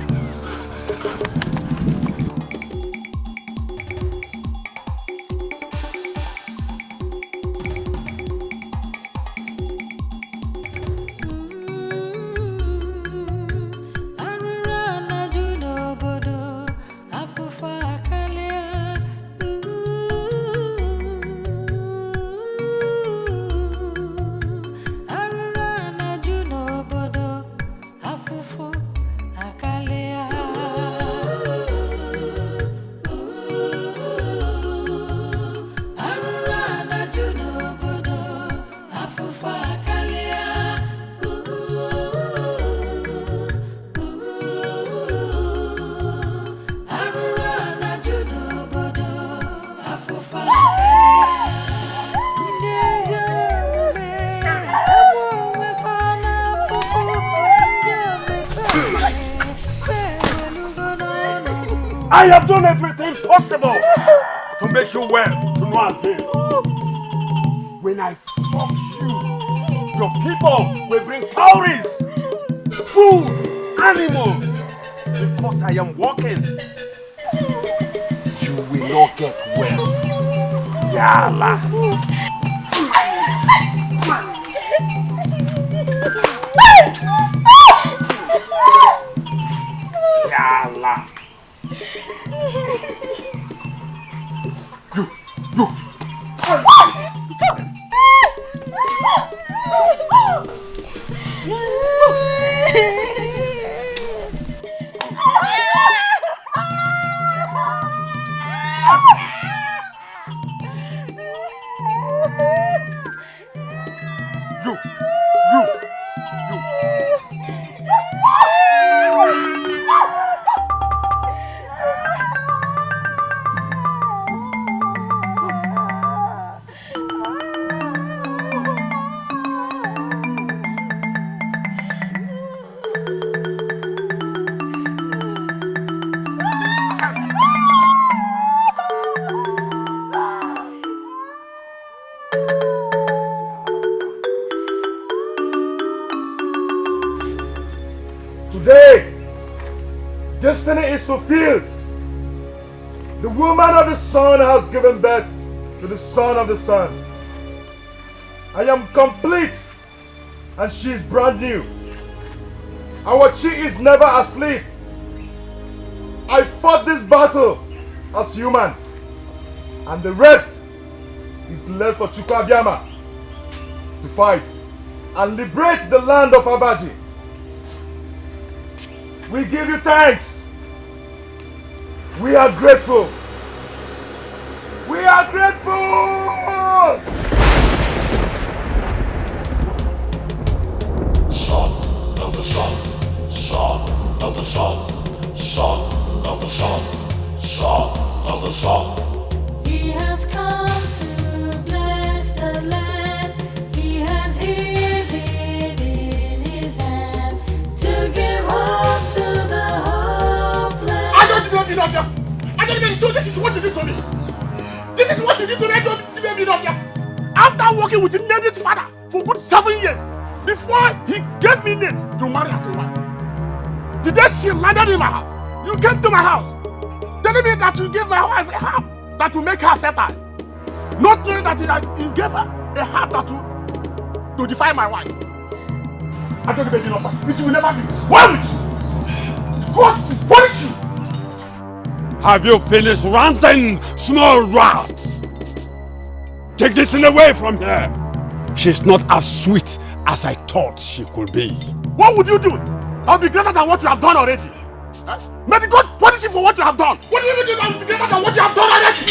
I have done everything possible to make you well, to no avail. When I fuck you, your people will bring cowries, food, animals. Because I am working, you will not get well. Yalla. Yalla. Today, destiny is fulfilled. The woman of the sun has given birth to the son of the sun. I am complete and she is brand new. Our chi is never asleep. I fought this battle as human, and the rest is left for Chukwuabiama to fight and liberate the land of Abaji. We give you thanks. We are grateful. We are grateful! Son of the sun, son of the sun, son of the sun, son of the sun. He has come to bless the land. He has healing in his hand to give hope to the hopeless. I don't know enough here. I don't even know this is what you did to me. This is what you did to me. I don't know enough here. After working with Nene's father for good 7 years, before he gave me Nene to marry as a wife, the day she landed in my house, you came to my house telling me that you gave my wife a herb that will make her fertile, not knowing that you gave her a herb that to defy my wife. I don't even know. It will never be. Why would you? God will punish you. Have you finished ranting, small rat? Take this thing away from here. She's not as sweet as I thought she could be. What would you do? I'll be greater than what you have done already. May the God punish you for what you have done. What do you mean I'll be greater than what you have done already?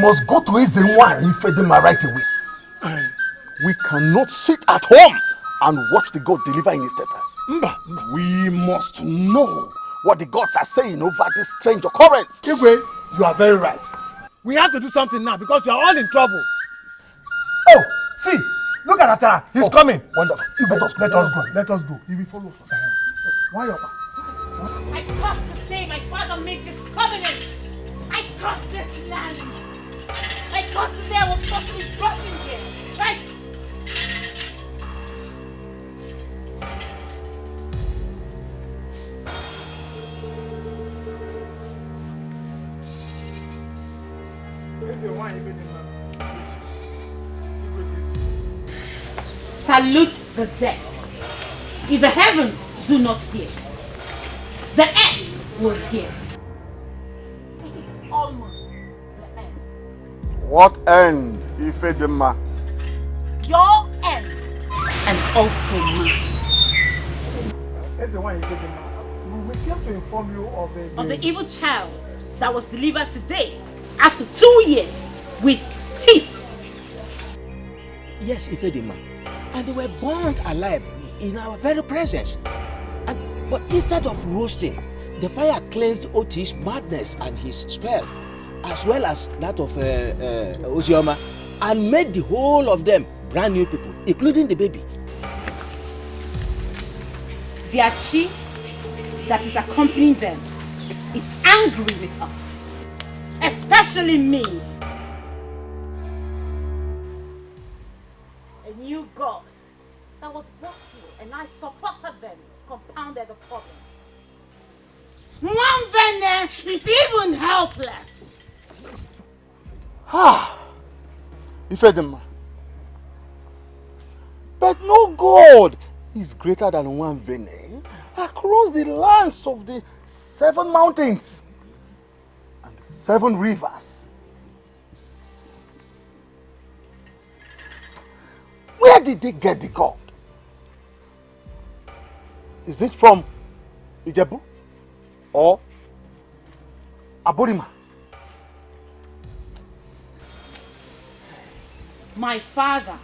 must go to Ezenwa and Ifedema right away. We cannot sit at home and watch the god deliver in his status. We must know what the gods are saying over this strange occurrence. Igwe, you are very right. We have to do something now because we are all in trouble. Oh, see, look at Atara. He's coming. Wonderful. Let us go. Let us go. He will follow us. Why up? I curse the day my father made this covenant. I curse this land. I curse the day I was supposed to be brought in here. Right? Salute the dead. If the heavens do not hear, the earth will hear. It is almost the end. What end, Ifedema? Your end and also mine. We came to inform you Of the evil child that was delivered today after 2 years with teeth. Yes, Ifedema. And they were burnt alive in our very presence. But instead of roasting, the fire cleansed Otis' madness and his spell, as well as that of Ozioma, and made the whole of them brand new people, including the baby. Their chief that is accompanying them is angry with us, especially me. A new god that was brought here and I supported them compounded the problem. Mwamvene is even helpless. Ifedema. But no god is greater than Mwamvene across the lands of the 7 mountains and 7 rivers. Where did they get the god? Is it from Ijebu or Aburima? My father,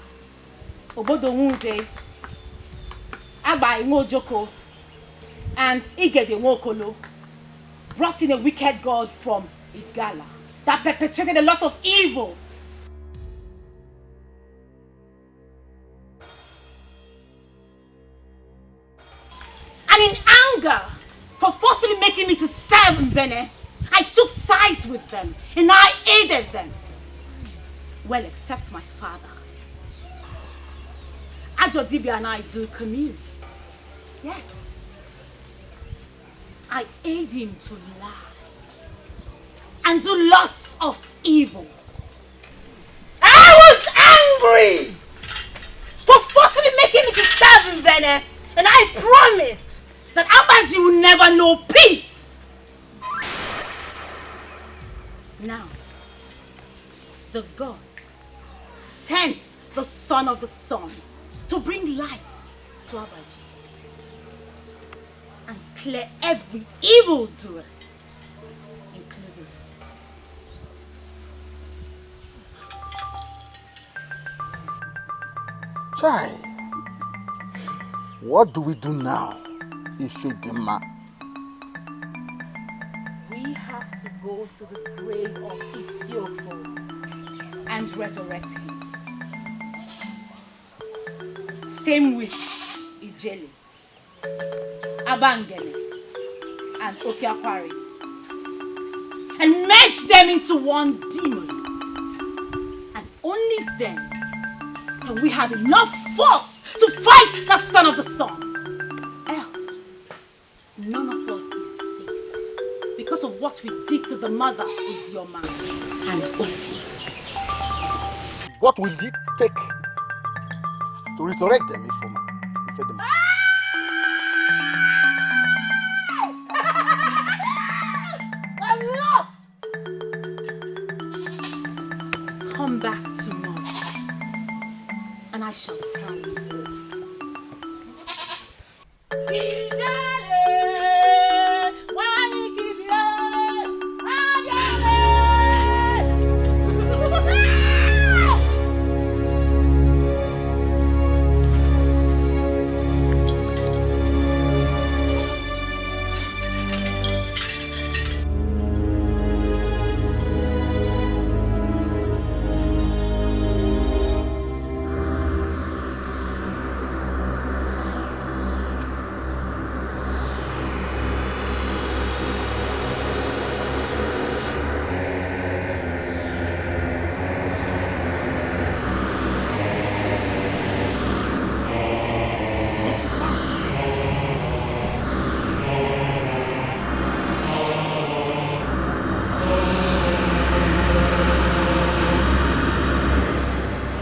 Obodo Nwude, Abai Nwojoko, and Igede Nwokolo brought in a wicked god from Igala that perpetrated a lot of evil. And in anger for forcefully making me to serve Mvene, I took sides with them and I aided them. Well, except my father. Ajodibia and I do commune. Yes. I aid him to lie and do lots of evil. I was angry for forcefully making me to serve Mvene, and I promised that Abaji will never know peace. Now, the gods sent the son of the sun to bring light to Abaji and clear every evildoer, including. Chai, what do we do now, Ifedema? We have to go to the grave of Isioko and resurrect him. Same with Ijele, Abangele, and Okiakwari, and merge them into one demon. And only then can we have enough force to fight that son of the sun. Else, none of us is safe because of what we did to the mother Uzioma and Oti. What will it take to resurrect them, Ifedema? Come back tomorrow, and I shall tell you all.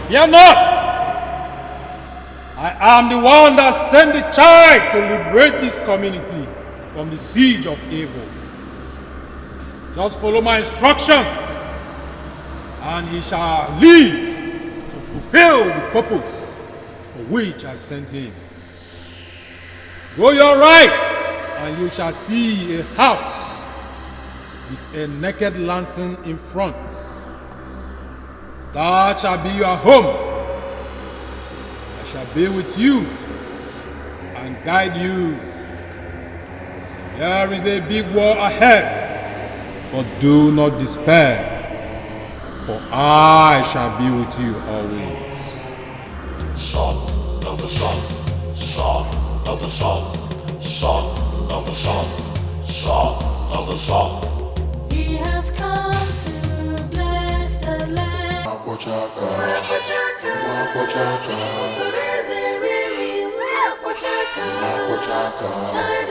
Fear not! I am the one that sent the child to liberate this community from the siege of evil. Just follow my instructions, and he shall live to fulfill the purpose for which I sent him. Go your right, and you shall see a house with a naked lantern in front. That shall be your home. I shall be with you and guide you. There is a big war ahead, but do not despair, for I shall be with you always. Son of the sun, son of the sun, son of the sun, son of the sun. He has come to bless the land. Child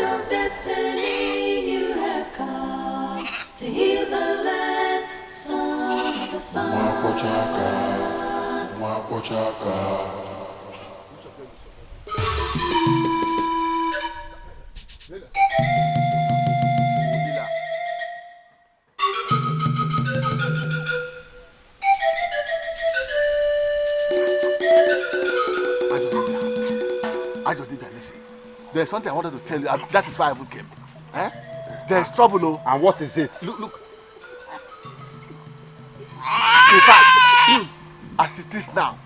of destiny, you have come to heal the land, son of the sun. Listen. There's something I wanted to tell you, and that is why I even came. Eh? There's trouble, oh. And what is it? Look. In fact, as it is now,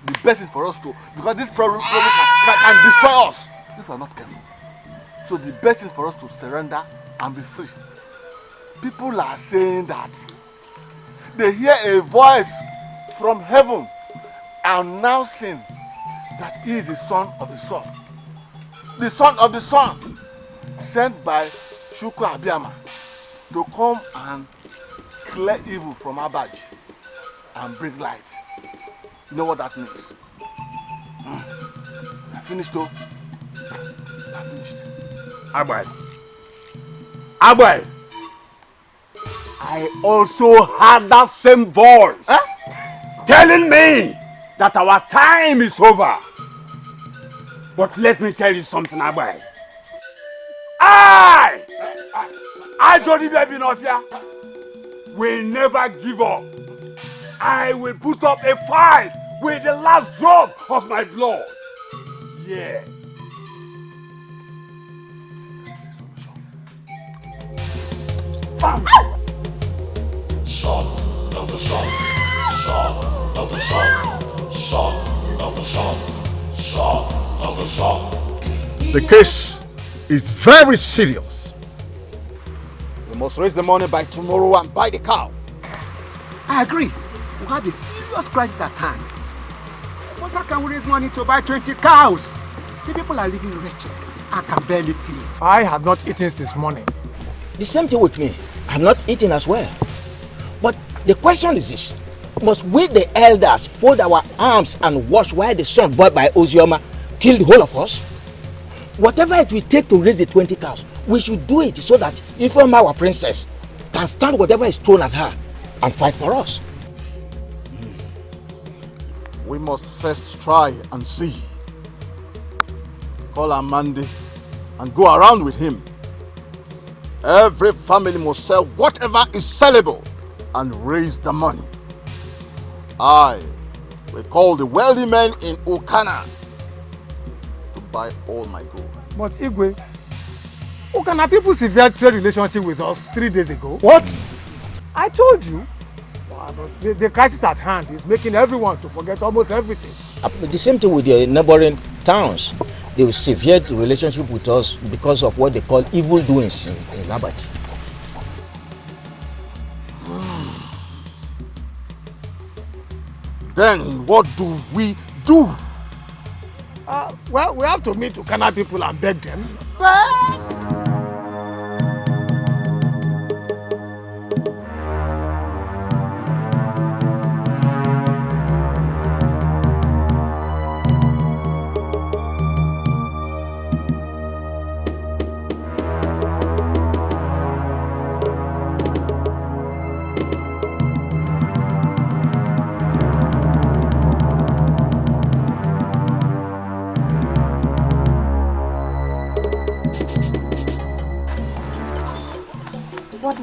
the best is for us to, because this problem can destroy us if we are not careful. So the best is for us to surrender and be free. People are saying that they hear a voice from heaven announcing that he is the son of the sun. The son of the sun, sent by Shuku Abiyama to come and clear evil from Abaji and bring light. You know what that means? I finished though. I finished. Abai. I also heard that same voice telling me that our time is over. But let me tell you something, Abai. I Jody Baby Nofia, will never give up. I will put up a fight with the last drop of my blood. Yeah. Son of the sun, son of the sun, son of the sun, son of the sun. The case is very serious. We must raise the money by tomorrow and buy the cow. I agree. We have a serious crisis at hand. But how can we raise money to buy 20 cows? The people are living wretched. I can barely feed. I have not eaten since morning. The same thing with me. I'm not eating as well. But the question is this. Must we the elders fold our arms and watch while the son bought by Ozioma kill the whole of us? Whatever it will take to raise the 20 cows, we should do it so that Ifeoma, our princess, can stand whatever is thrown at her and fight for us. We must first try and see. Call Amandi and go around with him. Every family must sell whatever is sellable and raise the money. I will call the wealthy men in Ukana to buy all my gold. But Igwe, Ukana people severed trade relationship with us 3 days ago. What? I told you. The crisis at hand is making everyone to forget almost everything. The same thing with your neighboring towns. They severed the relationship with us because of what they call evil doings in Abaji. Then what do we do? Well, we have to meet Ukana people and beg them.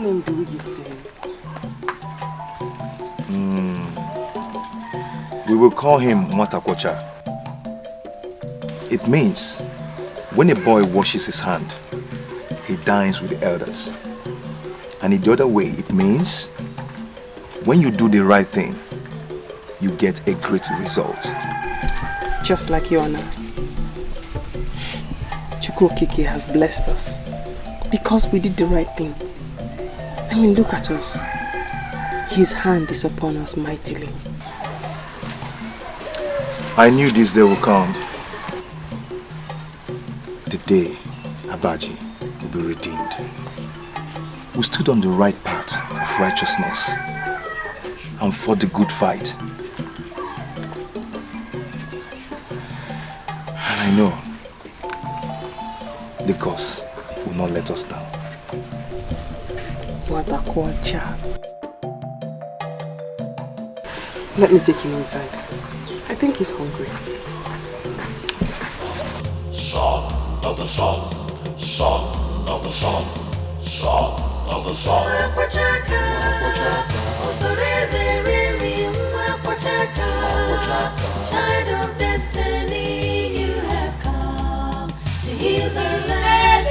name do we give to him? We will call him Mwatakwacha. It means when a boy washes his hand, he dines with the elders. And in the other way, it means when you do the right thing, you get a great result. Just like you and I. Chukwokeke has blessed us because we did the right thing. I mean, look at us. His hand is upon us mightily. I knew this day would come. The day Abaji will be redeemed. We stood on the right path of righteousness and fought the good fight. And I know the gods will not let us down. Let me take him inside. I think he's hungry. Son of the sun, son of the sun, son of the sun. Child of destiny, you have come to heal the land.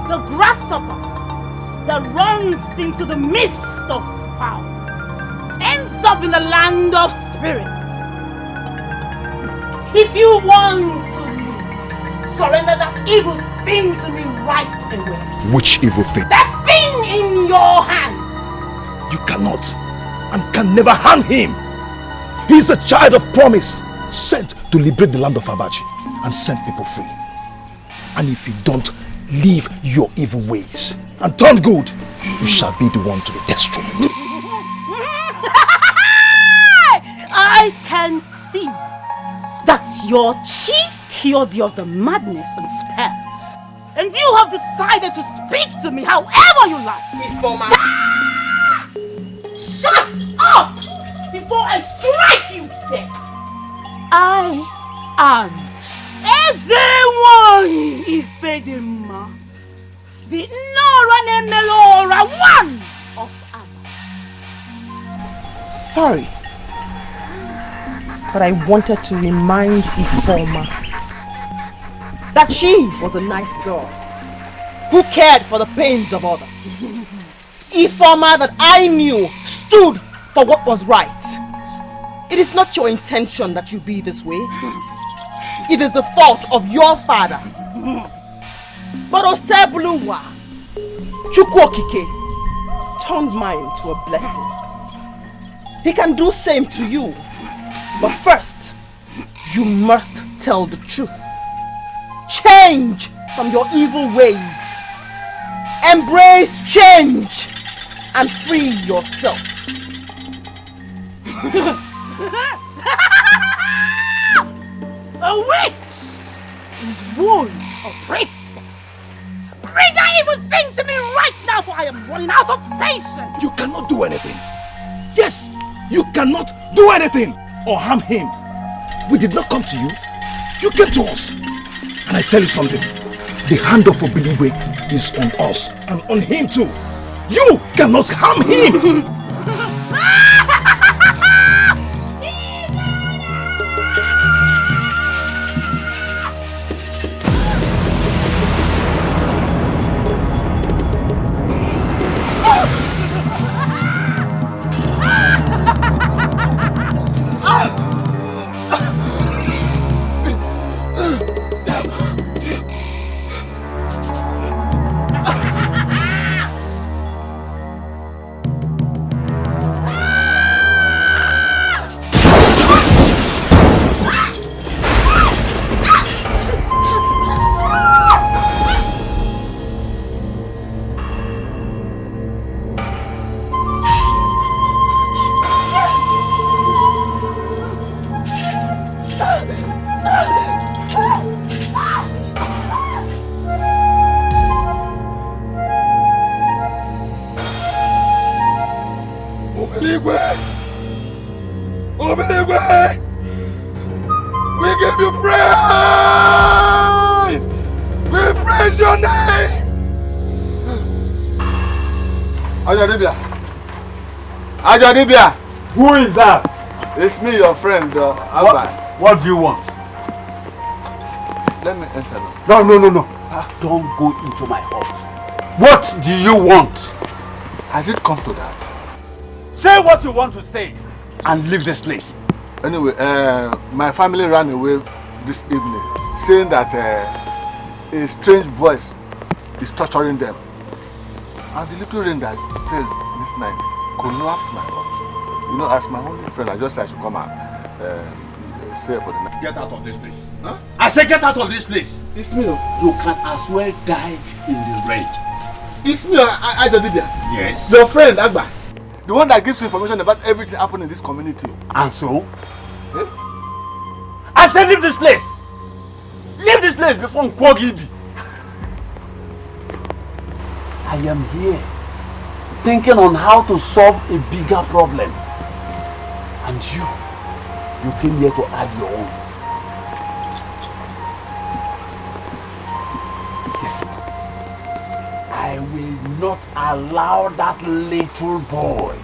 The grasshopper that runs into the midst of fowls ends up in the land of spirits. If you want to surrender that evil thing to me right away. Which evil thing? That thing in your hand. You cannot and can never harm him. He is a child of promise, sent to liberate the land of Abaji and set people free. And if you don't leave your evil ways and turn good, you shall be the one to be destroyed. I can see that your chief cured you of the madness and spell. And you have decided to speak to me however you like. Shut up before I strike you dead. I am everyone is Bedima. The Nora Nemelora one of Abba. Sorry, but I wanted to remind Ifoma that she was a nice girl who cared for the pains of others. Ifoma that I knew stood for what was right. It is not your intention that you be this way. It is the fault of your father. But Osebuluwa, Chukwokeke, turned mine to a blessing. He can do same to you. But first, you must tell the truth. Change from your evil ways. Embrace change and free yourself. A witch is one of priestess. Bring that evil thing to me right now, for I am running out of patience. You cannot do anything. Yes, you cannot do anything or harm him. We did not come to you. You came to us. And I tell you something. The hand of Obiliwe is on us and on him too. You cannot harm him. Obenigwe! Obenigwe! We give you praise! We praise your name! Ajadibia! Ajadibia! Who is that? It's me, your friend, Abba. What do you want? Let me enter now. No. Don't go into my house. What do you want? Has it come to that? Say what you want to say and leave this place. Anyway, my family ran away this evening, saying that a strange voice is torturing them. And the little rain that fell this night collapsed my house. You know, as my only friend, I just had to come and stay for the night. Get out of this place. Huh? I say get out of this place. It's me. You can as well die in the rain. It's me, Ajadibia. Yes. Your friend, Agba. The one that gives information about everything happening in this community. And so? Eh? I said leave this place. Leave this place before Nkwogibi. I am here thinking on how to solve a bigger problem. And you came here to add your own. Listen, I will not allow that little boy,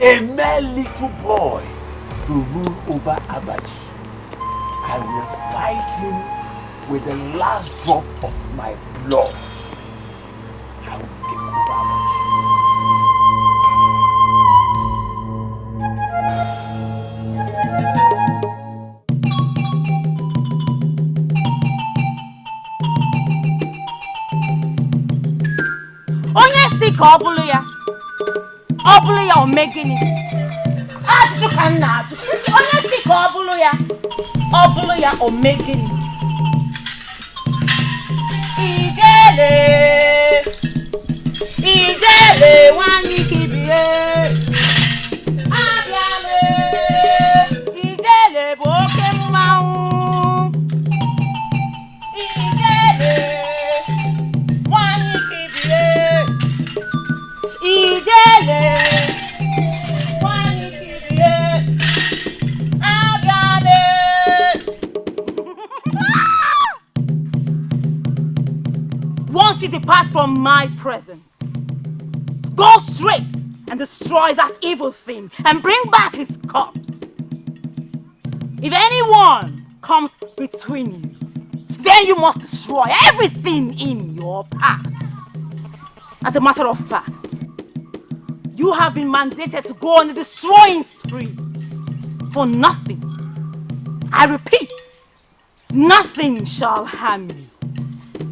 a mere little boy, to rule over Abaji. I will fight him with the last drop of my blood. I will take over Abaji. Onye si ka ọ bụrụ ya o mee gịnị? Ajụjụ ka m na-ajụ. Onye si ka ọ bụrụ ya o mee gịnị? Ijele nwanyị kibie. Abịale, ijele bụ oke mmanwụ. Ijele nwanyị kibie. Ijele nwanyị kibie. Abịale. Once you depart from my presence, go straight and destroy that evil thing and bring back his corpse. If anyone comes between you, then you must destroy everything in your path. As a matter of fact, you have been mandated to go on a destroying spree for nothing. I repeat, nothing shall harm you.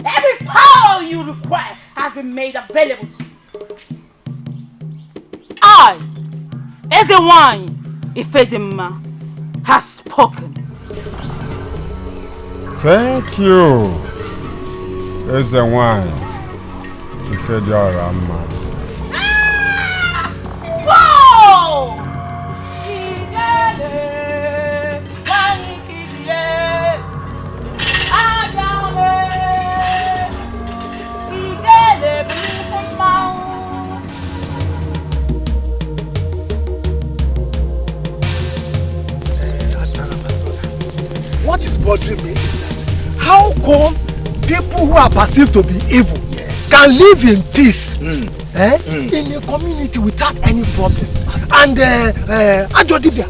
Every power you require has been made available to you. I, as the wine, Ifedima, has spoken. Thank you, as the wine, Ifedima. Whoa! What is bothering me is that how come people who are perceived to be evil can live in peace in a community without any problem? And Ajodibia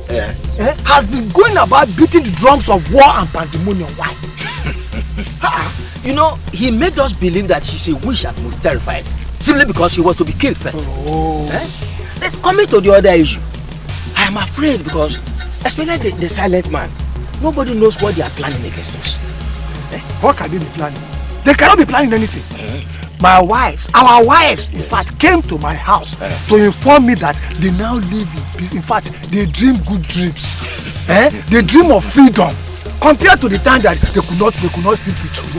has been going about beating the drums of war and pandemonium. Why? You know, he made us believe that she's a witch and was terrified simply because she was to be killed first. Coming to the other issue, I am afraid because, especially the silent man, nobody knows what they are planning against us. What can they be planning? They cannot be planning anything. My wives, our wives, in fact, came to my house to inform me that they now live in peace. In fact, they dream good dreams. They dream of freedom compared to the time that they could not sleep with you.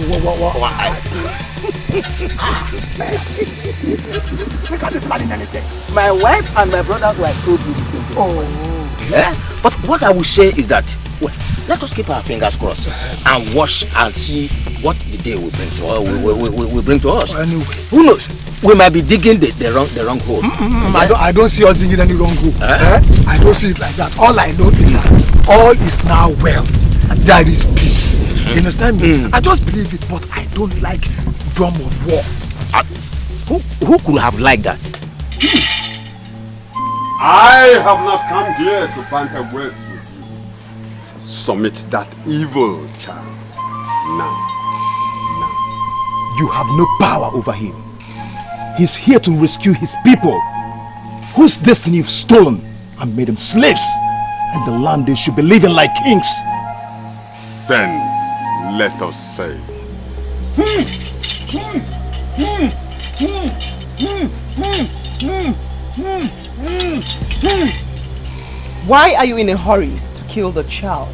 They can't be planning anything. My wife and my brother were told me the same thing. But what I will say is that, well, Let us keep our fingers crossed and watch and see what the day will bring to us. Anyway, who knows? We might be digging the wrong hole. I don't see us digging any wrong hole. I don't see it like that. All I know is that all is now well and there is peace. You understand me? I just believe it, but I don't like drum of war. Who could have liked that? I have not come here to banter words with you. Submit that evil child now. You have no power over him. He's here to rescue his people, whose destiny you've stolen and made them slaves, and the land they should be living like kings. Then let us say, why are you in a hurry to kill the child?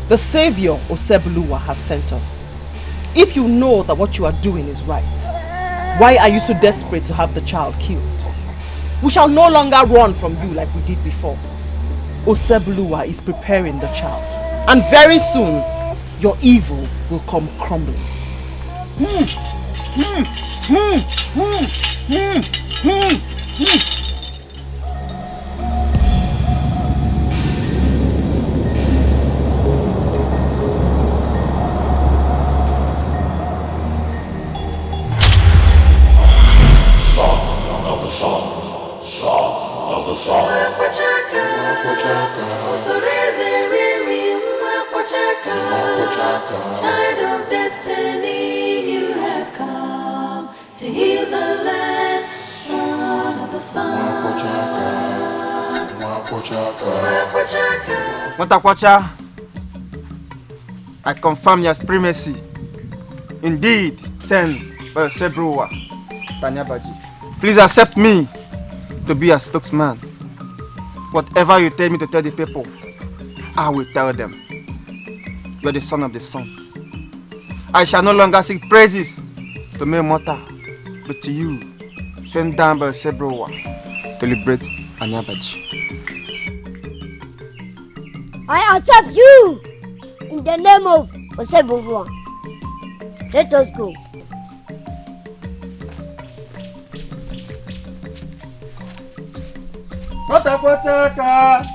The savior Osebuluwa has sent us. If you know that what you are doing is right, why are you so desperate to have the child killed? We shall no longer run from you like we did before. Osebuluwa is preparing the child, and very soon your evil will come crumbling. Child of destiny, you have come to heal the land, son of the sun. Mwatakwacha, I confirm your supremacy. Indeed, send by Sebruwa, Tanyabaji. Please accept me to be a spokesman. Whatever you tell me to tell the people, I will tell them. You are the son of the sun. I shall no longer seek praises to me mortal, but to you, sent down by Sebruwa to liberate Anyabaji. I accept you in the name of Osebuluwa. Let us go. Mwatakwacha,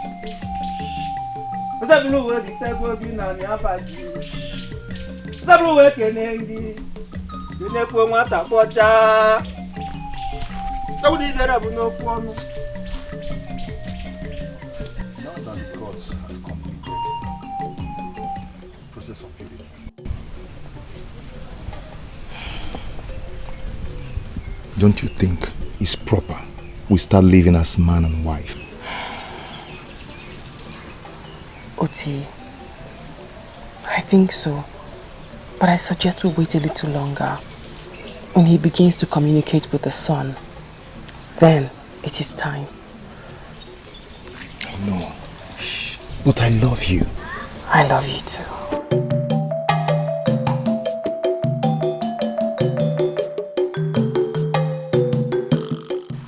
Osebuluwa Dikeh bi na Anyabaji. Osebuluwa kenengi, dinekwo Mwatakwacha. Saudi vera buno kwonu. Now that the gods has completed the process of building, Don't you think it's proper we start living as man and wife? Oti, I think so. But I suggest we wait a little longer. When he begins to communicate with the sun, then it is time. No. But I love you. I love you too.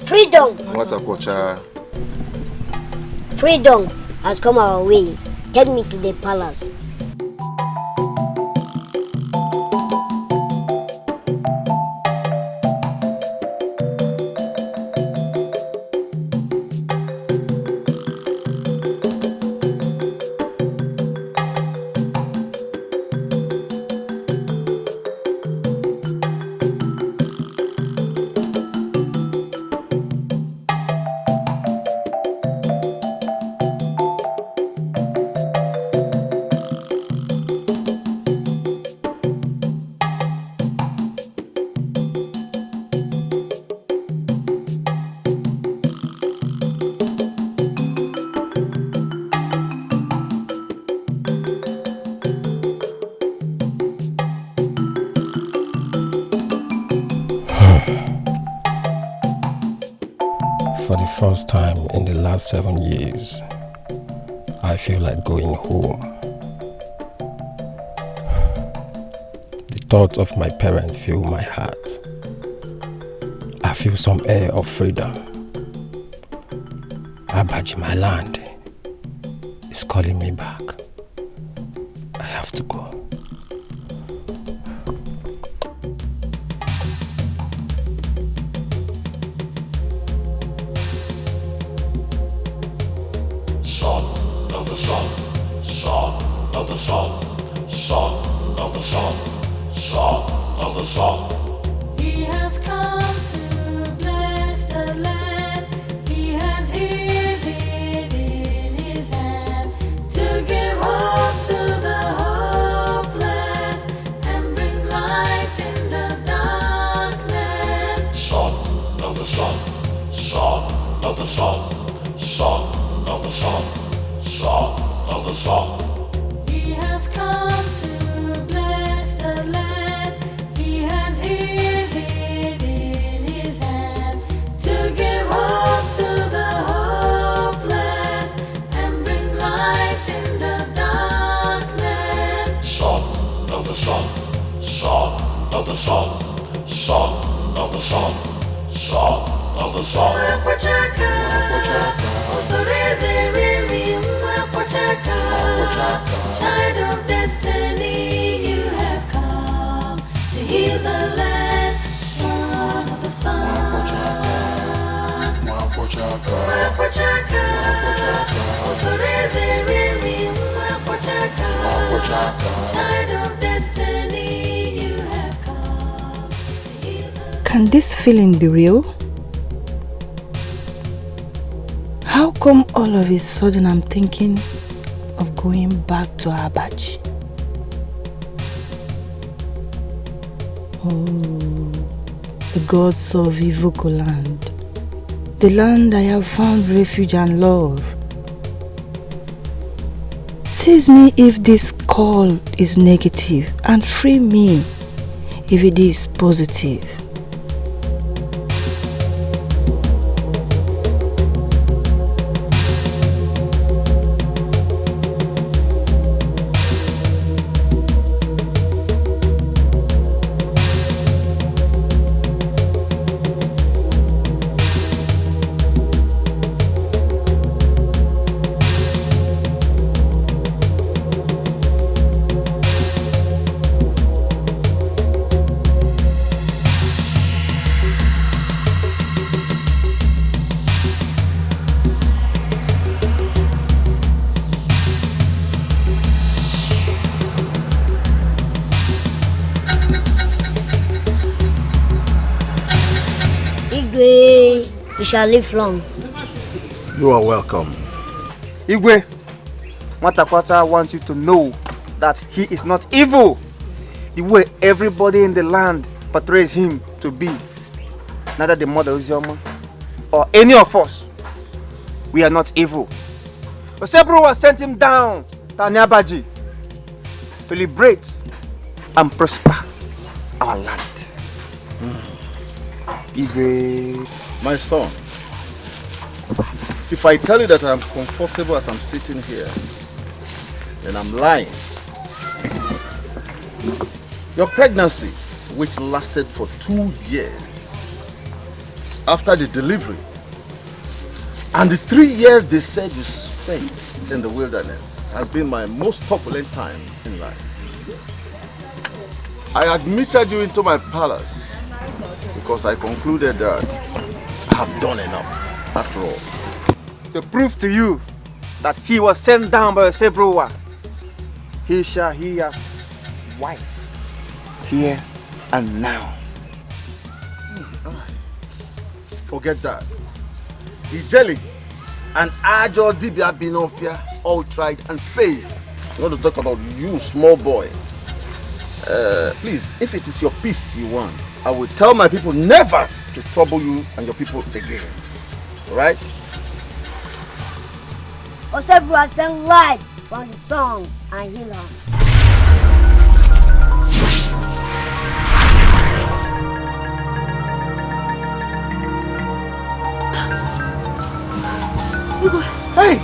Freedom! Freedom has come our way. Take me to the palace. For the first time in the last 7 years, I feel like going home. The thoughts of my parents fill my heart. I feel some air of freedom. Abaji, my land, is calling me back. have to go. Son of the sun, son of the sun, son of the sun, son of the sun. He has come to bless the land. He has healed it in his hand to give hope to the hopeless and bring light in the darkness. Son of the sun, son of the sun, son of the sun, son of the sun. He has come to bless the land. He has healed it in his hand to give hope to the hopeless and bring light in the darkness. Son of the sun, son of the sun, son of the sun, son of the sun. Mwapachaka, Osoreze Riri, Mwapachaka, child of destiny, you have come to heal the land, son of the sun. Mwapachaka, Osoreze Riri, Mwapachaka, child of destiny, you have come to heal the land. Can this feeling be real? How come all of a sudden I'm thinking of going back to Abachi? Oh, the gods of Ivoco land, the land I have found refuge and love. Seize me if this call is negative and free me if it is positive. You shall live long. You are welcome. Igwe, Matakwata wants you to know that he is not evil the way everybody in the land portrays him to be. Neither the mother Uzioma or any of us. We are not evil. Osebro was sent him down to Anyabaji to liberate and prosper our land. Igwe, my son, if I tell you that I'm comfortable as I'm sitting here, then I'm lying. Your pregnancy, which lasted for 2 years, after the delivery, and the 3 years they said you spent in the wilderness, has been my most turbulent time in life. I admitted you into my palace because I concluded that I have done enough after all. To prove to you that he was sent down by Osebrowa, he shall hear wife here and now. Forget that. Ijeli and Ajo Dibia Binofia all tried and failed. I want to talk about you, small boy. Please, if it is your peace you want, I will tell my people never to trouble you and your people again. Alright? Osebro sang live from the song and heal her. Hey!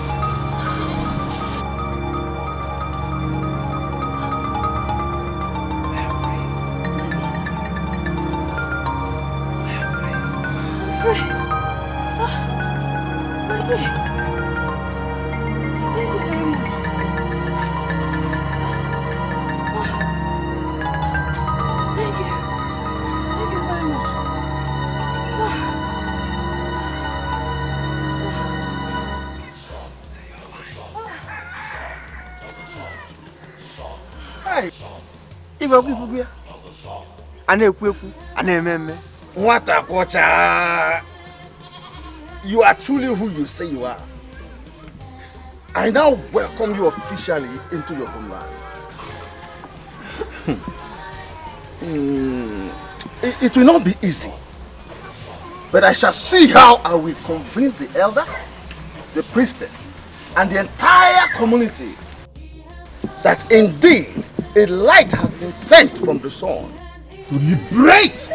You are truly who you say you are. I now welcome you officially into your homeland. It will not be easy, but I shall see how I will convince the elders, the priestess, and the entire community that indeed a light has been sent from the sun to liberate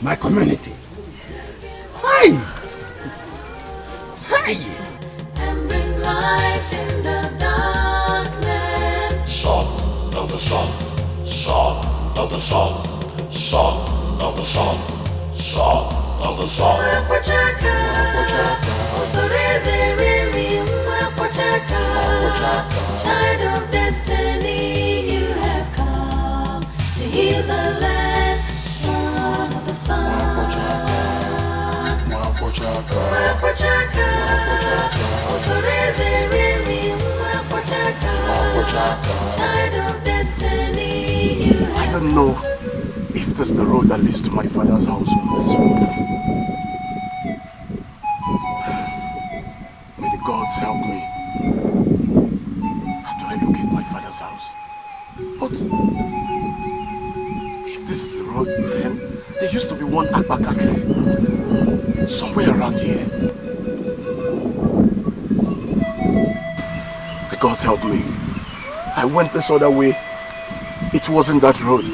my community. Hi! Hi! And bring light in the darkness. Son of the sun, son of the sun, son of the sun, son of the sun. Mwapachaka, Osoreze Riri, Mwapachaka, child of destiny, you have come to heal the land, son of the sun. Mwapachaka, Osoreze Riri, Mwapachaka, child of destiny, you have I don't know if this is the road that leads to my father's house. May the gods help me. How do I locate my father's house? But if this is the road, then there used to be one alpaca tree somewhere around here. The gods help me. I went this other way. It wasn't that road.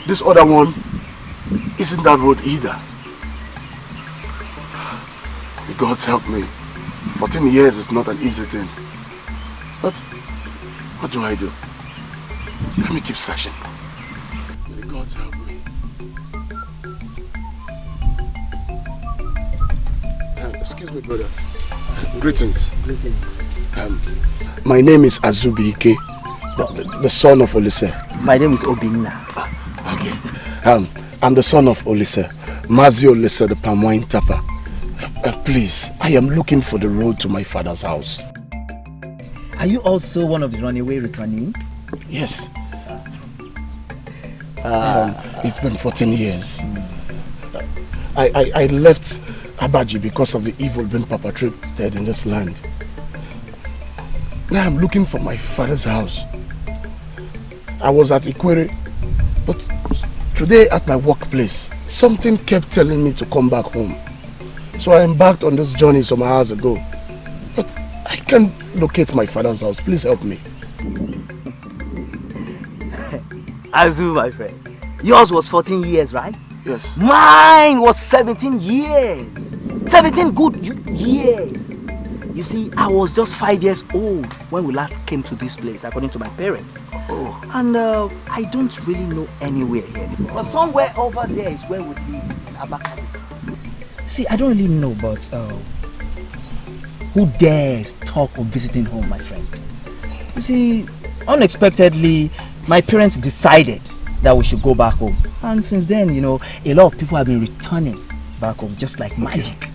This other one isn't that road either. The gods help me. 14 years is not an easy thing. But what do I do? Let me keep searching. The gods help me. Excuse me, brother. Greetings. Greetings. My name is Azubike, the son of Olise. My name is Obinna. Okay. I'm the son of Olise, Mazi Olise, the palm wine tapper. Please, I am looking for the road to my father's house. Are you also one of the runaway returnee? Yes. It's been 14 years. I left Abaji because of the evil being perpetrated in this land. Now I'm looking for my father's house. I was at Ikwere, but today at my workplace, something kept telling me to come back home. So I embarked on this journey some hours ago. But I can't locate my father's house. Please help me. Azu, my friend. Yours was 14 years, right? Yes. Mine was 17 years. 17 good years. You see, I was just 5 years old when we last came to this place, according to my parents. Oh. And I don't really know anywhere here. But somewhere over there is where we live, in Abakaliki. See, I don't really know, but who dares talk of visiting home, my friend? You see, unexpectedly, my parents decided that we should go back home. And since then, you know, a lot of people have been returning back home, just like magic.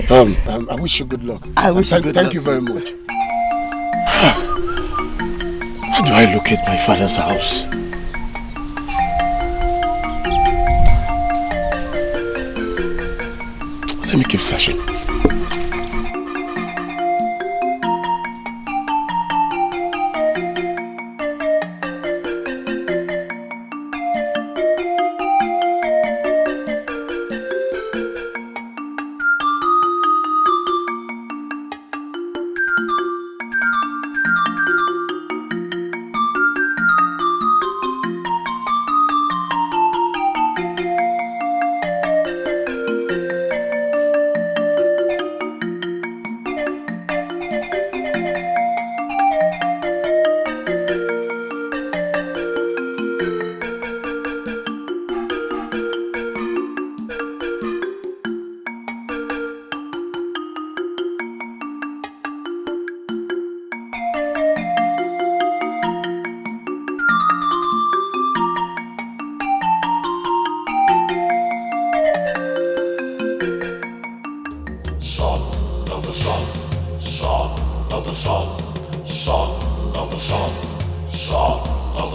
I wish you good luck. I wish you good luck. Thank you very much. How do I locate my father's house? Let me keep searching.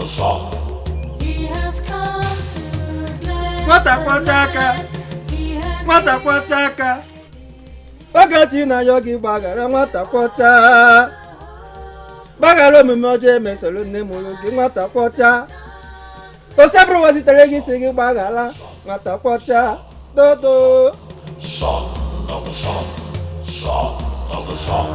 sun. He has come to bless Nwata the kwọchaka. land. He has Nwata kwọchaka. Ogechi na ayọ gị gbaghara nwata kwọcha. Gbaghara omume ọjọọ emesoro nne mụrụ gị nwata kwọcha. Osebụrụ wezitere gị si gị gbaghara nwata kwọcha. Dodo. Son of the sun. Son of the sun.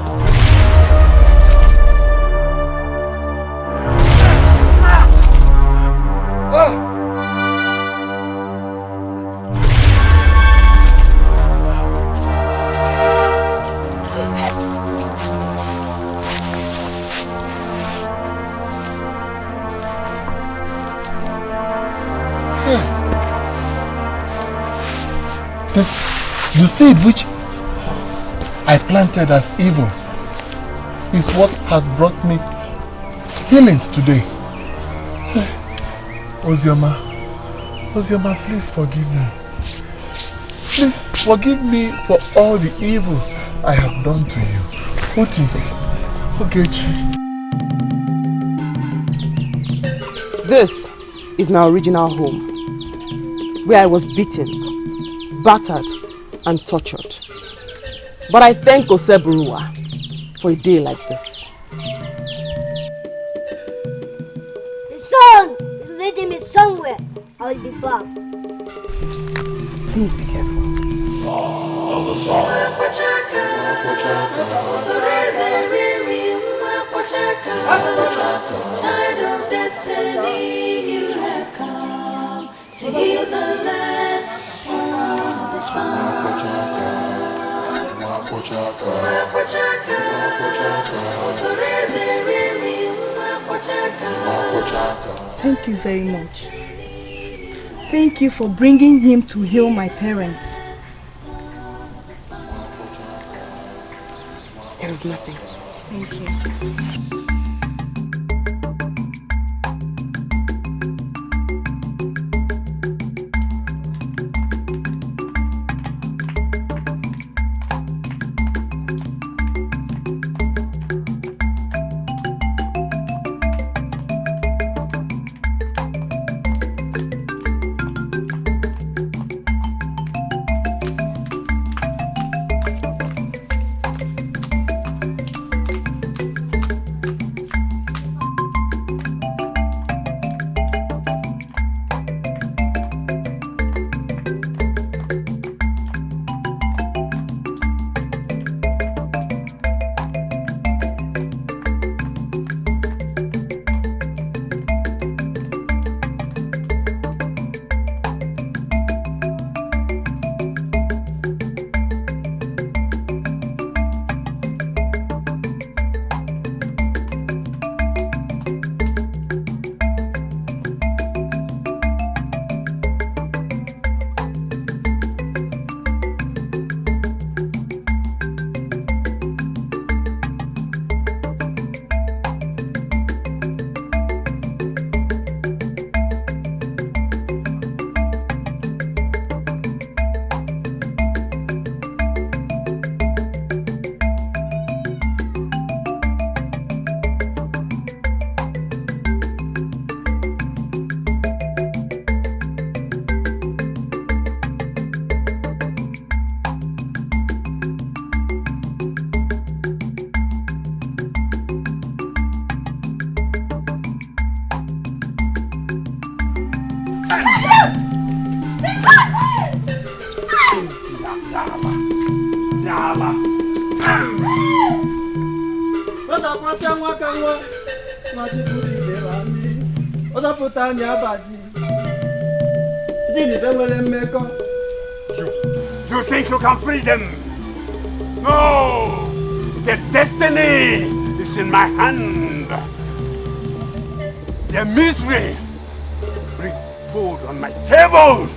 The seed which I planted as evil is what has brought me healings today. Ozioma, please forgive me. Please forgive me for all the evil I have done to you. Oti, Ogechi. This is my original home, where I was beaten, battered, and tortured. But I thank Oseburuwa for a day like this. The sun is leading me somewhere. I'll be back. Please be careful. Of the sun. Child of destiny, you have come to heal the land, son of the sun. Thank you very much. Thank you for bringing him to heal my parents. It was nothing. Thank you. You think you can free them? No! Their destiny is in my hand. Their misery bring food on my table.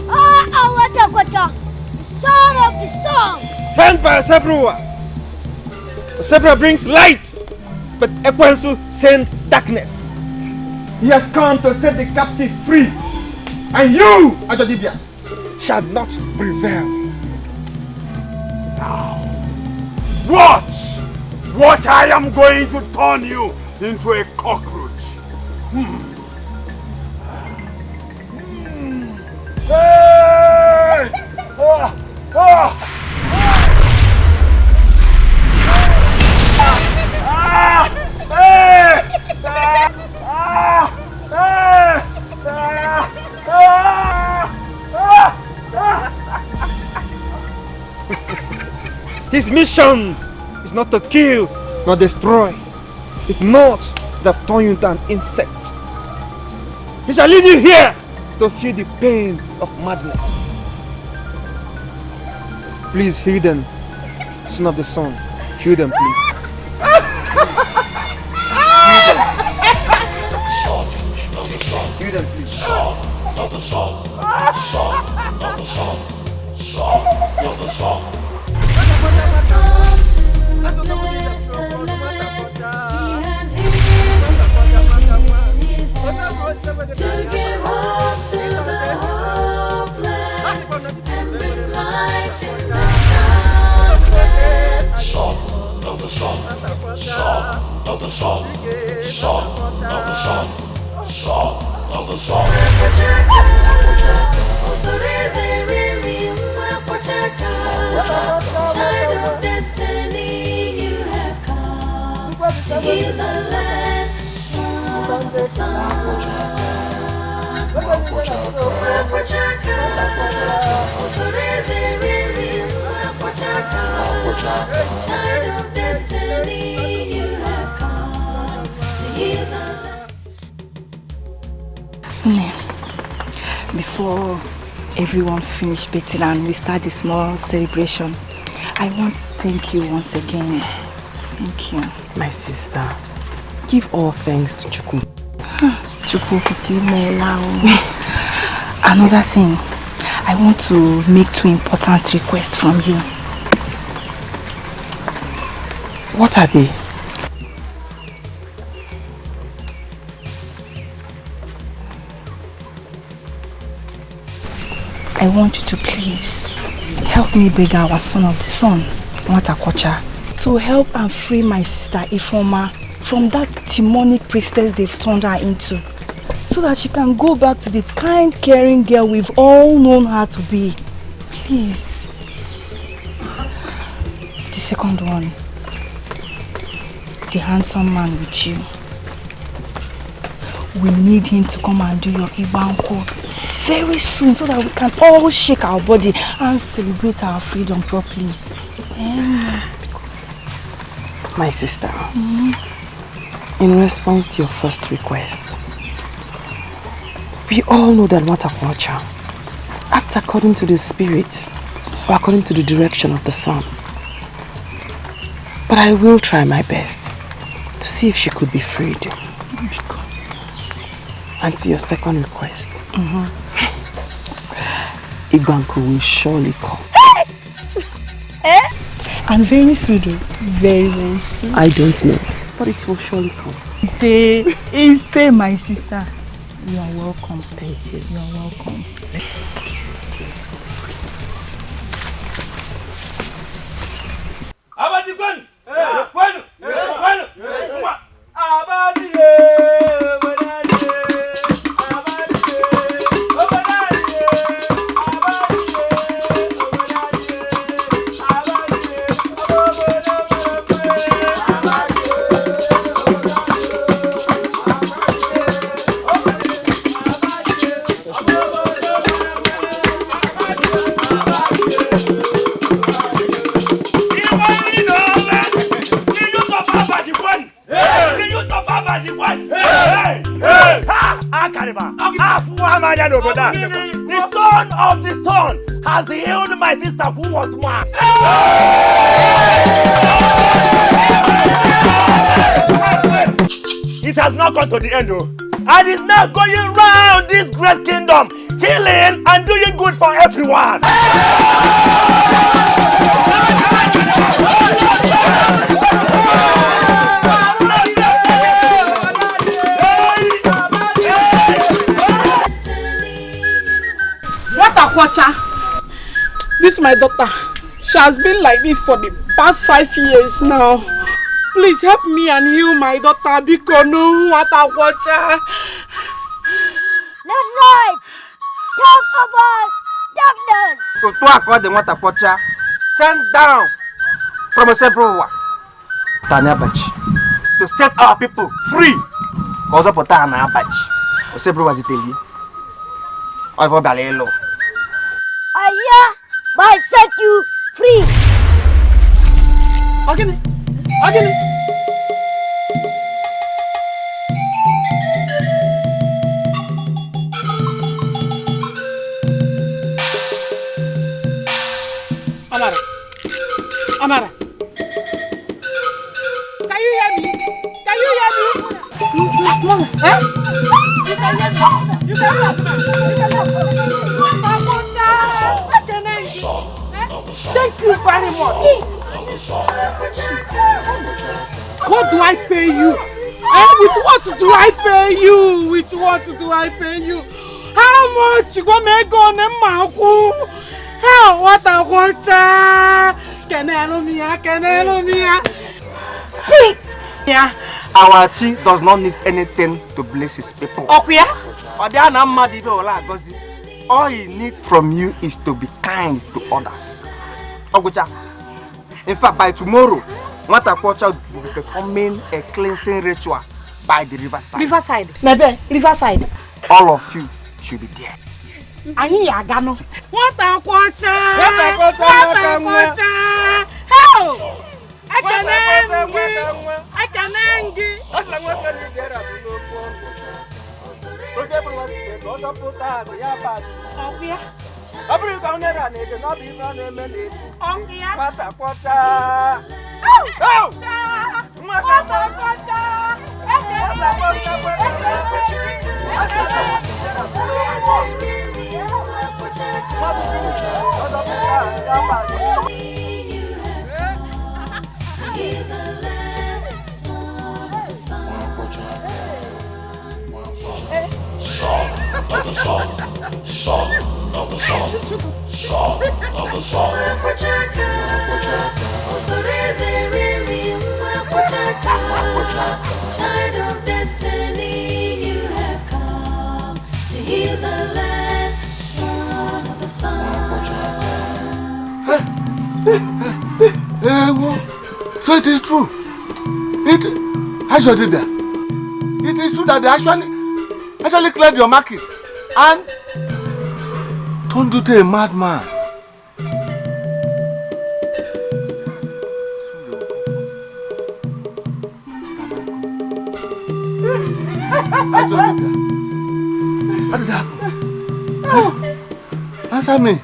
The son of the sun. Sent by Osebruwa. Osebruwa brings light, but Ekwensu sends darkness. He has come to set the captive free, and you, Ajodibia, shall not prevail. Now, watch! Watch, I am going to turn you into a cockroach. Hey! His mission is not to kill, nor destroy. If not, they have turned you into an insect. He shall leave you here to feel the pain of madness. Please heal them, son of the sun. Heal them, please. Heal them, please. Son of the sun, son of the sun, son of the sun. Has come to bless the land. He has healed in his hand to give hope to the hopeless and bring light in the darkness. Son of the sun, son of the sun, son of the sun, son of the sun. Child of destiny, you have come to heal the land, son of the sun. Child of destiny, you have come to heal the land. Before everyone finish bathing and we start the small celebration, I want to thank you once again. Thank you. My sister, give all thanks to Chukwu. Another thing, I want to make 2 important requests from you. What are they? I want you to please help me beg our son of the sun, Nwatakocha, to help and free my sister Ifoma from that demonic priestess they've turned her into, so that she can go back to the kind, caring girl we've all known her to be. Please. The second one, the handsome man with you. We need him to come and do your Ibanko very soon, so that we can all shake our body and celebrate our freedom properly. My sister, in response to your first request, we all know that Nwatakocha acts according to the spirit or according to the direction of the sun. But I will try my best to see if she could be freed. And to your second request, Igbanku will surely come. And very soon, very, very soon. I don't know, but it will surely come. Say, my sister, you are welcome. Thank you. You are welcome. The son of the sun has healed my sister who was mad. It has not gone to the end, though. And is now going round this great kingdom, healing and doing good for everyone. Nwatakocha, this is my daughter. She has been like this for the past 5 years now. Please help me and heal my daughter because no Nwatakocha. Left, right! First of all, stop them. To accord the water pocha, send down from a several one. Tanyabachi. To set our people free. Cause up Tana Abachi. Or several was Italy. Over Balelo. I but I set you free. Again. Amara. Can you hear me? Mama. Eh? You can hear me. Thank you very much. What do I pay you? With what do I pay you? How much you gonna make on them? What? Yeah, our chief does not need anything to bless his people. All he needs from you is to be kind to others. In fact, by tomorrow, Nwatakwọcha will be performing a cleansing ritual by the riverside. Riverside. All of you should be there. Ani yagano. Nwatakwọcha. Help! Akanengi. Child of destiny, you have come to heal the land, son of the sun. So it is true. It is true that they actually cleared your market and turned you to a madman. How did that happen? Answer me.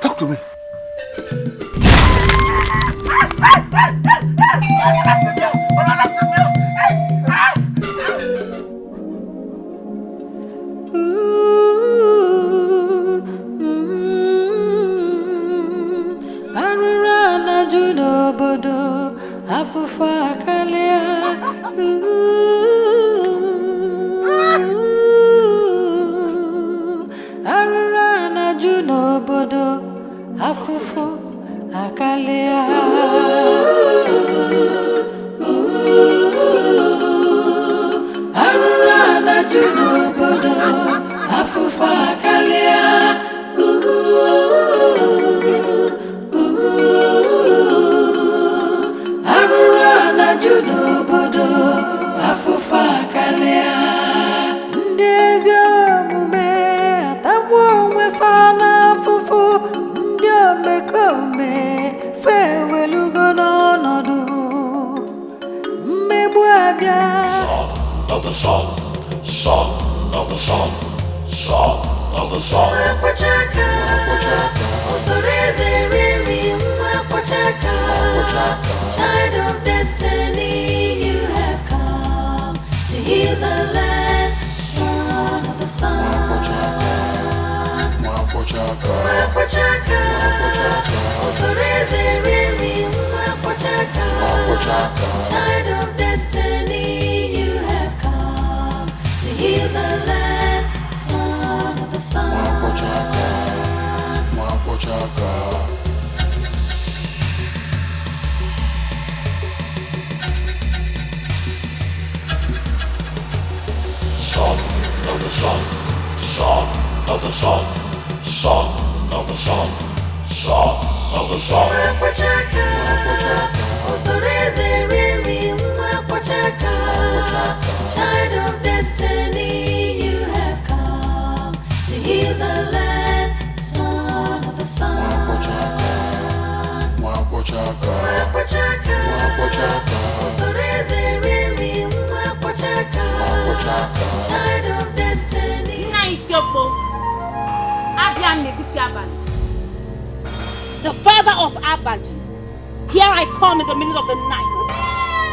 Talk to me. Child of destiny, you have come to heal the land, son of the sun. Child of destiny, you have come to heal the land, son of the sun. Son of the sun, son of the sun, son of the sun, son of the sun. Child of destiny, you have come to heal the land, son of the sun. Child of destiny. The father of Abaji, here I come in the middle of the night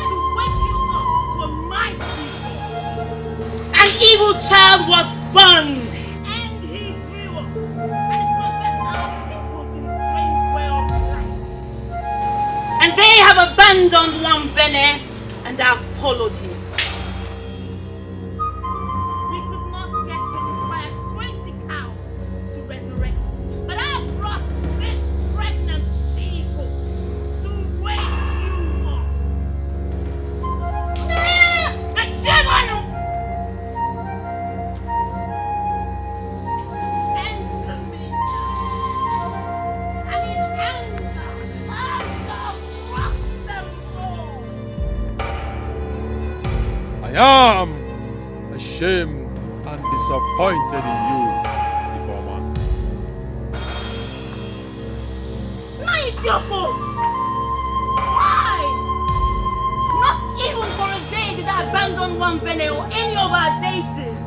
to wake you up to my people. An evil child was born, and he grew up, and it converted our people to the strange way of life. And they have abandoned Lambene and have followed him. We could not get him to require 20 cows to resurrect, but I brought this pregnant she-goat to wake you up. The children! Enter me now. And in anger, I shall crush them all. I am ashamed and disappointed in you, Ifeoma. Nice your fault. Why? Not even for a day did I abandon one Bene or any of our deities.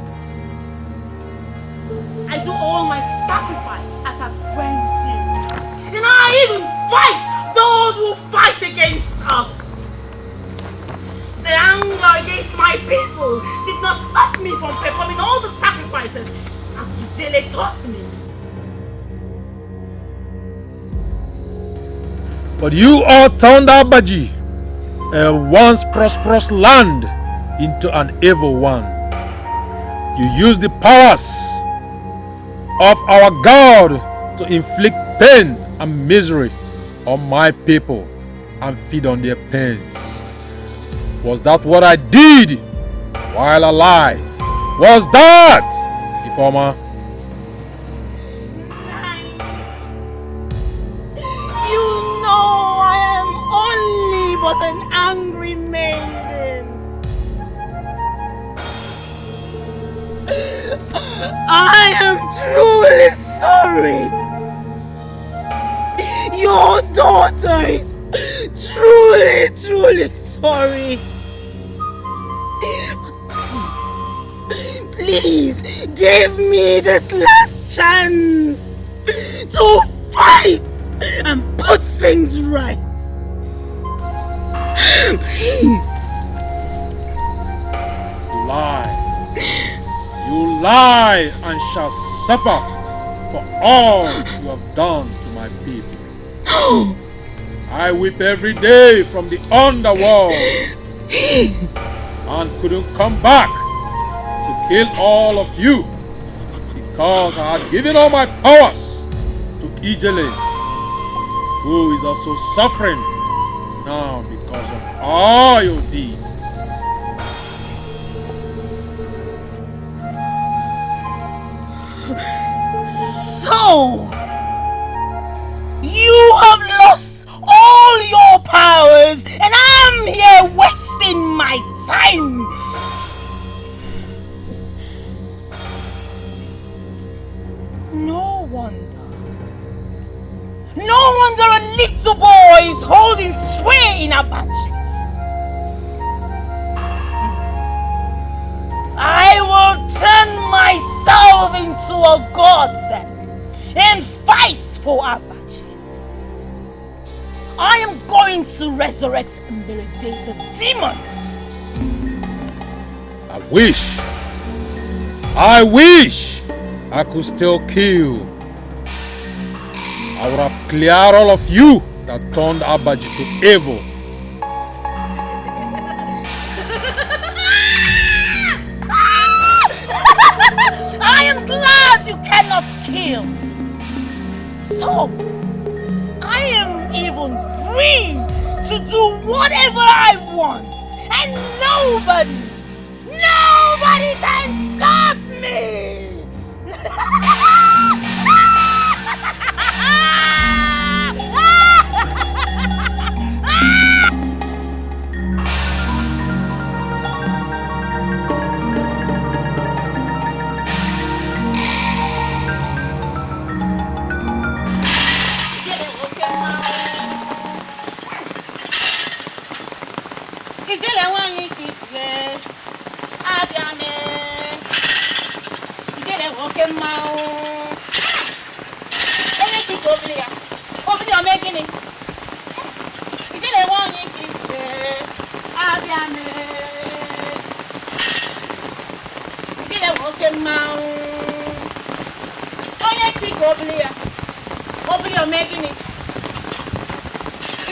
I do all my sacrifice as a friend did. And I even fight those who fight against us. The anger against my people did not stop me from performing all the sacrifices as Ujele taught me. But you all turned Abaji, a once prosperous land, into an evil one. You used the powers of our God to inflict pain and misery on my people and feed on their pains. Was that what I did while alive? Was that, Ifeoma? You know I am only but an angry maiden. I am truly sorry. Your daughter is truly sorry. Please give me this last chance to fight and put things right. Please. Lie. You lie and shall suffer for all you have done to my people. I weep every day from the underworld and couldn't come back to kill all of you because I had given all my powers to Ijele, who is also suffering now because of all your deeds. So, you have lost all your powers and I'm here wasting my time. No wonder a little boy is holding sway in Abaji. I will turn myself into a god then and fight for Abaji. I am going to resurrect Mberede the demon. I wish I could still kill. I would have cleared all of you that turned Abaji to evil. I am glad you cannot kill. So, I am even free to do whatever I want. And nobody can stop me. Ijele wanyi kifle. Abiame. Ijele woke mao. Ele ti oblia. Oblia megini. Ijele wanyi kifle. Abiame. Ijele woke mao. Onye si oblia. Oblia megini.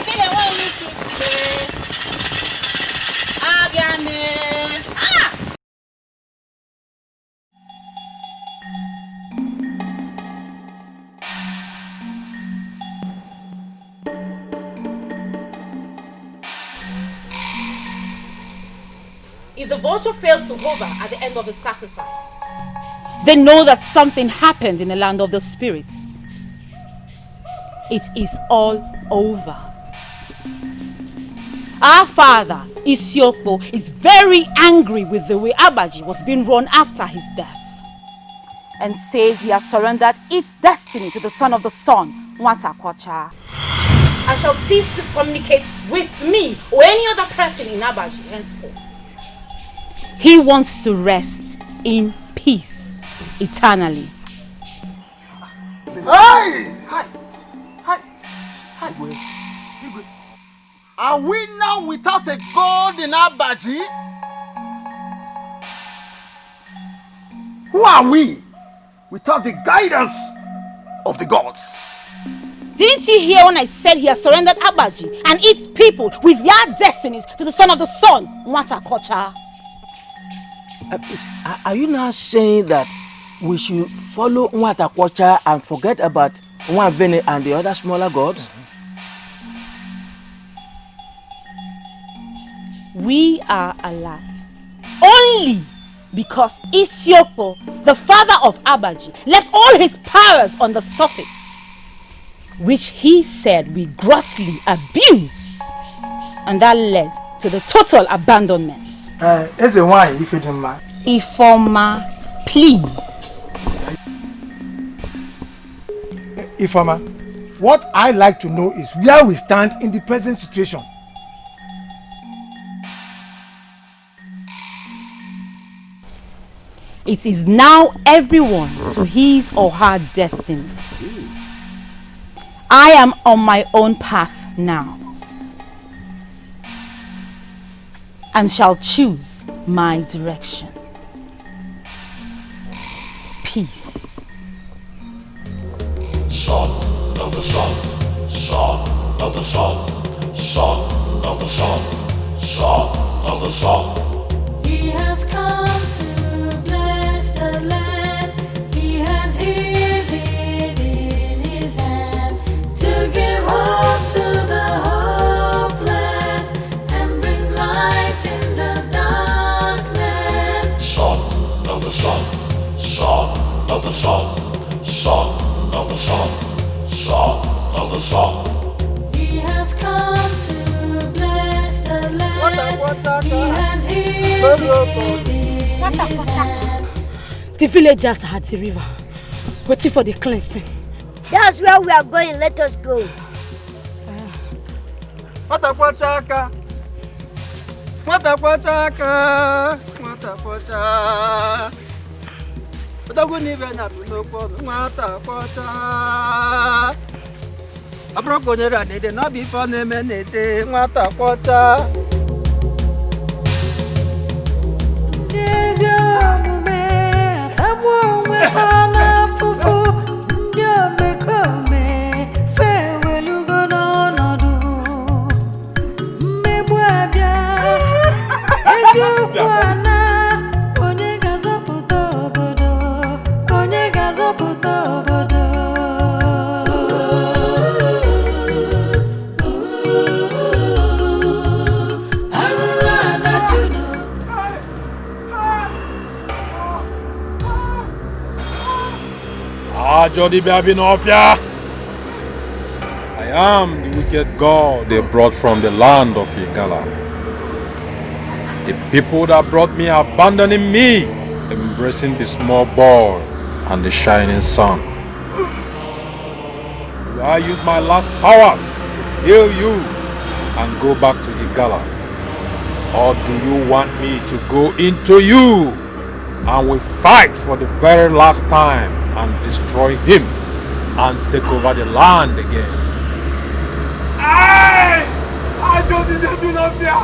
Ijele wanyi kifle. If the vulture fails to hover at the end of the sacrifice, they know that something happened in the land of the spirits. It is all over. Our father, Isiokpo, is very angry with the way Abaji was being run after his death, and says he has surrendered its destiny to the son of the sun, Nwata Kwacha. I shall cease to communicate with me or any other person in Abaji henceforth. He wants to rest in peace eternally. Hi! Are we now without a god in Abaji? Who are we without the guidance of the gods? Didn't you hear when I said he has surrendered Abaji and its people with their destinies to the son of the sun, Nwata Kwacha? Are you now saying that we should follow Nwata Kwacha and forget about Nwavene and the other smaller gods? We are alive only because Isiokpo, the father of Abaji, left all his powers on the surface, which he said we grossly abused, and that led to the total abandonment. Ifoma, please. Ifoma, what I like to know is where we stand in the present situation. It is now everyone to his or her destiny. I am on my own path now, and shall choose my direction. Peace. Son of the sun, son of the sun, son of the sun, son of the sun. He has come to bless the land. He has healing in his hand to give hope to the hopeless and bring light in the darkness. Son of the sun, son of the sun, son of the sun, son of the sun. He has come to bless the land. He has healing in his hand. The villagers are at the river, waiting for the cleansing. That's where we are going. Let us go. Nwata Jody Baby Nofia. I am the wicked god they brought from the land of Igala. The people that brought me abandoning me, embracing the small boy and the shining sun. I use my last powers to heal you and go back to Igala. Or do you want me to go into you and we fight for the very last time and destroy him and take over the land again? I don't do not fear.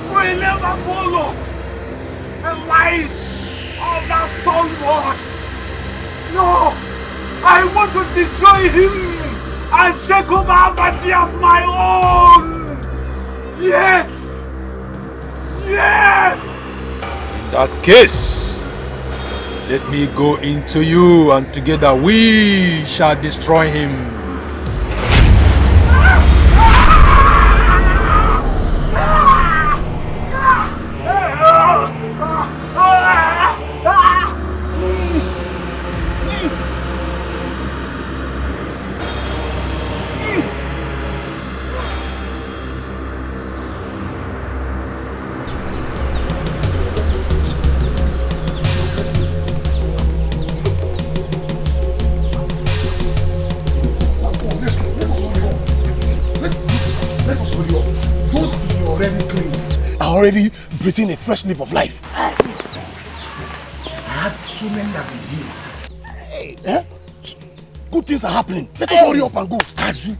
We never follow the lies of that son boy. No, I want to destroy him and take over Abaji as my own. Yes. Yes. In that case, let me go into you and together we shall destroy him. Already breathing a fresh leaf of life. I had so many have been healed. Hey, good things are happening. Let us hurry up and go. Azu.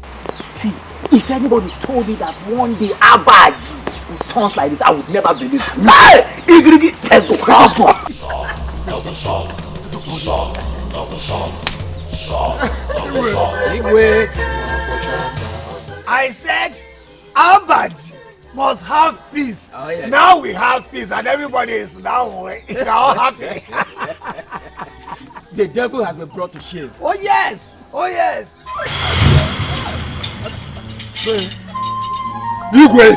See, if anybody told me that one day Abaji would turn like this, I would never believe. Hey! Igrigi, let's go. Let's go. Song of the song. Song of the song. Song of the song. I said, Abaji must have peace. Oh, yes. Now we have peace and everybody is now all happy. The devil has been brought to shame. Oh yes! Oh yes! Igwe!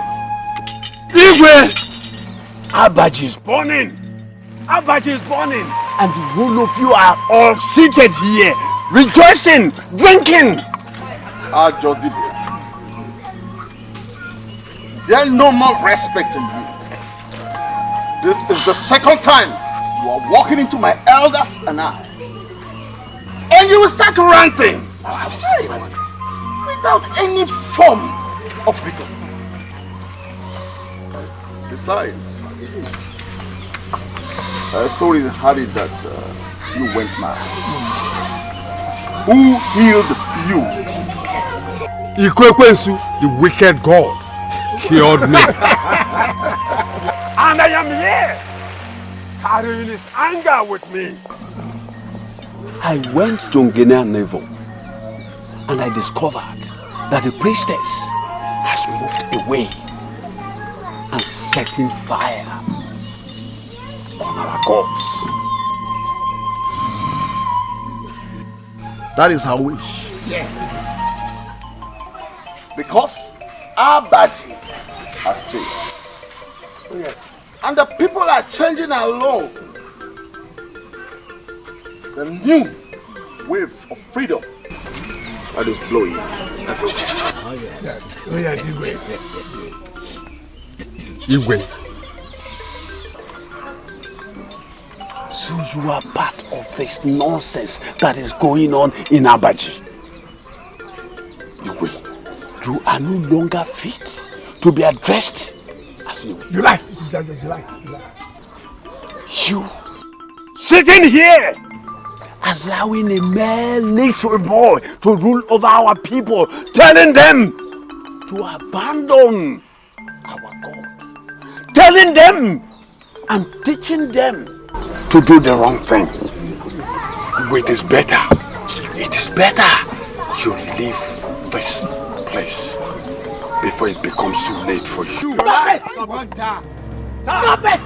Abaji is burning! Abaji is burning! And the whole of you are all seated here, rejoicing, drinking! Ajodibe. There's no more respect in you. This is the second time you are walking into my elders and I. And you will start ranting without any form of reason. Besides, stories had it that you went mad. Who healed you? Ikwekwensu, the wicked god, cured me. And I am here, carrying his anger with me. I went to Ngenia Naval and I discovered that the priestess has moved away and setting fire on our gods. That is her wish. Yes. Because Abaji has changed. Yes. And the people are changing along. The new wave of freedom that is blowing everywhere. Oh yes. Yes. Oh yes, Igwe. Igwe. So you are part of this nonsense that is going on in Abaji. Igwe, you are no longer fit to be addressed as you. You lie. You lie. You sitting here allowing a mere little boy to rule over our people, telling them to abandon our God, telling them and teaching them to do the wrong thing. It is better you leave this place before it becomes too late for you. Stop it!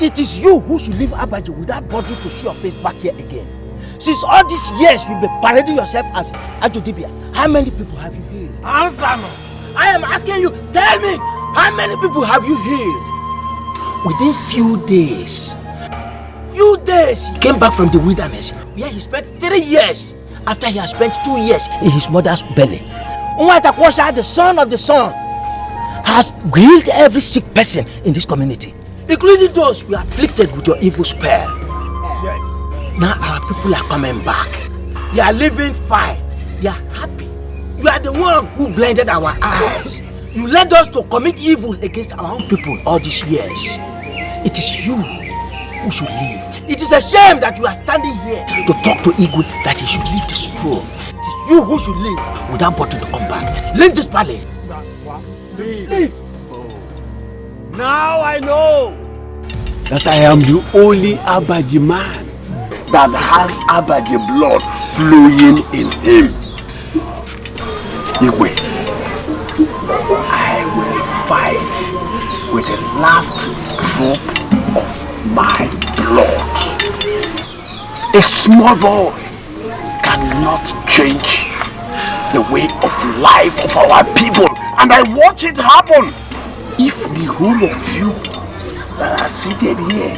It is you who should leave Abaji without bothering to show your face back here again. Since all these years you've been parading yourself as Ajodibia, how many people have you healed? Answer me! I am asking you, tell me, how many people have you healed? Within few days, he came back from the wilderness where he spent 3 years after he had spent 2 years in his mother's belly. Nwatakwosha, the son of the sun, has healed every sick person in this community, including those who are afflicted with your evil spell. Yes. Now our people are coming back. They are living fine. They are happy. You are the one who blinded our eyes. You led us to commit evil against our own people all these years. It is you who should leave. It is a shame that you are standing here to talk to Igwe that he should leave this throne. It is you who should leave without wanting to come back. Leave this palace. Leave. Now I know that I am the only Abaji man that has Abaji blood flowing in him. Igwe, I will fight with the last drop of my blood. A small boy cannot change the way of life of our people, and I watch it happen. If the whole of you that are seated here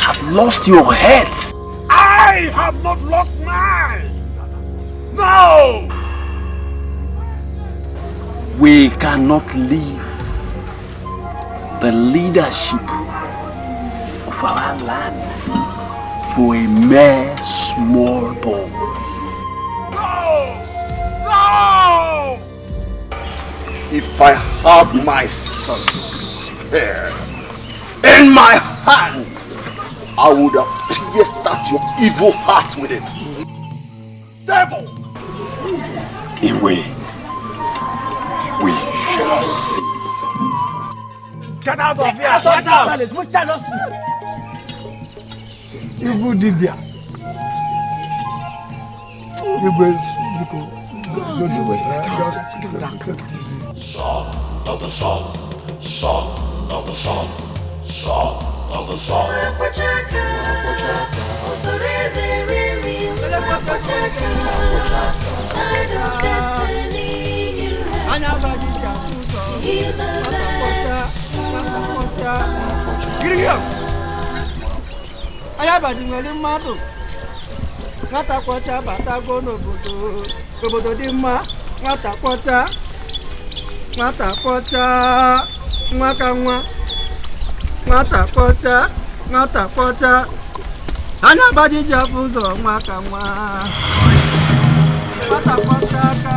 have lost your heads, I have not lost mine. No! We cannot leave the leadership of our land for a mere small boy. No! If I had my spear in my hand, I would have pierced at your evil heart with it. Devil! Away. We shall see. Get out of here! Get out! We shall not see. Evil Dibia. You will don't do it. Just Son of the sun, son of the sun, son of the sun. Child of destiny, you have come. He's the land, son of the sun. Nwata kwọcha batago n'obodo dị mma. Nwata kwọcha nwa ka nwa. Nwata kwọcha anya gbajiji afọ ụzọ nwa ka nwa. Nwata kwọcha aka.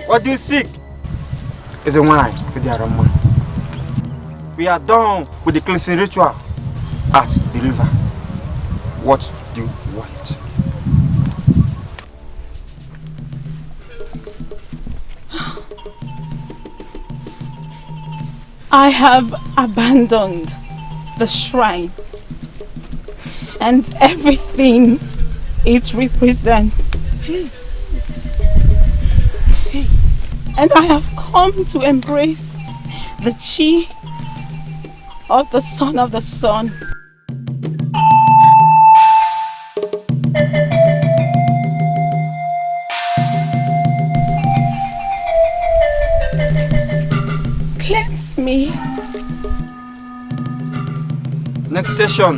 What you seek is a wine with the aroma. We are done with the cleansing ritual at the river. What do you want? I have abandoned the shrine and everything it represents. And I have come to embrace the chi of the Son of the Sun. Cleanse me. Next session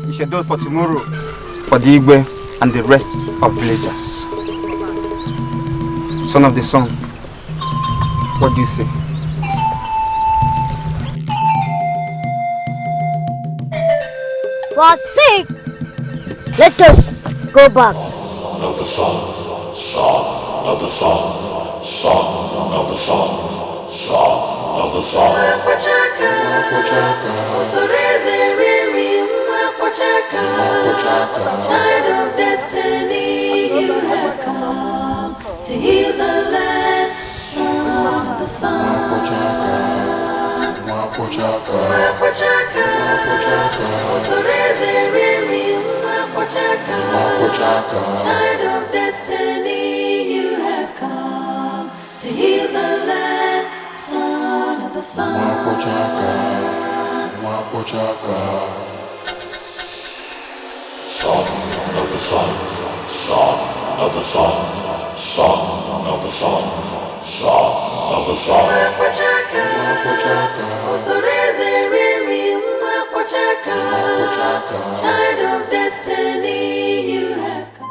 is scheduled for tomorrow for the Igwe and the rest of villagers. Son of the Sun, what do you say? For sake, let us go back. Son of the sun, son of the sun, son of the sun, son of the sun. Child of destiny, you have come to heal the land, son of the sun. Child of destiny, you have come to heal the land, son of the sun. Son of the sun, son of the sun, son of the sun, son of the sun. Child of destiny, you have come.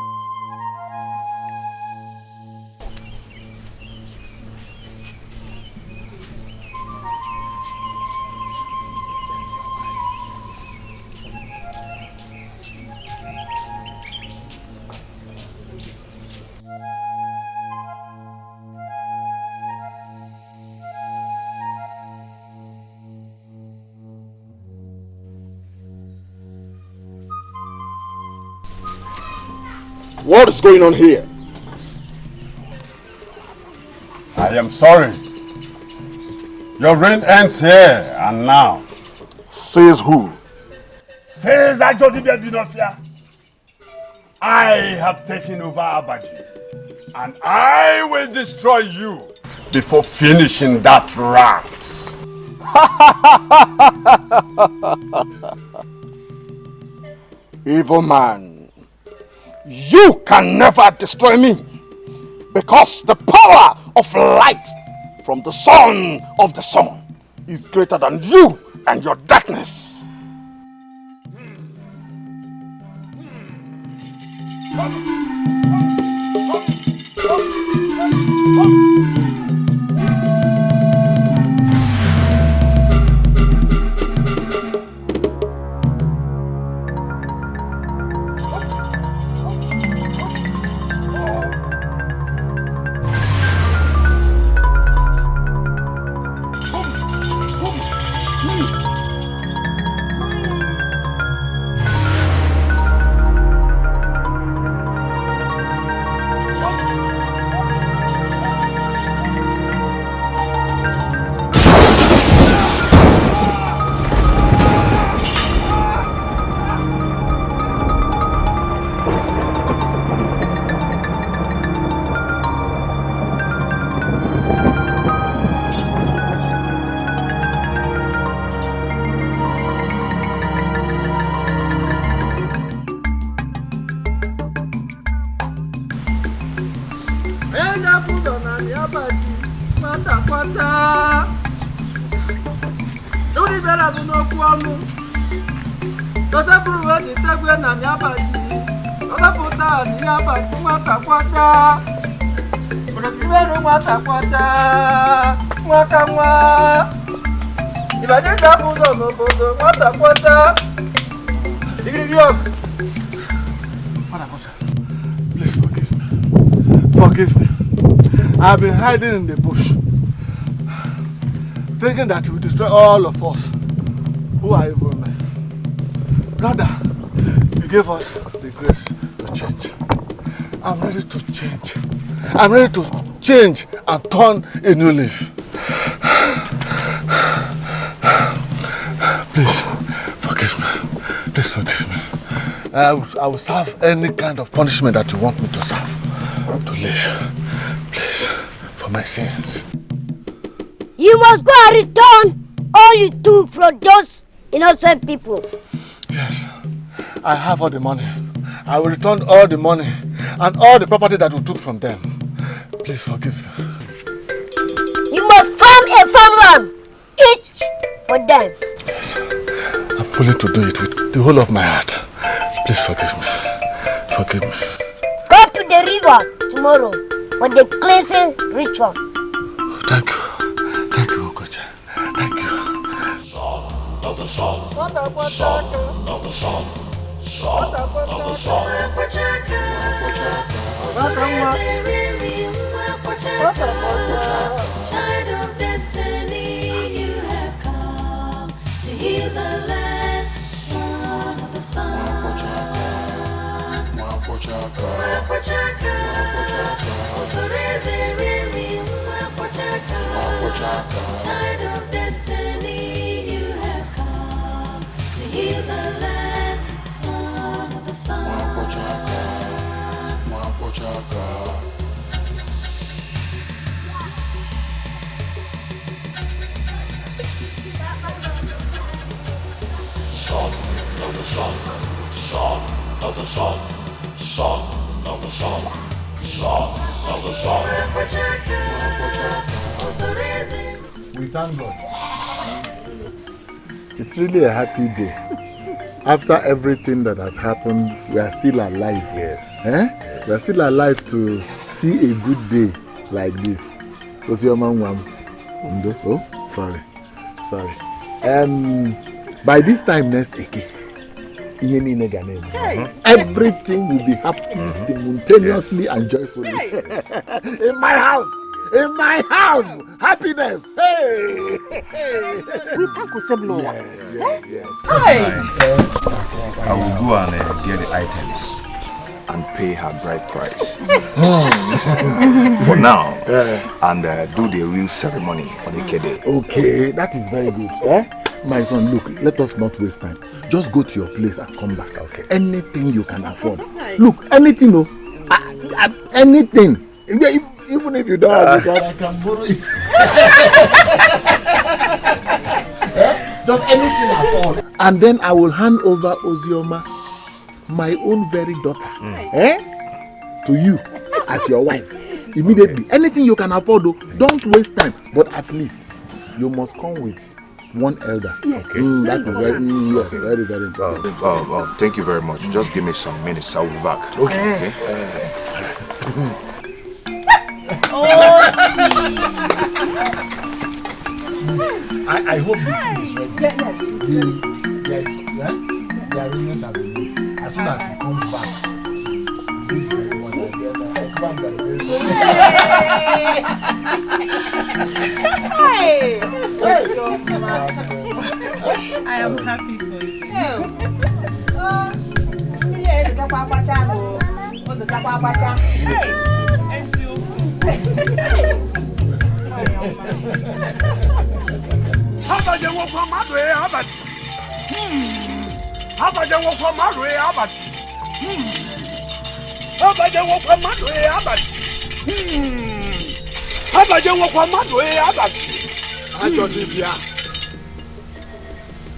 What is going on here? I am sorry. Your reign ends here and now. Says who? Says Ajodibia Binofia. I have taken over Abaji, and I will destroy you before finishing that rat. Evil man. You can never destroy me, because the power of light from the son of the sun is greater than you and your darkness. Forgive me. I've been hiding in the bush, thinking that it will destroy all of us who are evil men. Rather, you gave us the grace to change. I'm ready to change. I'm ready to change and turn a new leaf. Please, forgive me. Please forgive me. I will serve any kind of punishment that you want me to serve. To live. Please, for my sins. You must go and return all you took from those innocent people. Yes, I have all the money. I will return all the money and all the property that we took from them. Please forgive me. You must farm a farmland, each for them. Yes, I'm willing to do it with the whole of my heart. Please forgive me. Forgive me. Go to the river tomorrow for the cleansing ritual. Thank you. Thank you, Okocha. Thank you. Son of the sun. Son of the sun. Son of the sun. Child of destiny, you have come to heal the land. Son of the sun. Child of destiny, you have come to heal the land. Son of the sun. Son of the sun. Son of the sun. Son of the sun. Son of the sun. We thank God. It's really a happy day. After everything that has happened, we are still alive. Yes. Eh? We are still alive to see a good day like this. What's your man? Oh, sorry. By this time next week, everything will be happening simultaneously and joyfully. In my house! Happiness! Hey! We can't go same law. Yes. I will go and get the items and pay her bride price. For now, and do the real ceremony on the Kede. Okay, that is very good. My son, look, let us not waste time. Just go to your place and come back. Okay. Anything you can afford. Look, anything, anything. Even if you don't have it, I can borrow it. Just anything at all. And then I will hand over Ozioma, my own very daughter, to you as your wife. Immediately. Anything you can afford, though, don't waste time. But at least you must come with one elder. Yes. Okay. That is very, very, very important. Thank you very much. Just give me some minutes. I'll be back. Okay. I hope the food is ready. Yes. The arrangements have been made. As soon as he comes back, I am happy for you.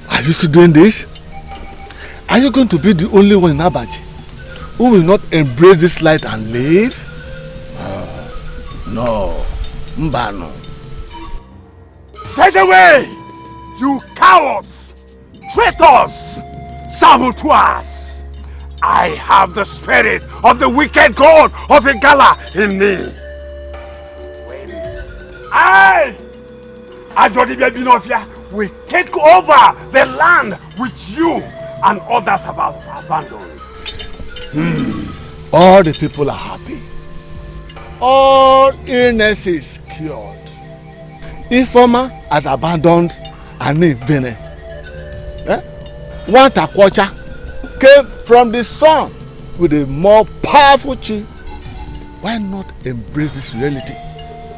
Are you still doing this? Are you going to be the only one in Abaji who will not embrace this light and live? No. Mbano. Get away! You cowards! Traitors! Saboteurs! I have the spirit of the wicked god of Igala in me. When I, Ajodibia Binofia, will take over the land which you and others have abandoned. All the people are happy. All illness is cured. Ifoma has abandoned Ani Bene. One Takwacha came from the sun with a more powerful chi. Why not embrace this reality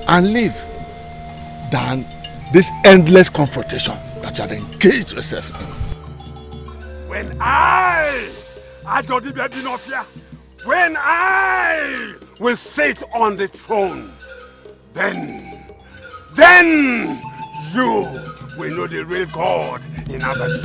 and live than this endless confrontation that you have engaged yourself in? When I, Ajodibia Binofia, when I will sit on the throne, then you will know the real God in Abaji.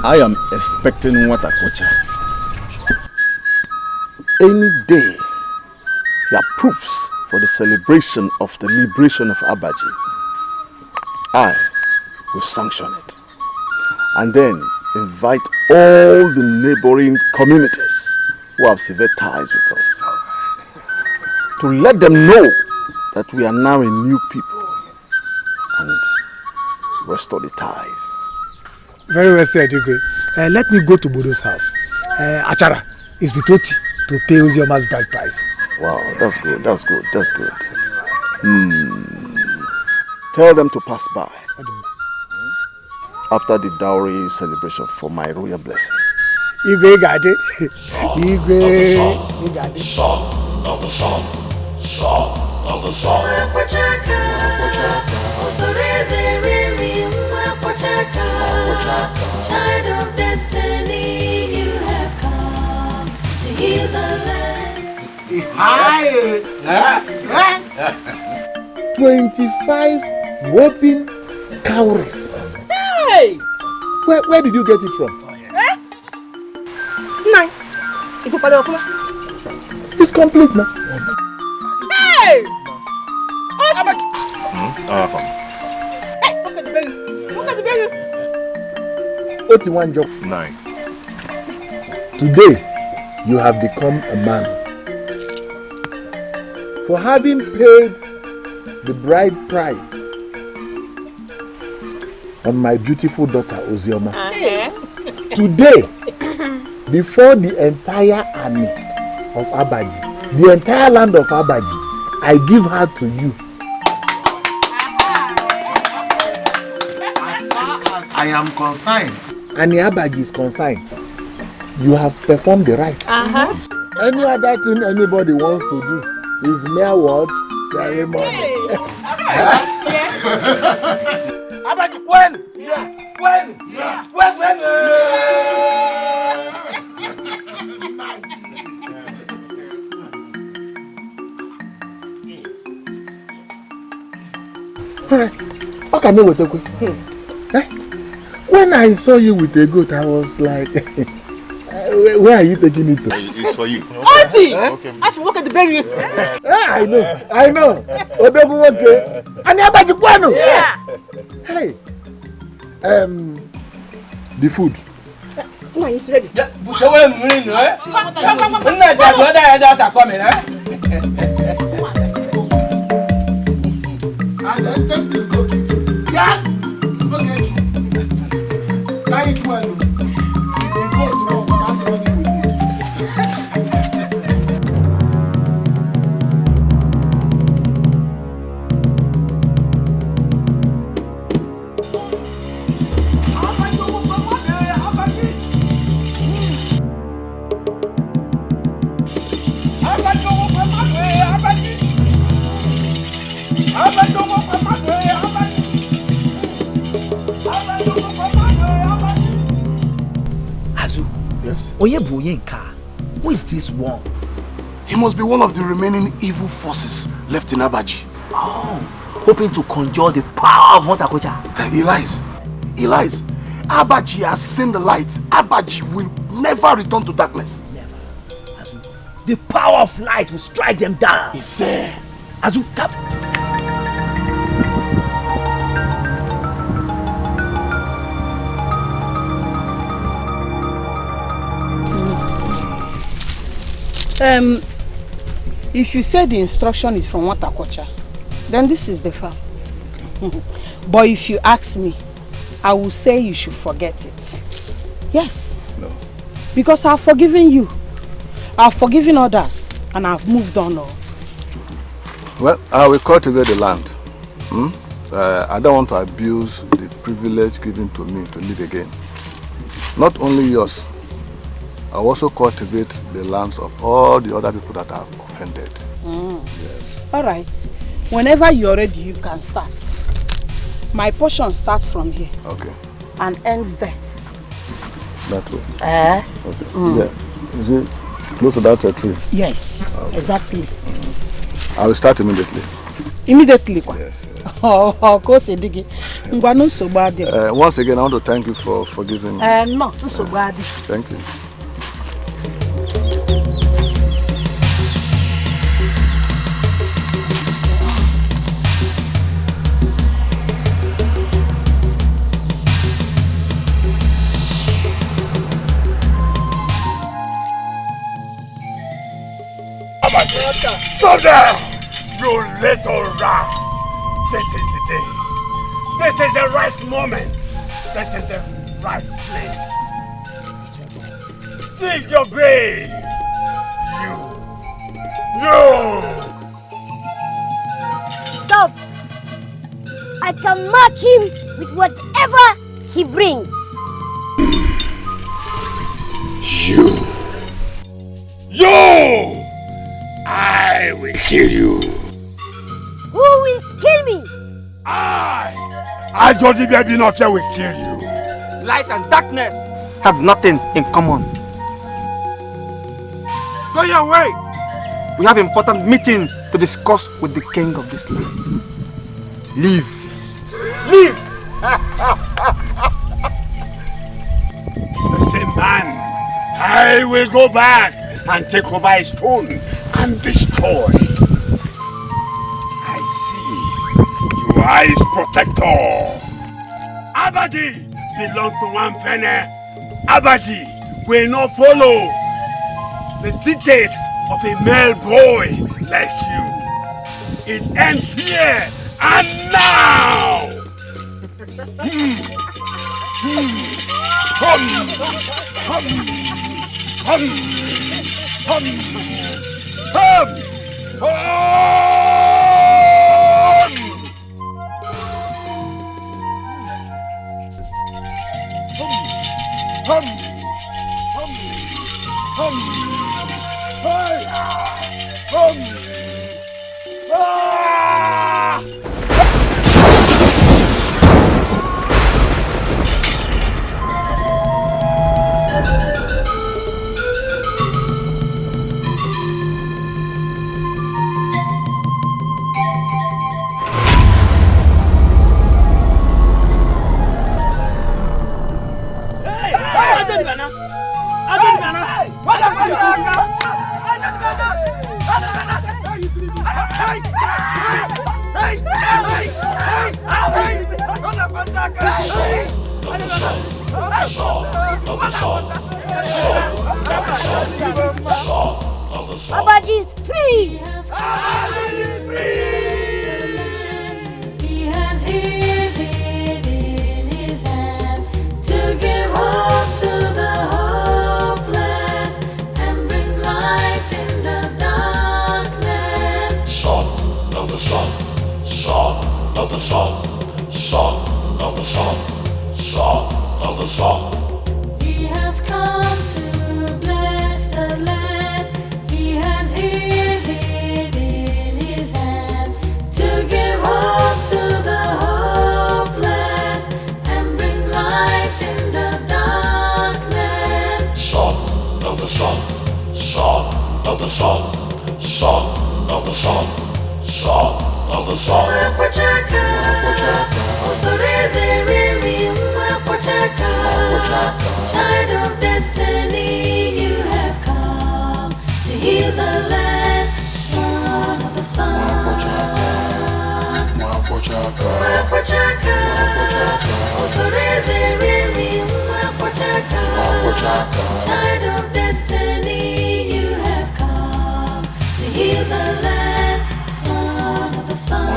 I am expecting Watakocha. Any day he approves for the celebration of the liberation of Abaji, I will sanction it and then invite all the neighboring communities who have severed ties with us to let them know that we are now a new people and restore the ties. Very well said, Dikeh. Let me go to Bodo's house. Achara is with Oti to pay Uzioma's bride price. Wow, that's good. Tell them to pass by after the dowry celebration for my royal blessing. Igwe Gade. Igwe Gade. Son of the sun. Son of the sun. Child of destiny, you is a land. 25 whopping cowries. Hey! Where did you get it from? Nine. It's complete now. Hey! Hey, look at the baby. Look at the baby. 81 job. 9. Today, you have become a man. For having paid the bride price on my beautiful daughter Ozioma. Today, before the entire army of Abaji, the entire land of Abaji, I give her to you. I am consigned. And the Abaji is consigned. You have performed the rites. Any other thing anybody wants to do is mere words, ceremony. Abaji, when? When? Where's when? How can you with a goat? When I saw you with a goat, I was like, where are you taking it to? It's for you. Auntie! I should walk at the baby. I know. Odogu okay. And Abaji Kwano. Yeah. Hey. The food. No, it's ready. But when we know, Who is this one? He must be one of the remaining evil forces left in Abaji. Oh, hoping to conjure the power of Montakocha. He lies. Abaji has seen the light. Abaji will never return to darkness. Never. Azu, the power of light will strike them down. It's there. Azu, tap. If you say the instruction is from Montakocha, then this is the farm. But if you ask me, I will say you should forget it. Yes. No. Because I've forgiven you. I've forgiven others. And I've moved on. Well, I will cultivate the land. I don't want to abuse the privilege given to me to live again. Not only yours. I also cultivate the lands of all the other people that I've offended. Yes. All right. Whenever you're ready, you can start. My portion starts from here. Okay. And ends there. That way. Eh? Okay. Yeah. Is it close to that tree? Yes. Okay. Exactly. I will start immediately. Immediately? Yes. Oh, of course, Dikeh. Once again, I want to thank you for forgiving me. No, so bad. Thank you. Stop there! You little rat! This is the day. This is the right moment. This is the right place. Dig your grave! You! Stop! I can match him with whatever he brings. You! I will kill you. Who will kill me? I told you baby not here will kill you. Light and darkness have nothing in common. Go your way. We have important meetings to discuss with the king of this land. Leave. Yes. Leave. The same man. I will go back and take over his throne and destroy. I see. You are his protector. Abaji belongs to one penny. Abaji will not follow the dictates of a male boy like you. It ends here and now. Abaji is free! He has healed in his hand to give hope to the hopeless and bring light in the darkness. Son of the sun, son of the sun, son of the sun, son of the sun. He has come to bless the land. He has healed in his hand to give hope to the hopeless and bring light in the darkness. Son of the sun, son of the sun, son of the sun, son of the sun. Child of destiny, you have come to heal the land. Son of the sun. Child of destiny, you have come to heal the land. Son of the sun.